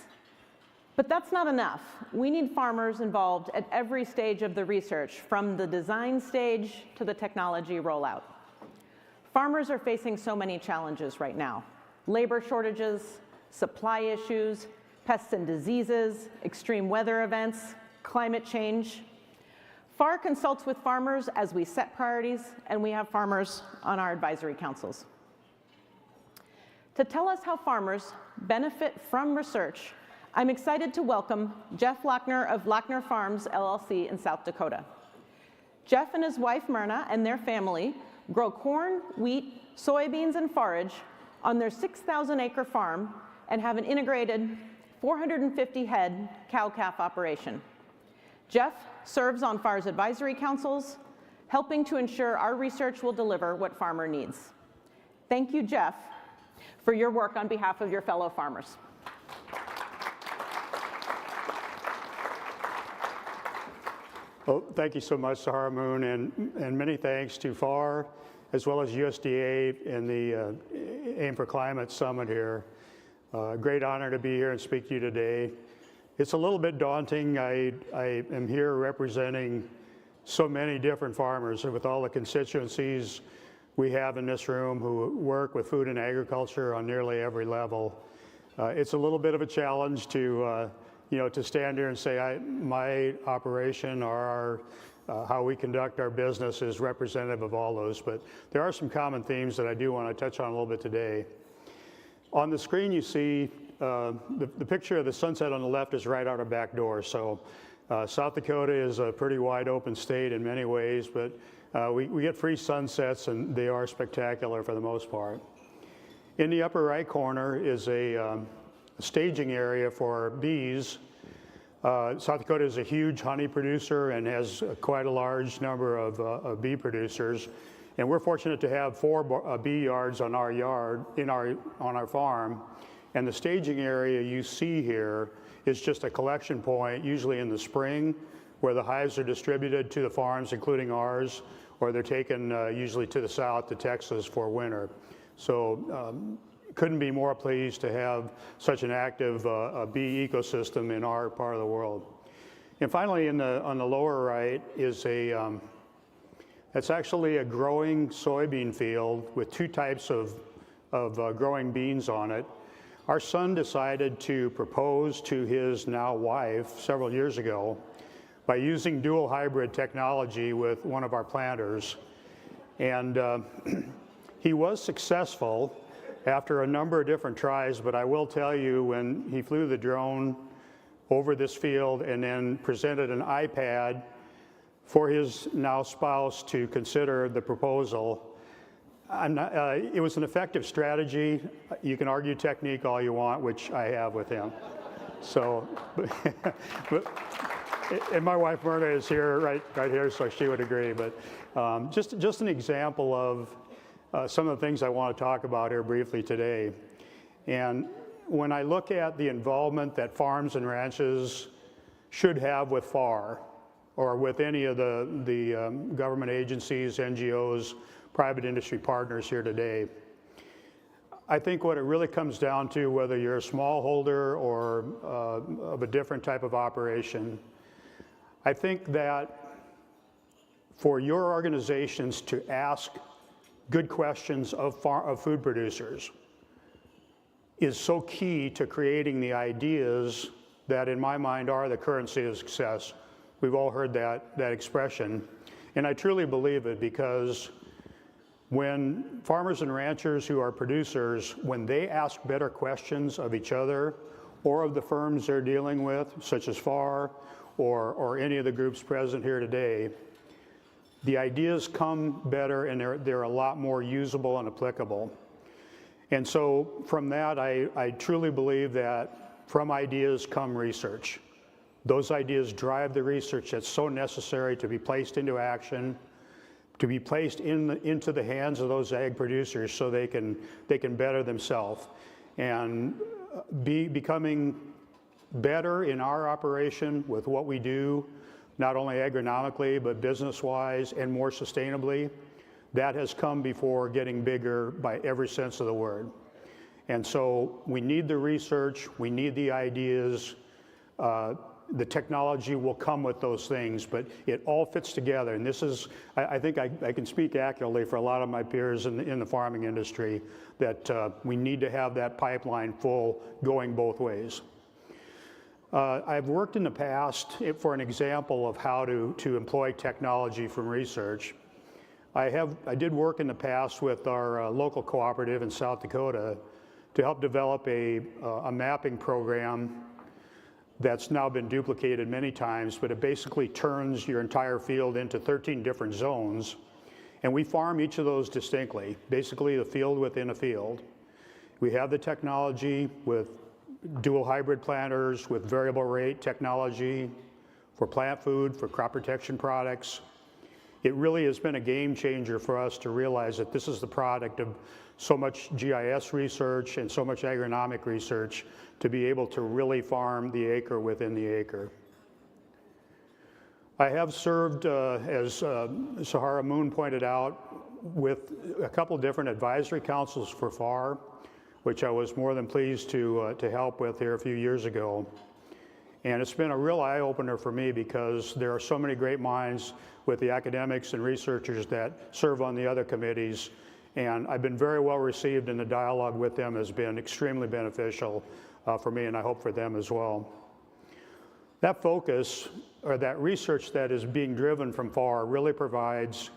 But that's not enough. We need farmers involved at every stage of the research, from the design stage to the technology rollout. Farmers are facing so many challenges right now: labor shortages, supply issues, pests and diseases, extreme weather events, climate change. FAR consults with farmers as we set priorities, and we have farmers on our advisory councils. To tell us how farmers benefit from research, I'm excited to welcome Jeff Lochner of Lochner Farms, LLC in South Dakota. Jeff and his wife, Myrna, and their family grow corn, wheat, soybeans, and forage on their 6,000-acre farm and have an integrated 450-head cow-calf operation. Jeff serves on FAR's advisory councils, helping to ensure our research will deliver what farmer needs. Thank you, Jeff, for your work on behalf of your fellow farmers. Well, thank you so much, Sahara Moon, and many thanks to FAR, as well as USDA and the Aim for Climate Summit here. Great honor to be here and speak to you today. It's a little bit daunting. I am here representing so many different farmers with all the constituencies we have in this room who work with food and agriculture on nearly every level. It's a little bit of a challenge to to stand here and say my operation or how we conduct our business is representative of all those, but there are some common themes that I do want to touch on a little bit today. On the screen you see the picture of the sunset on the left is right out our back door. So South Dakota is a pretty wide open state in many ways, but we get free sunsets and they are spectacular for the most part. In the upper right corner is a staging area for bees. South Dakota is a huge honey producer and has quite a large number of bee producers. And we're fortunate to have 4 bee yards on our farm. And the staging area you see here is just a collection point, usually in the spring, where the hives are distributed to the farms, including ours, or they're taken usually to the south, to Texas, for winter. So couldn't be more pleased to have such an active bee ecosystem in our part of the world. And finally, on the lower right is that's actually a growing soybean field with 2 types of growing beans on it. Our son decided to propose to his now wife several years ago by using dual hybrid technology with one of our planters. And he was successful after a number of different tries, but I will tell you, when he flew the drone over this field and then presented an iPad for his now spouse to consider the proposal, it was an effective strategy. You can argue technique all you want, which I have with him. So, and my wife Myrna is here, right here, so she would agree. But just an example of some of the things I want to talk about here briefly today. And when I look at the involvement that farms and ranches should have with FAR, or with any of the government agencies, NGOs, private industry partners here today, I think what it really comes down to, whether you're a smallholder or of a different type of operation, I think that for your organizations to ask good questions of food producers is so key to creating the ideas that, in my mind, are the currency of success. We've all heard that expression, and I truly believe it, because when farmers and ranchers who are producers, when they ask better questions of each other or of the firms they're dealing with, such as FAR or any of the groups present here today, the ideas come better and they're a lot more usable and applicable. And so from that, I truly believe that from ideas come research. Those ideas drive the research that's so necessary to be placed into action, to be placed into the hands of those ag producers so they can better themselves and becoming better in our operation with what we do, not only agronomically but business-wise and more sustainably. That has come before getting bigger by every sense of the word. And so we need the research, we need the ideas. The technology will come with those things, but it all fits together. And this is, I think I can speak accurately for a lot of my peers in the farming industry, that we need to have that pipeline full going both ways. I've worked in the past, for an example of how to employ technology from research. I did work in the past with our local cooperative in South Dakota to help develop a mapping program that's now been duplicated many times, but it basically turns your entire field into 13 different zones. And we farm each of those distinctly, basically a field within a field. We have the technology with dual hybrid planters, with variable rate technology for plant food, for crop protection products. It really has been a game changer for us to realize that this is the product of so much GIS research and so much agronomic research to be able to really farm the acre within the acre. I have served, as Sahara Moon pointed out, with a couple different advisory councils for FAR, which I was more than pleased to help with here a few years ago. And it's been a real eye-opener for me, because there are so many great minds with the academics and researchers that serve on the other committees. And I've been very well received, and the dialogue with them has been extremely beneficial for me, and I hope for them as well. That focus, or that research that is being driven from FAR, really provides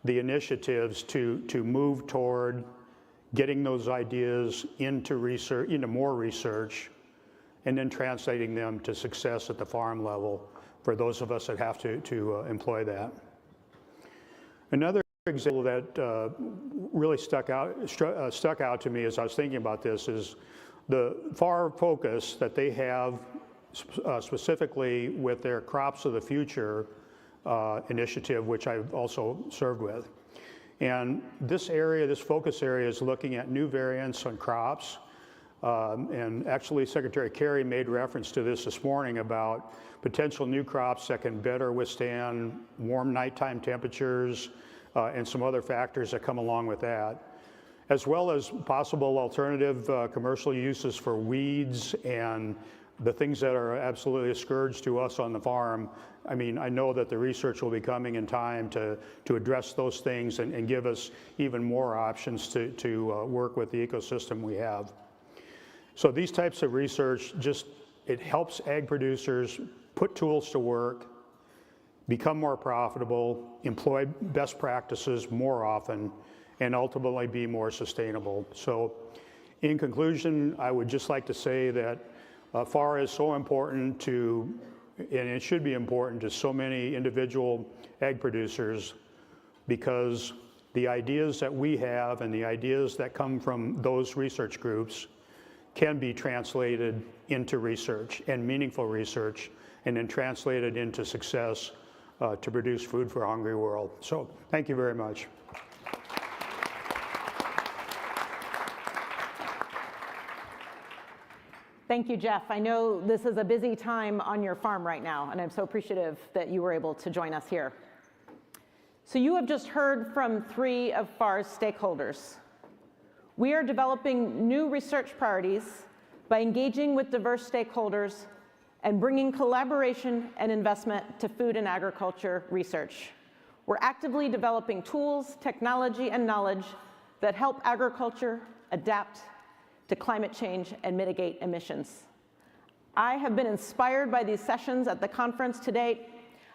the initiatives to move toward getting those ideas into research, into more research, and then translating them to success at the farm level for those of us that have to employ that. Another example that really stuck out to me as I was thinking about this is the FAR focus that they have specifically with their Crops of the Future initiative, which I've also served with. And this area, this focus area, is looking at new variants on crops. And actually, Secretary Kerry made reference to this morning about potential new crops that can better withstand warm nighttime temperatures and some other factors that come along with that, as well as possible alternative commercial uses for weeds and the things that are absolutely a scourge to us on the farm. I mean, I know that the research will be coming in time to address those things and give us even more options to work with the ecosystem we have. So these types of research it helps ag producers put tools to work, become more profitable, employ best practices more often, and ultimately be more sustainable. So in conclusion, I would just like to say that FAR is so important to, and it should be important to so many individual ag producers, because the ideas that we have and the ideas that come from those research groups can be translated into research and meaningful research, and then translated into success to produce food for a hungry world. So thank you very much. Thank you, Jeff. I know this is a busy time on your farm right now, and I'm so appreciative that you were able to join us here. So you have just heard from 3 of FAR's stakeholders. We are developing new research priorities by engaging with diverse stakeholders and bringing collaboration and investment to food and agriculture research. We're actively developing tools, technology, and knowledge that help agriculture adapt to climate change and mitigate emissions. I have been inspired by these sessions at the conference to date.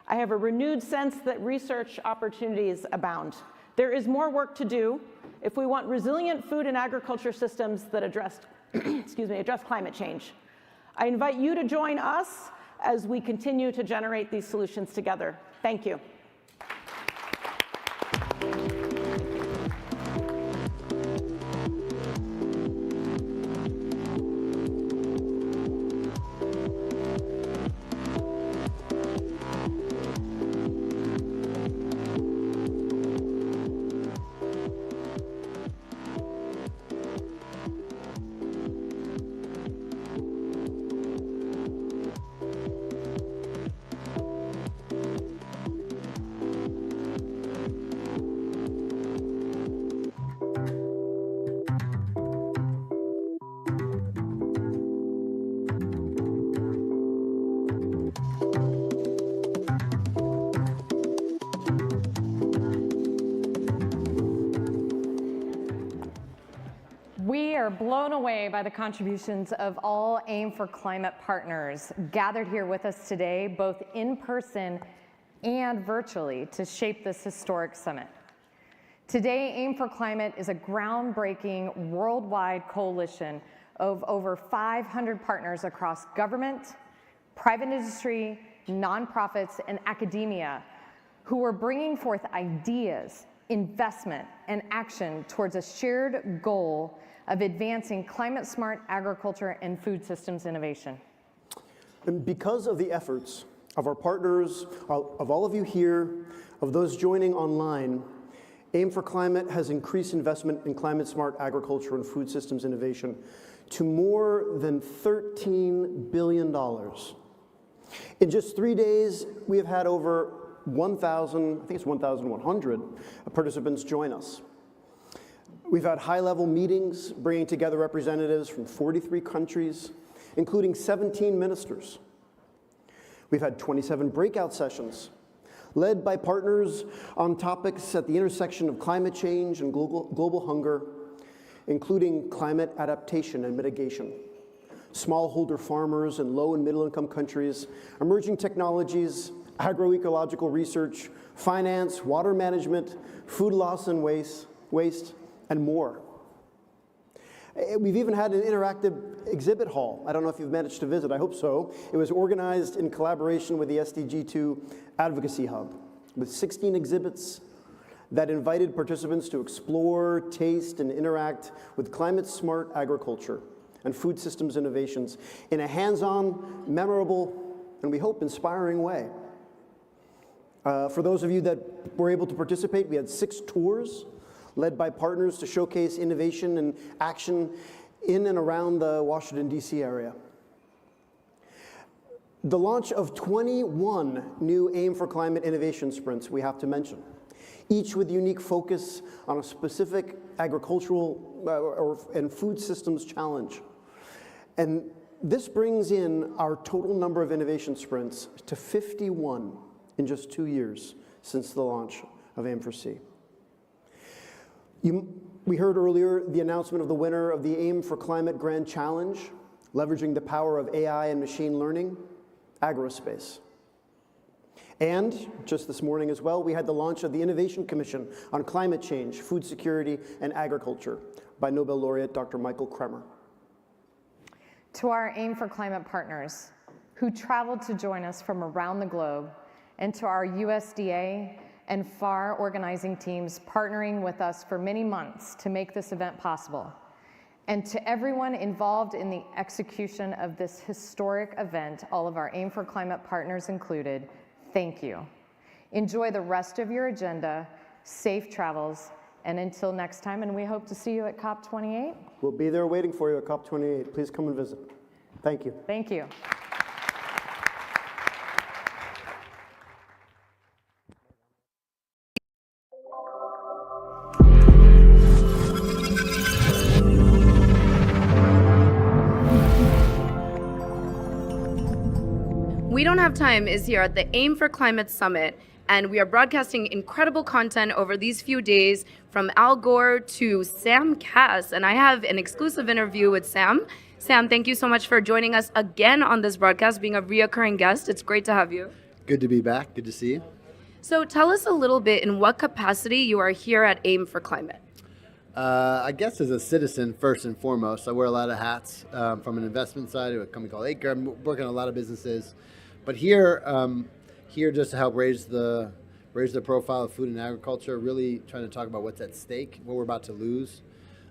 I have a renewed sense that research opportunities abound. There is more work to do if we want resilient food and agriculture systems that address climate change. I invite you to join us as we continue to generate these solutions together. Thank you. We are blown away by the contributions of all AIM for Climate partners gathered here with us today, both in person and virtually, to shape this historic summit. Today, AIM for Climate is a groundbreaking worldwide coalition of over 500 partners across government, private industry, nonprofits, and academia who are bringing forth ideas, investment, and action towards a shared goal of advancing climate-smart agriculture and food systems innovation. And because of the efforts of our partners, of all of you here, of those joining online, AIM for Climate has increased investment in climate-smart agriculture and food systems innovation to more than $13 billion. In just 3 days, we have had over 1,000, I think it's 1,100 participants join us. We've had high-level meetings bringing together representatives from 43 countries, including 17 ministers. We've had 27 breakout sessions led by partners on topics at the intersection of climate change and global hunger, including climate adaptation and mitigation, smallholder farmers in low and middle-income countries, emerging technologies, agroecological research, finance, water management, food loss and waste, and more. We've even had an interactive exhibit hall. I don't know if you've managed to visit, I hope so. It was organized in collaboration with the SDG2 Advocacy Hub, with 16 exhibits that invited participants to explore, taste, and interact with climate-smart agriculture and food systems innovations in a hands-on, memorable, and we hope inspiring way. For those of you that were able to participate, we had 6 tours led by partners to showcase innovation and action in and around the Washington, D.C. area. The launch of 21 new AIM for Climate innovation sprints we have to mention, each with unique focus on a specific agricultural and food systems challenge. And this brings in our total number of innovation sprints to 51 in just 2 years since the launch of AIM for C. We heard earlier the announcement of the winner of the AIM for Climate Grand Challenge, leveraging the power of AI and machine learning, Agrospace. And just this morning as well, we had the launch of the Innovation Commission on Climate Change, Food Security, and Agriculture by Nobel laureate Dr. Michael Kremer. To our AIM for Climate partners who traveled to join us from around the globe, and to our USDA and FAR organizing teams partnering with us for many months to make this event possible, and to everyone involved in the execution of this historic event, all of our AIM for Climate partners included, thank you. Enjoy the rest of your agenda, safe travels, and until next time, and we hope to see you at COP28. We'll be there waiting for you at COP28. Please come and visit. Thank you. Thank you. Have Time is here at the Aim for Climate Summit, and we are broadcasting incredible content over these few days from Al Gore to Sam Cass, and I have an exclusive interview with Sam. Sam, thank you so much for joining us again on this broadcast, being a reoccurring guest. It's great to have you. Good to be back. Good to see you. So tell us a little bit in what capacity you are here at Aim for Climate. I guess as a citizen, first and foremost, I wear a lot of hats from an investment side of a company called Acre. I'm working on a lot of businesses, but here just to help raise the profile of food and agriculture, really trying to talk about what's at stake, what we're about to lose,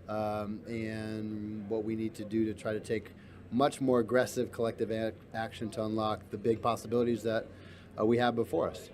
and what we need to do to try to take much more aggressive collective action to unlock the big possibilities that we have before us.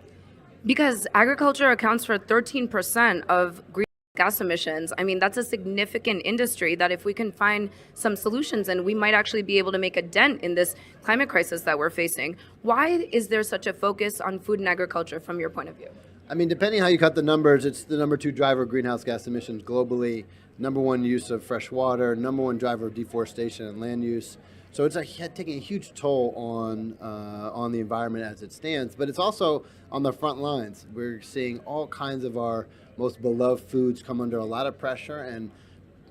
Because agriculture accounts for 13% of greenhouse gas emissions. I mean, that's a significant industry that if we can find some solutions and we might actually be able to make a dent in this climate crisis that we're facing. Why is there such a focus on food and agriculture from your point of view? I mean, depending how you cut the numbers, it's the number 2 driver of greenhouse gas emissions globally, number 1 use of fresh water, number 1 driver of deforestation and land use. So it's taking a huge toll on the environment as it stands, but it's also on the front lines. We're seeing all kinds of our most beloved foods come under a lot of pressure, and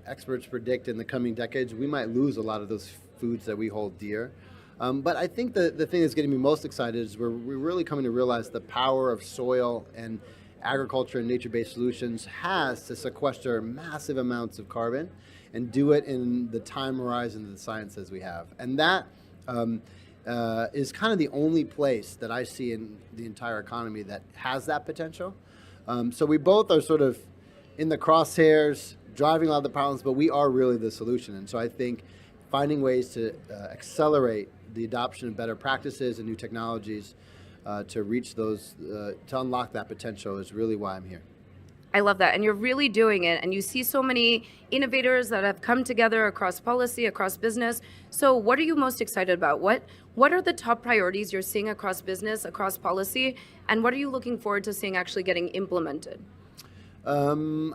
experts predict in the coming decades we might lose a lot of those foods that we hold dear. But I think the thing that's getting me most excited is we're really coming to realize the power of soil and agriculture and nature-based solutions has to sequester massive amounts of carbon and do it in the time horizon that the science says we have. And that is kind of the only place that I see in the entire economy that has that potential. So we both are sort of in the crosshairs, driving a lot of the problems, but we are really the solution. And so I think finding ways to accelerate the adoption of better practices and new technologies to reach those, to unlock that potential is really why I'm here. I love that. And you're really doing it. And you see so many innovators that have come together across policy, across business. So what are you most excited about? What are the top priorities you're seeing across business, across policy? And what are you looking forward to seeing actually getting implemented? I'm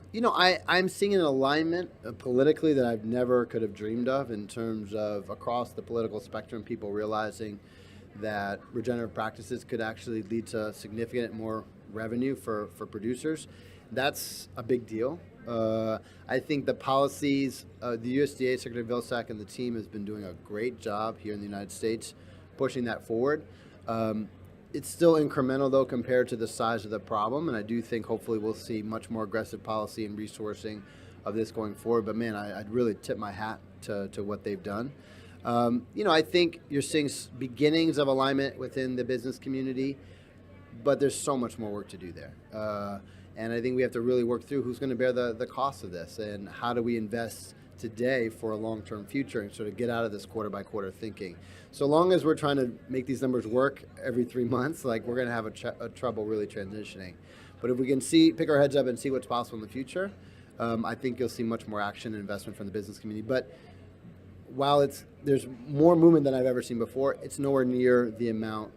seeing an alignment politically that I've never could have dreamed of in terms of across the political spectrum, people realizing that regenerative practices could actually lead to significant more revenue for producers. That's a big deal. I think the policies, the USDA, Secretary Vilsack and the team has been doing a great job here in the United States pushing that forward. It's still incremental, though, compared to the size of the problem, and I do think hopefully we'll see much more aggressive policy and resourcing of this going forward. But, man, I'd really tip my hat to what they've done. I think you're seeing beginnings of alignment within the business community, but there's so much more work to do there. And I think we have to really work through who's going to bear the cost of this and how do we invest today for a long-term future and sort of get out of this quarter-by-quarter thinking. So long as we're trying to make these numbers work every 3 months, like we're going to have a trouble really transitioning. But if we can pick our heads up and see what's possible in the future, I think you'll see much more action and investment from the business community. But while there's more movement than I've ever seen before, it's nowhere near the amount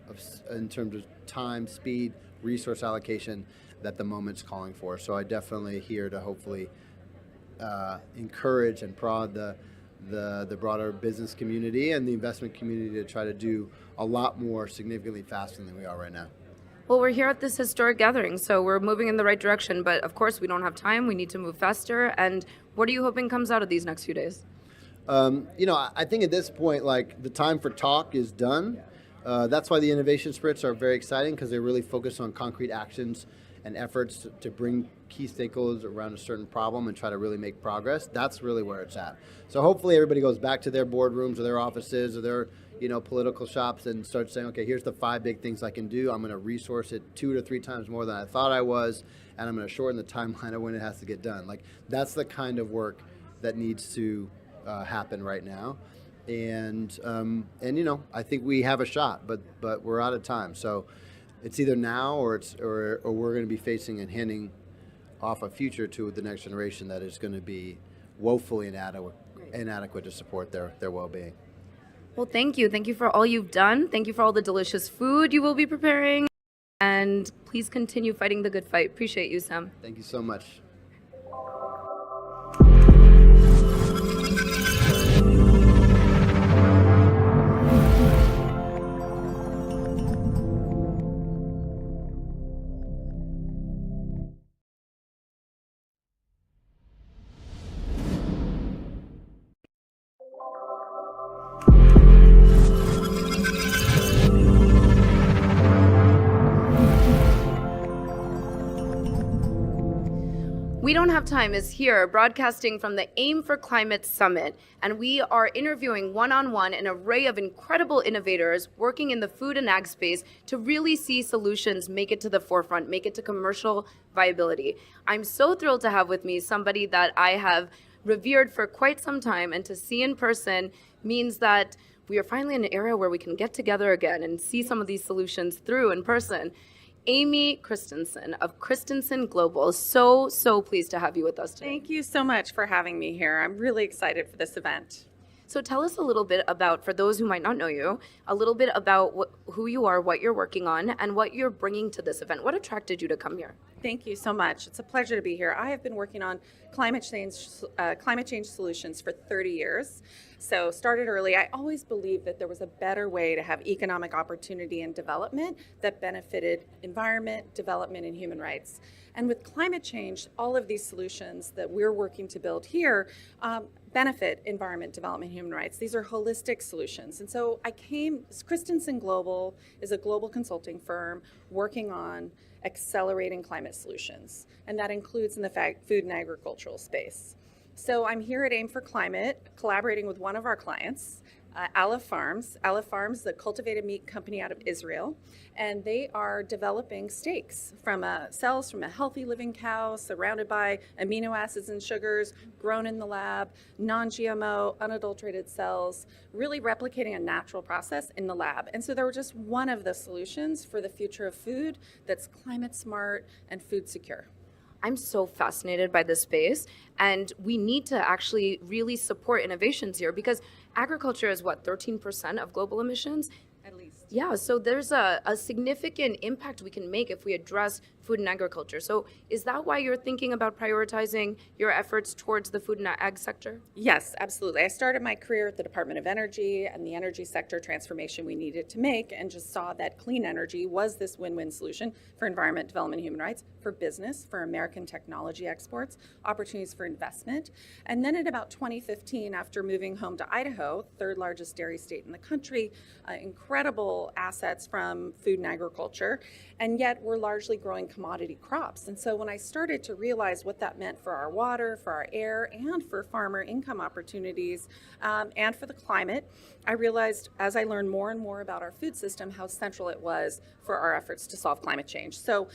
in terms of time, speed, resource allocation that the moment's calling for. So I definitely here to hopefully encourage and prod the broader business community and the investment community to try to do a lot more significantly faster than we are right now. Well, we're here at this historic gathering, so we're moving in the right direction. But of course, we don't have time. We need to move faster. And what are you hoping comes out of these next few days? I think at this point, like the time for talk is done. That's why the innovation sprints are very exciting because they really focus on concrete actions and efforts to bring key stakeholders around a certain problem and try to really make progress. That's really where it's at. So hopefully everybody goes back to their boardrooms or their offices or their political shops and starts saying, okay, here's the 5 big things I can do. I'm going to resource it 2 to 3 times more than I thought I was, and I'm going to shorten the timeline of when it has to get done. Like that's the kind of work that needs to happen right now. And I think we have a shot, but we're out of time. So it's either now or we're going to be facing and handing off a future to the next generation that is going to be woefully inadequate to support their well-being. Well, thank you. Thank you for all you've done. Thank you for all the delicious food you will be preparing. And please continue fighting the good fight. Appreciate you, Sam. Thank you so much. We Don't Have Time is here broadcasting from the Aim for Climate Summit, and we are interviewing one-on-one an array of incredible innovators working in the food and ag space to really see solutions make it to the forefront, make it to commercial viability. I'm so thrilled to have with me somebody that I have revered for quite some time, and to see in person means that we are finally in an era where we can get together again and see some of these solutions through in person. Amy Christensen of Christensen Global, so pleased to have you with us today. Thank you so much for having me here. I'm really excited for this event. So tell us a little bit about, for those who might not know you, a little bit about who you are, what you're working on, and what you're bringing to this event. What attracted you to come here? Thank you so much. It's a pleasure to be here. I have been working on climate change solutions for 30 years. So started early. I always believed that there was a better way to have economic opportunity and development that benefited environment, development, and human rights. And with climate change, all of these solutions that we're working to build here benefit environment, development, human rights. These are holistic solutions. And so Christensen Global is a global consulting firm working on accelerating climate solutions. And that includes in the food and agricultural space. So I'm here at Aim for Climate, collaborating with one of our clients, Aleph Farms. Aleph Farms, the cultivated meat company out of Israel, and they are developing steaks from cells from a healthy living cow surrounded by amino acids and sugars, grown in the lab, non-GMO, unadulterated cells, really replicating a natural process in the lab. And so they were just one of the solutions for the future of food that's climate smart and food secure. I'm so fascinated by this space, and we need to actually really support innovations here, because agriculture is what, 13% of global emissions? At least. Yeah, so there's a significant impact we can make if we address food and agriculture. So is that why you're thinking about prioritizing your efforts towards the food and ag sector? Yes, absolutely. I started my career at the Department of Energy and the energy sector transformation we needed to make, and just saw that clean energy was this win-win solution for environment, development, human rights, for business, for American technology exports, opportunities for investment. And then in about 2015, after moving home to Idaho, third largest dairy state in the country, incredible assets from food and agriculture, and yet we're largely growing commodity crops. And so when I started to realize what that meant for our water, for our air, and for farmer income opportunities, and for the climate, I realized as I learned more and more about our food system, how central it was for our efforts to solve climate change. So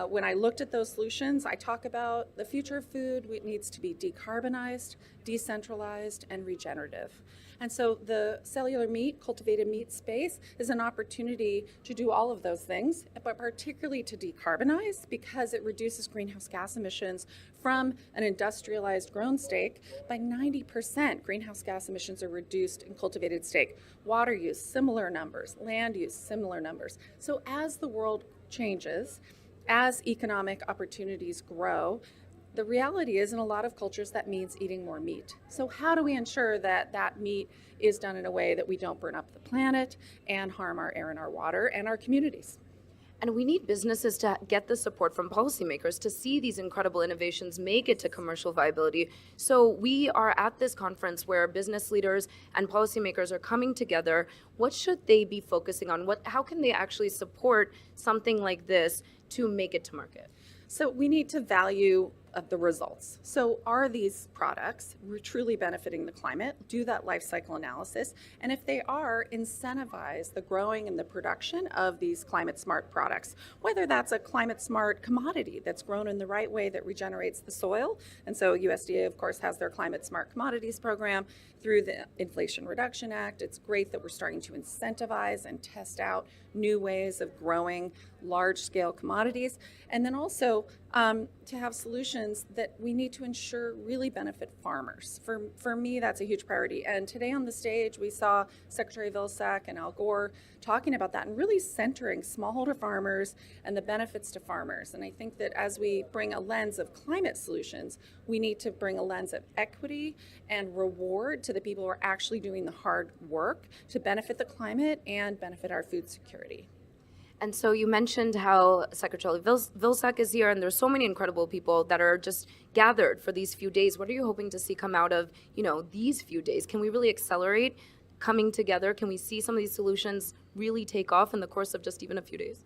when I looked at those solutions, I talk about the future of food. It needs to be decarbonized, decentralized, and regenerative. And so the cellular meat, cultivated meat space is an opportunity to do all of those things, but particularly to decarbonize, because it reduces greenhouse gas emissions from an industrialized grown steak. By 90%, greenhouse gas emissions are reduced in cultivated steak. Water use, similar numbers. Land use, similar numbers. So as the world changes, as economic opportunities grow, the reality is in a lot of cultures that means eating more meat. So how do we ensure that that meat is done in a way that we don't burn up the planet and harm our air and our water and our communities? And we need businesses to get the support from policymakers to see these incredible innovations make it to commercial viability. So we are at this conference where business leaders and policymakers are coming together. What should they be focusing on? How can they actually support something like this to make it to market? So we need to value the results. So are these products truly benefiting the climate? Do that life cycle analysis. And if they are, incentivize the growing and the production of these climate smart products, whether that's a climate smart commodity that's grown in the right way that regenerates the soil. And so USDA, of course, has their climate smart commodities program through the Inflation Reduction Act. It's great that we're starting to incentivize and test out new ways of growing large-scale commodities. And then also to have solutions that we need to ensure really benefit farmers. For me, that's a huge priority. And today on the stage, we saw Secretary Vilsack and Al Gore talking about that and really centering smallholder farmers and the benefits to farmers. And I think that as we bring a lens of climate solutions, we need to bring a lens of equity and reward to the people who are actually doing the hard work to benefit the climate and benefit our food security. And so you mentioned how Secretary Vilsack is here, and there's so many incredible people that are just gathered for these few days. What are you hoping to see come out of, these few days? Can we really accelerate coming together? Can we see some of these solutions really take off in the course of just even a few days?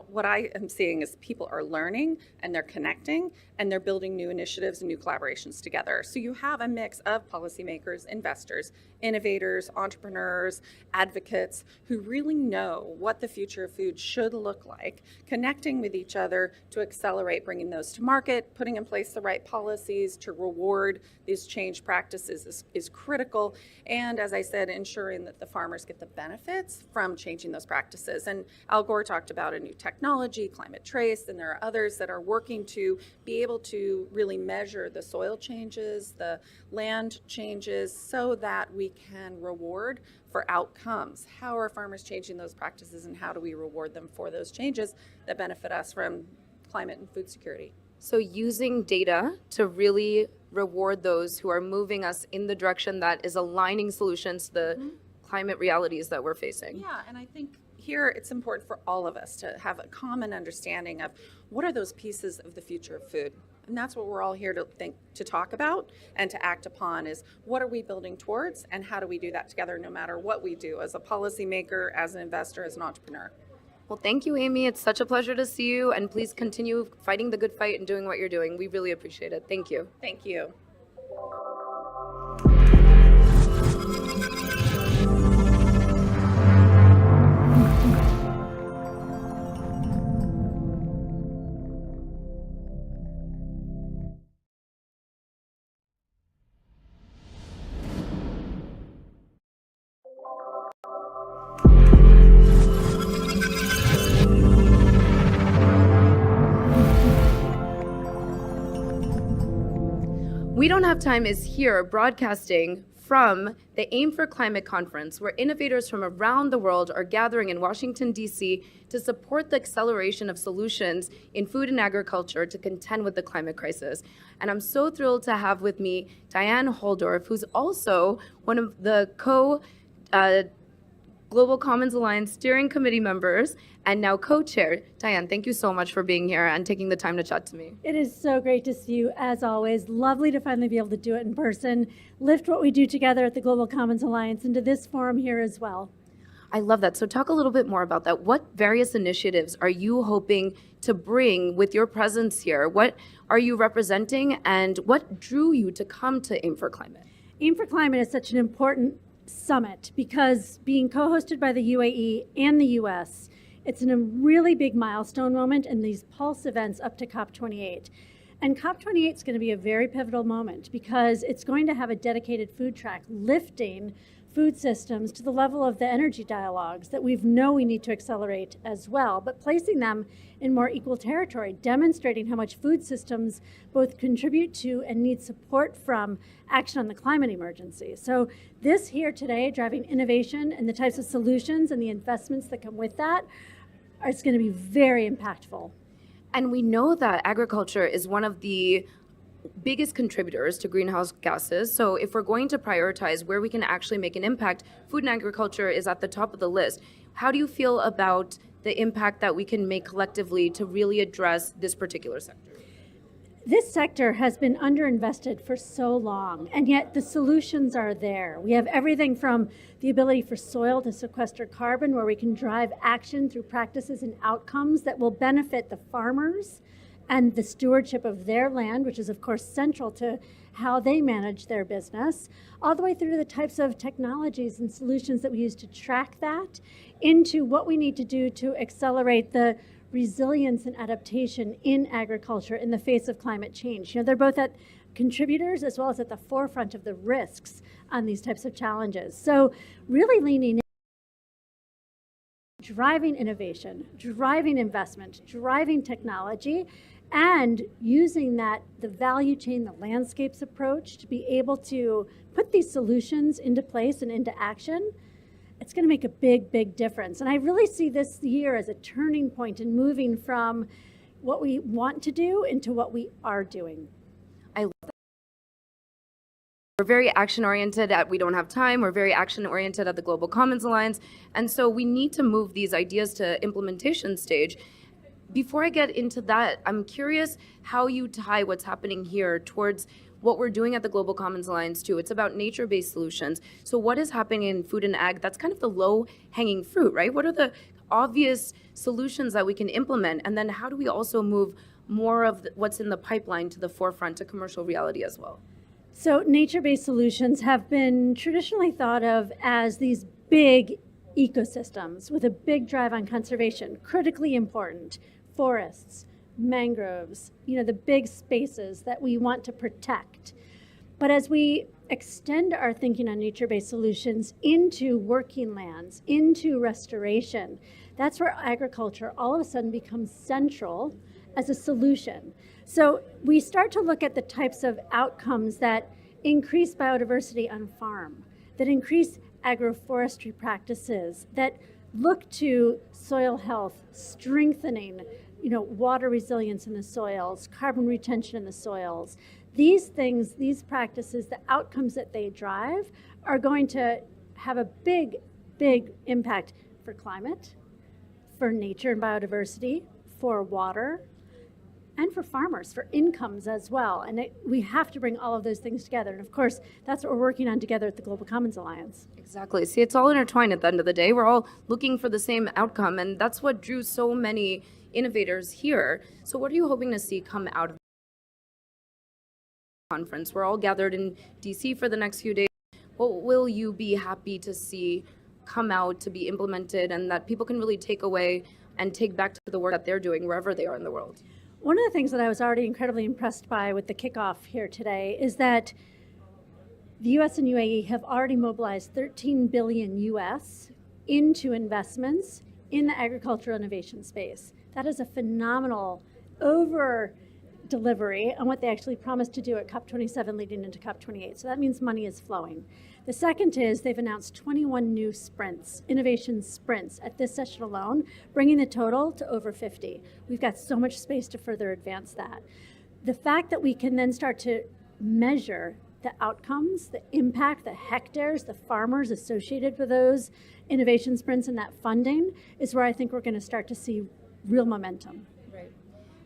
what I am seeing is people are learning and they're connecting and they're building new initiatives and new collaborations together. So you have a mix of policymakers, investors, innovators, entrepreneurs, advocates who really know what the future of food should look like, connecting with each other to accelerate bringing those to market, putting in place the right policies to reward these change practices is critical. And as I said, ensuring that the farmers get the benefits from changing those practices. And Al Gore talked about a new technology, Climate Trace, and there are others that are working to be able to really measure the soil changes, the land changes, so that we can reward for outcomes. How are farmers changing those practices, and how do we reward them for those changes that benefit us from climate and food security? So using data to really reward those who are moving us in the direction that is aligning solutions to the climate realities that we're facing. Yeah, and I think here it's important for all of us to have a common understanding of what are those pieces of the future of food. And that's what we're all here to talk about and to act upon, is what are we building towards, and how do we do that together no matter what we do as a policymaker, as an investor, as an entrepreneur. Well, thank you, Amy. It's such a pleasure to see you, and please continue fighting the good fight and doing what you're doing. We really appreciate it. Thank you. Thank you. We Don't Have Time is here broadcasting from the Aim for Climate Conference, where innovators from around the world are gathering in Washington, D.C. to support the acceleration of solutions in food and agriculture to contend with the climate crisis. And I'm so thrilled to have with me Diane Holdorf, who's also one of the Global Commons Alliance Steering Committee members and now co-chair. Diane, thank you so much for being here and taking the time to chat to me. It is so great to see you, as always. Lovely to finally be able to do it in person, lift what we do together at the Global Commons Alliance into this forum here as well. I love that. So talk a little bit more about that. What various initiatives are you hoping to bring with your presence here? What are you representing, and what drew you to come to Aim for Climate? Aim for Climate is such an important summit because being co-hosted by the UAE and the US, it's a really big milestone moment in these pulse events up to COP28. And COP28 is going to be a very pivotal moment because it's going to have a dedicated food track lifting food systems to the level of the energy dialogues that we need to accelerate as well, but placing them in more equal territory, demonstrating how much food systems both contribute to and need support from action on the climate emergency. So this here today, driving innovation and the types of solutions and the investments that come with that, is going to be very impactful. And we know that agriculture is one of the biggest contributors to greenhouse gases. So if we're going to prioritize where we can actually make an impact, food and agriculture is at the top of the list. How do you feel about the impact that we can make collectively to really address this particular sector? This sector has been underinvested for so long, and yet the solutions are there. We have everything from the ability for soil to sequester carbon, where we can drive action through practices and outcomes that will benefit the farmers and the stewardship of their land, which is of course central to how they manage their business, all the way through to the types of technologies and solutions that we use to track that, into what we need to do to accelerate the resilience and adaptation in agriculture in the face of climate change. They're both at contributors as well as at the forefront of the risks on these types of challenges. So really leaning in, driving innovation, driving investment, driving technology, and using the value chain, the landscapes approach to be able to put these solutions into place and into action. It's going to make a big, big difference. And I really see this year as a turning point in moving from what we want to do into what we are doing. I love that. We're very action-oriented at We Don't Have Time. We're very action-oriented at the Global Commons Alliance. And so we need to move these ideas to implementation stage. Before I get into that, I'm curious how you tie what's happening here towards what we're doing at the Global Commons Alliance too. It's about nature-based solutions. So what is happening in food and ag? That's kind of the low-hanging fruit, right? What are the obvious solutions that we can implement? And then how do we also move more of what's in the pipeline to the forefront to commercial reality as well? So nature-based solutions have been traditionally thought of as these big ecosystems with a big drive on conservation, critically important. Forests, mangroves, the big spaces that we want to protect. But as we extend our thinking on nature-based solutions into working lands, into restoration, that's where agriculture all of a sudden becomes central as a solution. So we start to look at the types of outcomes that increase biodiversity on farm, that increase agroforestry practices, that look to soil health, strengthening, water resilience in the soils, carbon retention in the soils. These things, these practices, the outcomes that they drive are going to have a big, big impact for climate, for nature and biodiversity, for water, and for farmers, for incomes as well. And we have to bring all of those things together. And of course, that's what we're working on together at the Global Commons Alliance. Exactly. See, it's all intertwined at the end of the day. We're all looking for the same outcome, and that's what drew so many innovators here. So what are you hoping to see come out of the conference? We're all gathered in DC for the next few days. What will you be happy to see come out to be implemented and that people can really take away and take back to the work that they're doing wherever they are in the world? One of the things that I was already incredibly impressed by with the kickoff here today is that the US and UAE have already mobilized $13 billion US into investments in the agricultural innovation space. That is a phenomenal over delivery on what they actually promised to do at COP27 leading into COP28. So that means money is flowing. The second is they've announced 21 new sprints, innovation sprints at this session alone, bringing the total to over 50. We've got so much space to further advance that. The fact that we can then start to measure the outcomes, the impact, the hectares, the farmers associated with those innovation sprints and that funding is where I think we're going to start to see real momentum.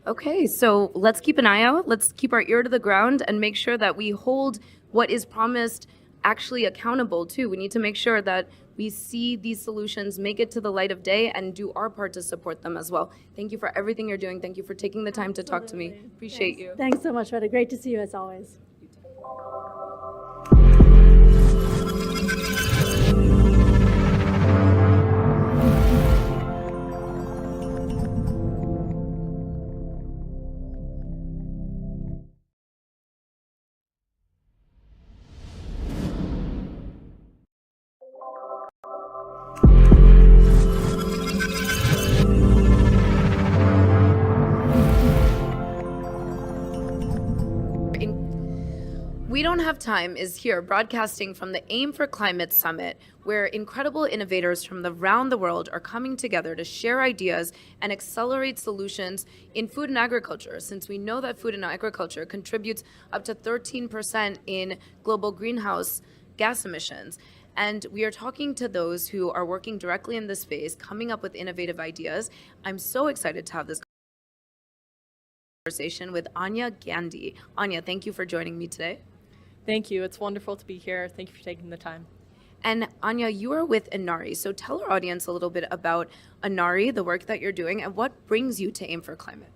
Okay, so let's keep an eye out. Let's keep our ear to the ground and make sure that we hold what is promised actually accountable too. We need to make sure that we see these solutions make it to the light of day and do our part to support them as well. Thank you for everything you're doing. Thank you for taking the time to talk to me. Appreciate you. Thanks so much, Retta. Great to see you as always. We Don't Have Time is here broadcasting from the Aim for Climate Summit, where incredible innovators from around the world are coming together to share ideas and accelerate solutions in food and agriculture, since we know that food and agriculture contributes up to 13% in global greenhouse gas emissions. And we are talking to those who are working directly in this space, coming up with innovative ideas. I'm so excited to have this conversation with Anya Gandhi. Anya, thank you for joining me today. Thank you. It's wonderful to be here. Thank you for taking the time. And Anya, you are with Inari. So tell our audience a little bit about Inari, the work that you're doing, and what brings you to Aim for Climate.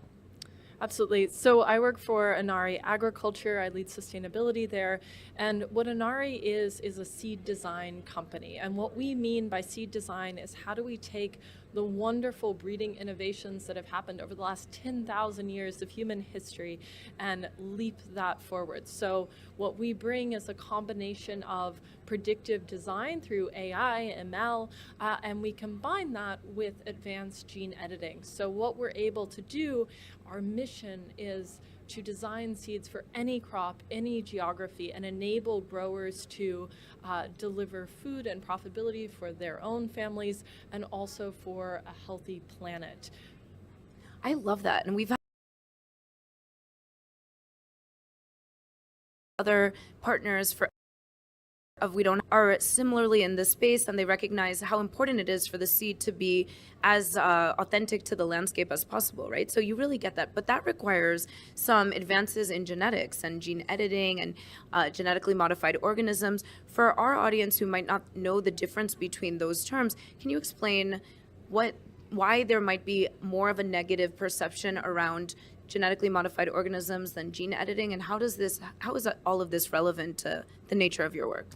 Absolutely. So I work for Inari Agriculture. I lead sustainability there. And what Inari is a seed design company. And what we mean by seed design is how do we take the wonderful breeding innovations that have happened over the last 10,000 years of human history and leap that forward. So what we bring is a combination of predictive design through AI, ML, and we combine that with advanced gene editing. So what we're able to do, our mission is to design seeds for any crop, any geography, and enable growers to deliver food and profitability for their own families and also for a healthy planet. I love that. And we've had other partners are similarly in this space, and they recognize how important it is for the seed to be as authentic to the landscape as possible, right? So you really get that, but that requires some advances in genetics and gene editing and genetically modified organisms. For our audience who might not know the difference between those terms, can you explain what why there might be more of a negative perception around genetically modified organisms than gene editing, and how is all of this relevant to the nature of your work?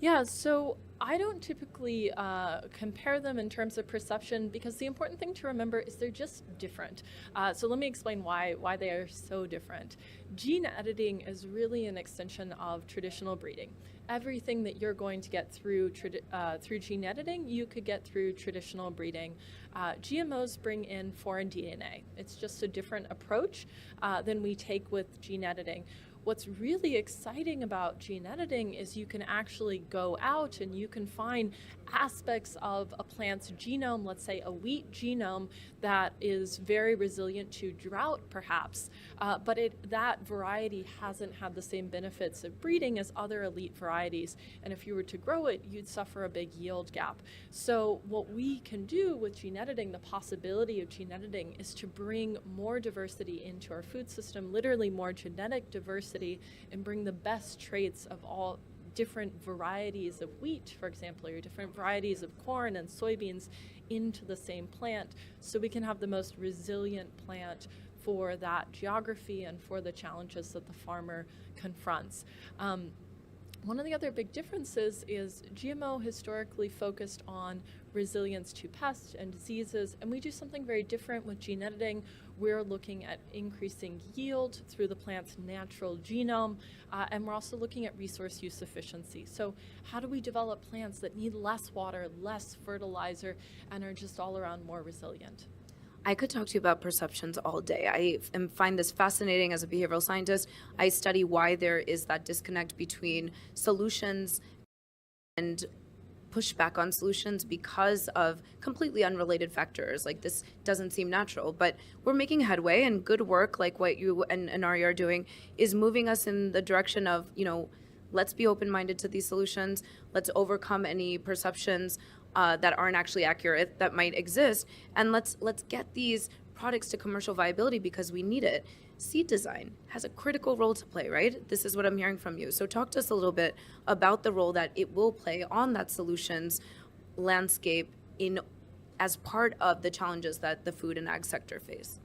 Yeah, so I don't typically compare them in terms of perception, because the important thing to remember is they're just different. So let me explain why they are so different. Gene editing is really an extension of traditional breeding. Everything that you're going to get through gene editing, you could get through traditional breeding. GMOs bring in foreign DNA. It's just a different approach than we take with gene editing. What's really exciting about gene editing is you can actually go out and you can find aspects of a plant's genome, let's say a wheat genome, that is very resilient to drought, perhaps, but that variety hasn't had the same benefits of breeding as other elite varieties. And if you were to grow it, you'd suffer a big yield gap. So what we can do with gene editing, the possibility of gene editing, is to bring more diversity into our food system, literally more genetic diversity, and bring the best traits of all different varieties of wheat, for example, or different varieties of corn and soybeans into the same plant, so we can have the most resilient plant for that geography and for the challenges that the farmer confronts. One of the other big differences is GMO historically focused on resilience to pests and diseases, and we do something very different with gene editing. We're looking at increasing yield through the plant's natural genome, and we're also looking at resource use efficiency. So how do we develop plants that need less water, less fertilizer, and are just all around more resilient? I could talk to you about perceptions all day. I find this fascinating as a behavioral scientist. I study why there is that disconnect between solutions and pushback on solutions because of completely unrelated factors. Like, this doesn't seem natural, but we're making headway, and good work like what you and Ari are doing is moving us in the direction of, let's be open-minded to these solutions. Let's overcome any perceptions that aren't actually accurate that might exist, and let's get these products to commercial viability because we need it. Seed design has a critical role to play, right? This is what I'm hearing from you. So talk to us a little bit about the role that it will play on that solutions landscape as part of the challenges that the food and ag sector face.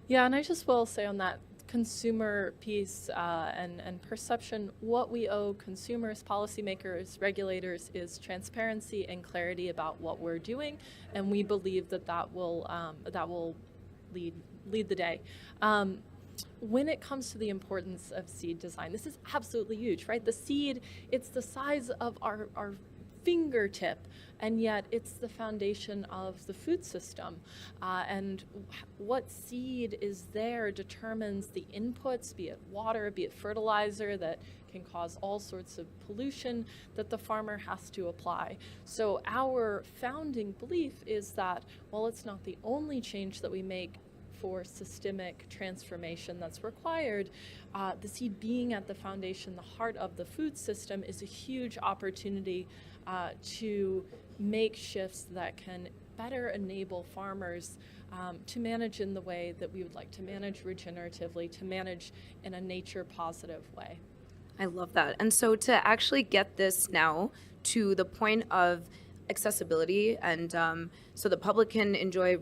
Yeah, and I just will say on that consumer piece and perception, what we owe consumers, policymakers, regulators is transparency and clarity about what we're doing, and we believe that will lead the day. When it comes to the importance of seed design, this is absolutely huge, right? The seed, it's the size of our fingertip, and yet it's the foundation of the food system. And what seed is there determines the inputs, be it water, be it fertilizer, that can cause all sorts of pollution that the farmer has to apply. So our founding belief is that, while it's not the only change that we make for systemic transformation that's required, the seed being at the foundation, the heart of the food system, is a huge opportunity to make shifts that can better enable farmers to manage in the way that we would like to manage regeneratively, to manage in a nature-positive way. I love that. And so to actually get this now to the point of accessibility and so the public can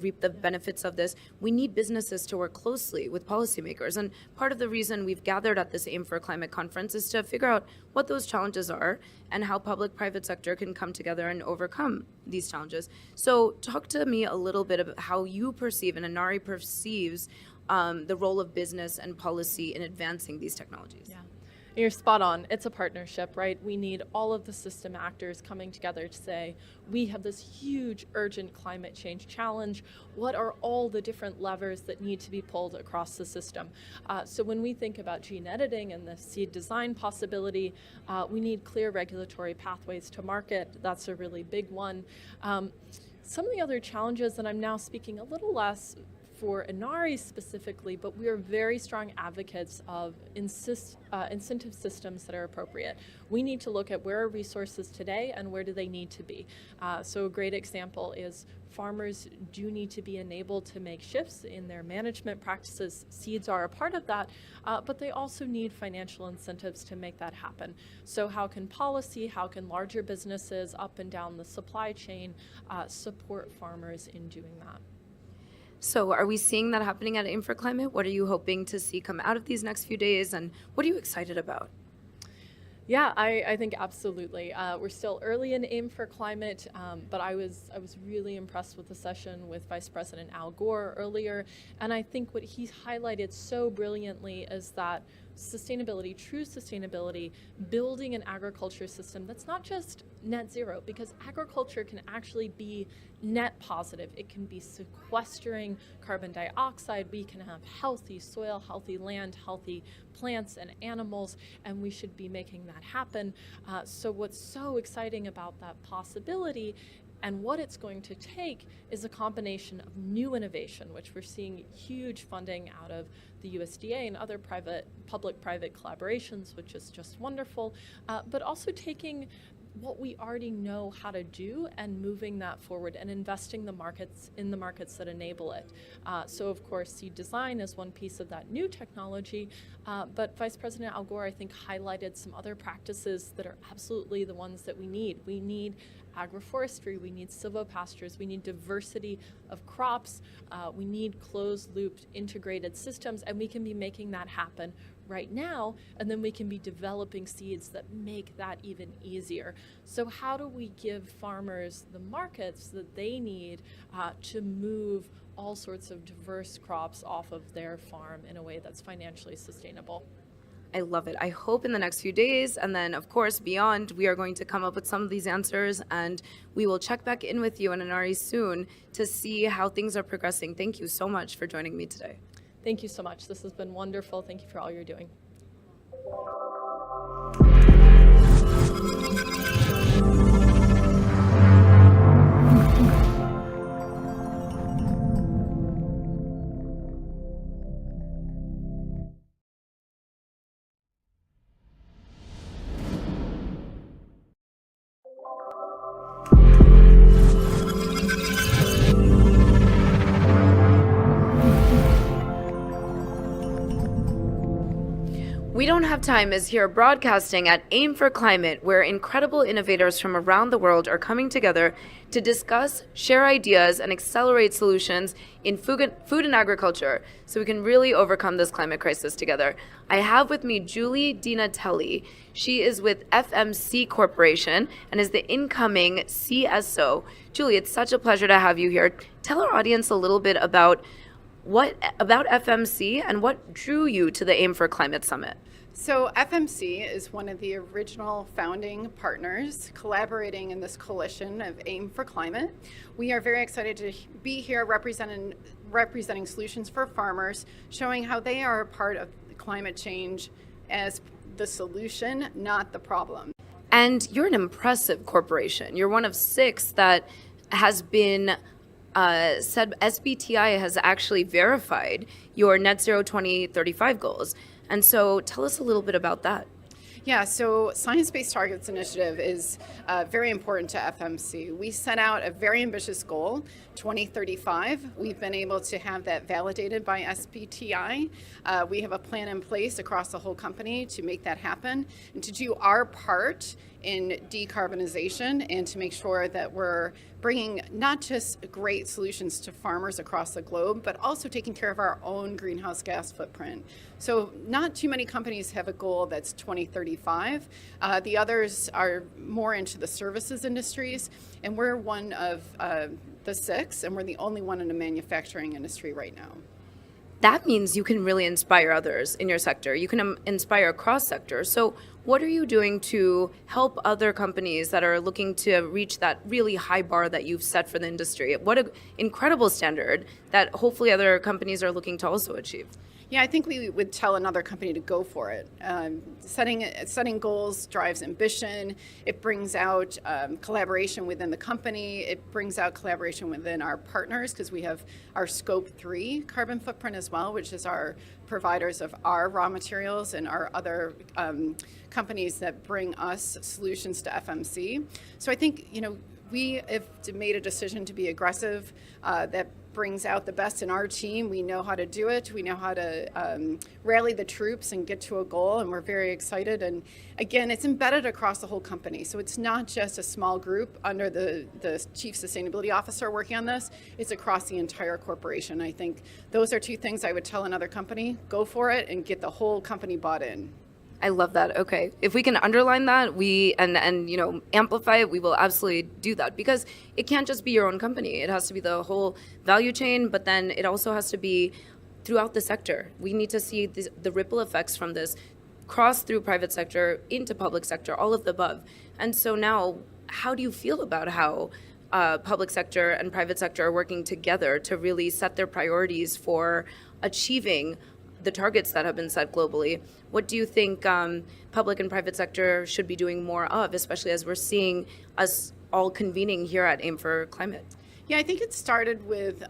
reap the benefits of this, we need businesses to work closely with policymakers. And part of the reason we've gathered at this Aim for Climate conference is to figure out what those challenges are and how public-private sector can come together and overcome these challenges. So talk to me a little bit about how you perceive and Inari perceives the role of business and policy in advancing these technologies. Yeah. You're spot on. It's a partnership, right? We need all of the system actors coming together to say, we have this huge, urgent climate change challenge. What are all the different levers that need to be pulled across the system? So when we think about gene editing and the seed design possibility, we need clear regulatory pathways to market. That's a really big one. Some of the other challenges, and I'm now speaking a little less for Inari specifically, but we are very strong advocates of incentive systems that are appropriate. We need to look at where are resources today and where do they need to be. So a great example is farmers do need to be enabled to make shifts in their management practices. Seeds are a part of that, but they also need financial incentives to make that happen. So how can policy, how can larger businesses up and down the supply chain support farmers in doing that? So are we seeing that happening at Aim for Climate? What are you hoping to see come out of these next few days, and what are you excited about? Yeah, I think absolutely. We're still early in Aim for Climate, but I was really impressed with the session with Vice President Al Gore earlier, and I think what he highlighted so brilliantly is that sustainability, true sustainability, building an agriculture system that's not just net zero, because agriculture can actually be net positive. It can be sequestering carbon dioxide. We can have healthy soil, healthy land, healthy plants and animals, and we should be making that happen. So what's so exciting about that possibility and what it's going to take is a combination of new innovation, which we're seeing huge funding out of the USDA and other public-private collaborations, which is just wonderful, but also taking what we already know how to do and moving that forward and investing in the markets that enable it. So of course, seed design is one piece of that new technology, but Vice President Al Gore, I think, highlighted some other practices that are absolutely the ones that we need. We need agroforestry, we need silvopastures, we need diversity of crops, we need closed-loop integrated systems, and we can be making that happen right now, and then we can be developing seeds that make that even easier. So how do we give farmers the markets that they need to move all sorts of diverse crops off of their farm in a way that's financially sustainable? I love it. I hope in the next few days, and then of course beyond, we are going to come up with some of these answers, and we will check back in with you and Inari soon to see how things are progressing. Thank you so much for joining me today. Thank you so much. This has been wonderful. Thank you for all you're doing. We Don't Have Time is here broadcasting at Aim for Climate, where incredible innovators from around the world are coming together to discuss, share ideas, and accelerate solutions in food and agriculture so we can really overcome this climate crisis together. I have with me Julie Dinatelli. She is with FMC Corporation and is the incoming CSO. Julie, it's such a pleasure to have you here. Tell our audience a little bit about FMC and what drew you to the Aim for Climate Summit. So FMC is one of the original founding partners collaborating in this coalition of Aim for Climate. We are very excited to be here representing solutions for farmers, showing how they are a part of climate change as the solution, not the problem. And you're an impressive corporation. You're one of 6 that has been said SBTI has actually verified your net zero 2035 goals. And so tell us a little bit about that. Yeah, so Science-Based Targets Initiative is very important to FMC. We set out a very ambitious goal, 2035. We've been able to have that validated by SBTI. We have a plan in place across the whole company to make that happen and to do our part in decarbonization and to make sure that we're bringing not just great solutions to farmers across the globe, but also taking care of our own greenhouse gas footprint. So not too many companies have a goal that's 2035. The others are more into the services industries, and we're one of the 6, and we're the only one in the manufacturing industry right now. That means you can really inspire others in your sector. You can inspire across sectors. So What are you doing to help other companies that are looking to reach that really high bar that you've set for the industry? What an incredible standard that hopefully other companies are looking to also achieve. Yeah, I think we would tell another company to go for it. Setting goals drives ambition. It brings out collaboration within the company. It brings out collaboration within our partners, because we have our Scope 3 carbon footprint as well, which is our providers of our raw materials and our other companies that bring us solutions to FMC. So I think, we have made a decision to be aggressive. That brings out the best in our team. We know how to do it. We know how to rally the troops and get to a goal, and we're very excited. And again, it's embedded across the whole company. So it's not just a small group under the Chief Sustainability Officer working on this. It's across the entire corporation. I think those are two things I would tell another company. Go for it and get the whole company bought in. I love that. Okay. If we can underline that, and amplify it, we will absolutely do that, because it can't just be your own company. It has to be the whole value chain, but then it also has to be throughout the sector. We need to see the ripple effects from this cross through private sector into public sector, all of the above. And so now, how do you feel about how public sector and private sector are working together to really set their priorities for achieving the targets that have been set globally? What do you think public and private sector should be doing more of, especially as we're seeing us all convening here at Aim for Climate? Yeah, I think it started with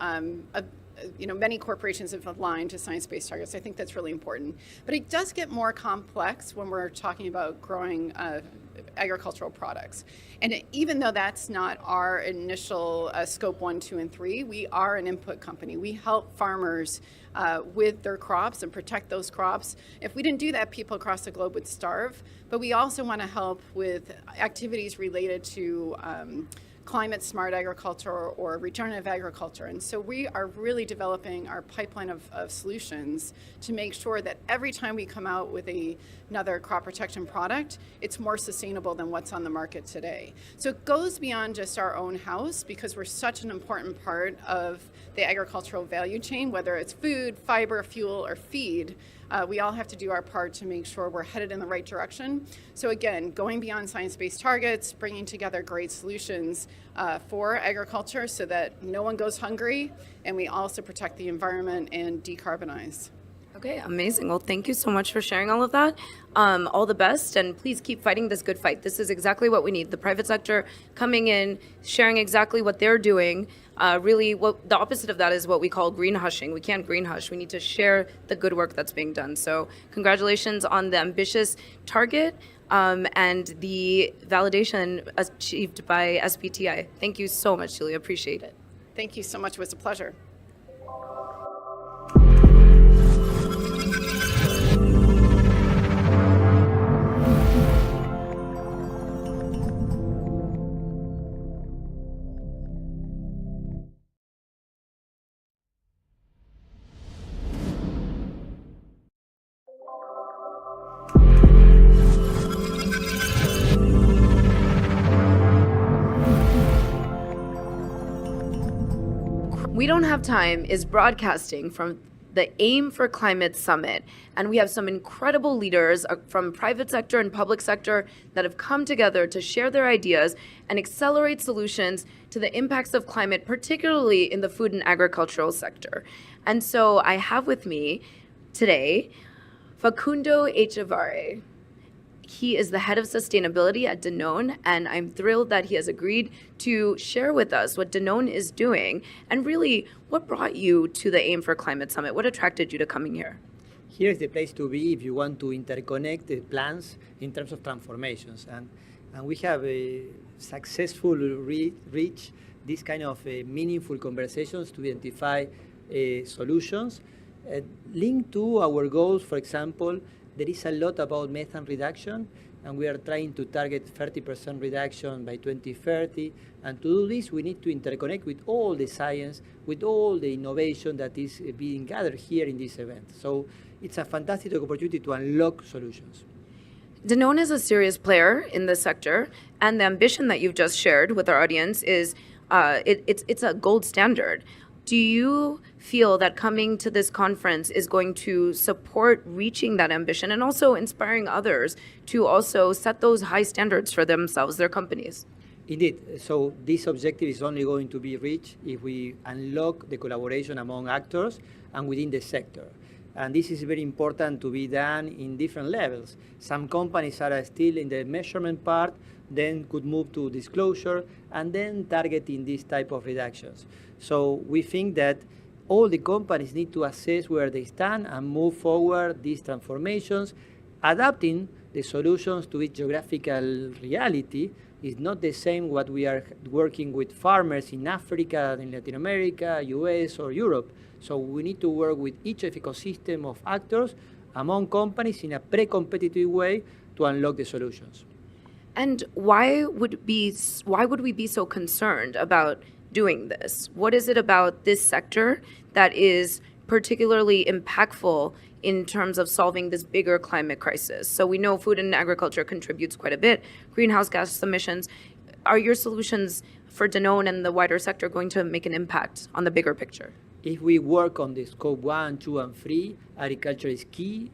many corporations have aligned to science-based targets. I think that's really important. But it does get more complex when we're talking about growing agricultural products. And even though that's not our initial Scope 1, 2, and 3, we are an input company. We help farmers with their crops and protect those crops. If we didn't do that, people across the globe would starve. But we also want to help with activities related to climate smart agriculture or regenerative agriculture. And so we are really developing our pipeline of solutions to make sure that every time we come out with another crop protection product, it's more sustainable than what's on the market today. So it goes beyond just our own house, because we're such an important part of the agricultural value chain, whether it's food, fiber, fuel, or feed. We all have to do our part to make sure we're headed in the right direction. So again, going beyond science-based targets, bringing together great solutions for agriculture so that no one goes hungry, and we also protect the environment and decarbonize. Okay, amazing. Well, thank you so much for sharing all of that. All the best, and please keep fighting this good fight. This is exactly what we need. The private sector coming in, sharing exactly what they're doing. Really, what the opposite of that is what we call green hushing. We can't green hush. We need to share the good work that's being done. So congratulations on the ambitious target and the validation achieved by SBTI. Thank you so much, Julia. Appreciate it. Thank you so much. It was a pleasure. We Don't Have Time is broadcasting from the Aim for Climate Summit, and we have some incredible leaders from private sector and public sector that have come together to share their ideas and accelerate solutions to the impacts of climate, particularly in the food and agricultural sector. And so I have with me today Facundo Echevarri. He is the head of sustainability at Danone, and I'm thrilled that he has agreed to share with us what Danone is doing and really what brought you to the Aim for Climate Summit. What attracted you to coming here? Here is the place to be if you want to interconnect the plans in terms of transformations. And we have successfully reached this kind of meaningful conversations to identify solutions. Linked to our goals, for example, there is a lot about methane reduction, and we are trying to target 30% reduction by 2030. And to do this, we need to interconnect with all the science, with all the innovation that is being gathered here in this event. So it's a fantastic opportunity to unlock solutions. Danone is a serious player in this sector, and the ambition that you've just shared with our audience is it's a gold standard. Do you feel that coming to this conference is going to support reaching that ambition and also inspiring others to also set those high standards for themselves, their companies? Indeed. So this objective is only going to be reached if we unlock the collaboration among actors and within the sector. And this is very important to be done in different levels. Some companies are still in the measurement part, then could move to disclosure, and then targeting this type of reductions. So we think that all the companies need to assess where they stand and move forward these transformations, adapting the solutions to each geographical reality. Is not the same what we are working with farmers in Africa, in Latin America, US, or Europe. So we need to work with each ecosystem of actors among companies in a pre-competitive way to unlock the solutions. And why would we be so concerned about doing this? What is it about this sector that is particularly impactful in terms of solving this bigger climate crisis? So we know food and agriculture contributes quite a bit, greenhouse gas emissions. Are your solutions for Danone and the wider sector going to make an impact on the bigger picture? If we work on the scope 1, 2, and 3, agriculture is key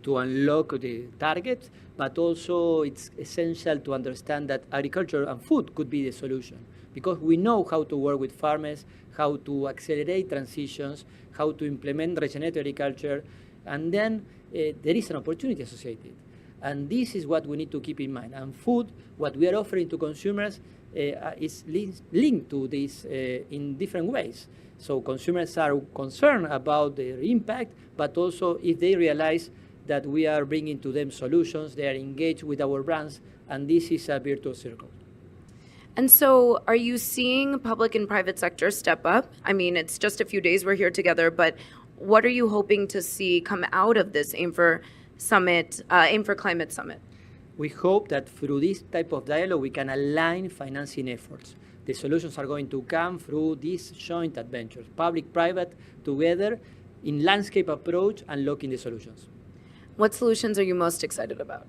to unlock the targets, but also it's essential to understand that agriculture and food could be the solution, because we know how to work with farmers, how to accelerate transitions, how to implement regenerative agriculture, and then there is an opportunity associated. And this is what we need to keep in mind. And food, what we are offering to consumers, is linked to this in different ways. So consumers are concerned about their impact, but also if they realize that we are bringing to them solutions, they are engaged with our brands, and this is a virtuous circle. And so are you seeing public and private sector step up? I mean, it's just a few days we're here together, but what are you hoping to see come out of this Aim for Climate Summit? We hope that through this type of dialogue, we can align financing efforts. The solutions are going to come through these joint adventures, public-private together in landscape approach, unlocking the solutions. What solutions are you most excited about?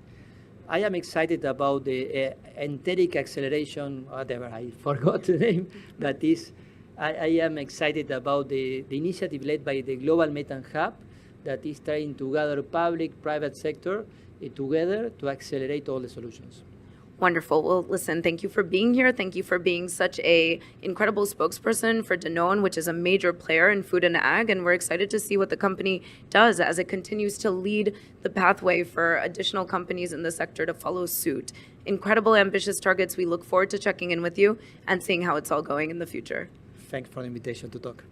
I am excited about the enteric acceleration, whatever, I forgot the name, that is, I am excited about the initiative led by the Global Methane Hub that is trying to gather public, private sector together to accelerate all the solutions. Wonderful. Well, listen, thank you for being here. Thank you for being such an incredible spokesperson for Danone, which is a major player in food and ag. And we're excited to see what the company does as it continues to lead the pathway for additional companies in the sector to follow suit. Incredible, ambitious targets. We look forward to checking in with you and seeing how it's all going in the future. Thanks for the invitation to talk.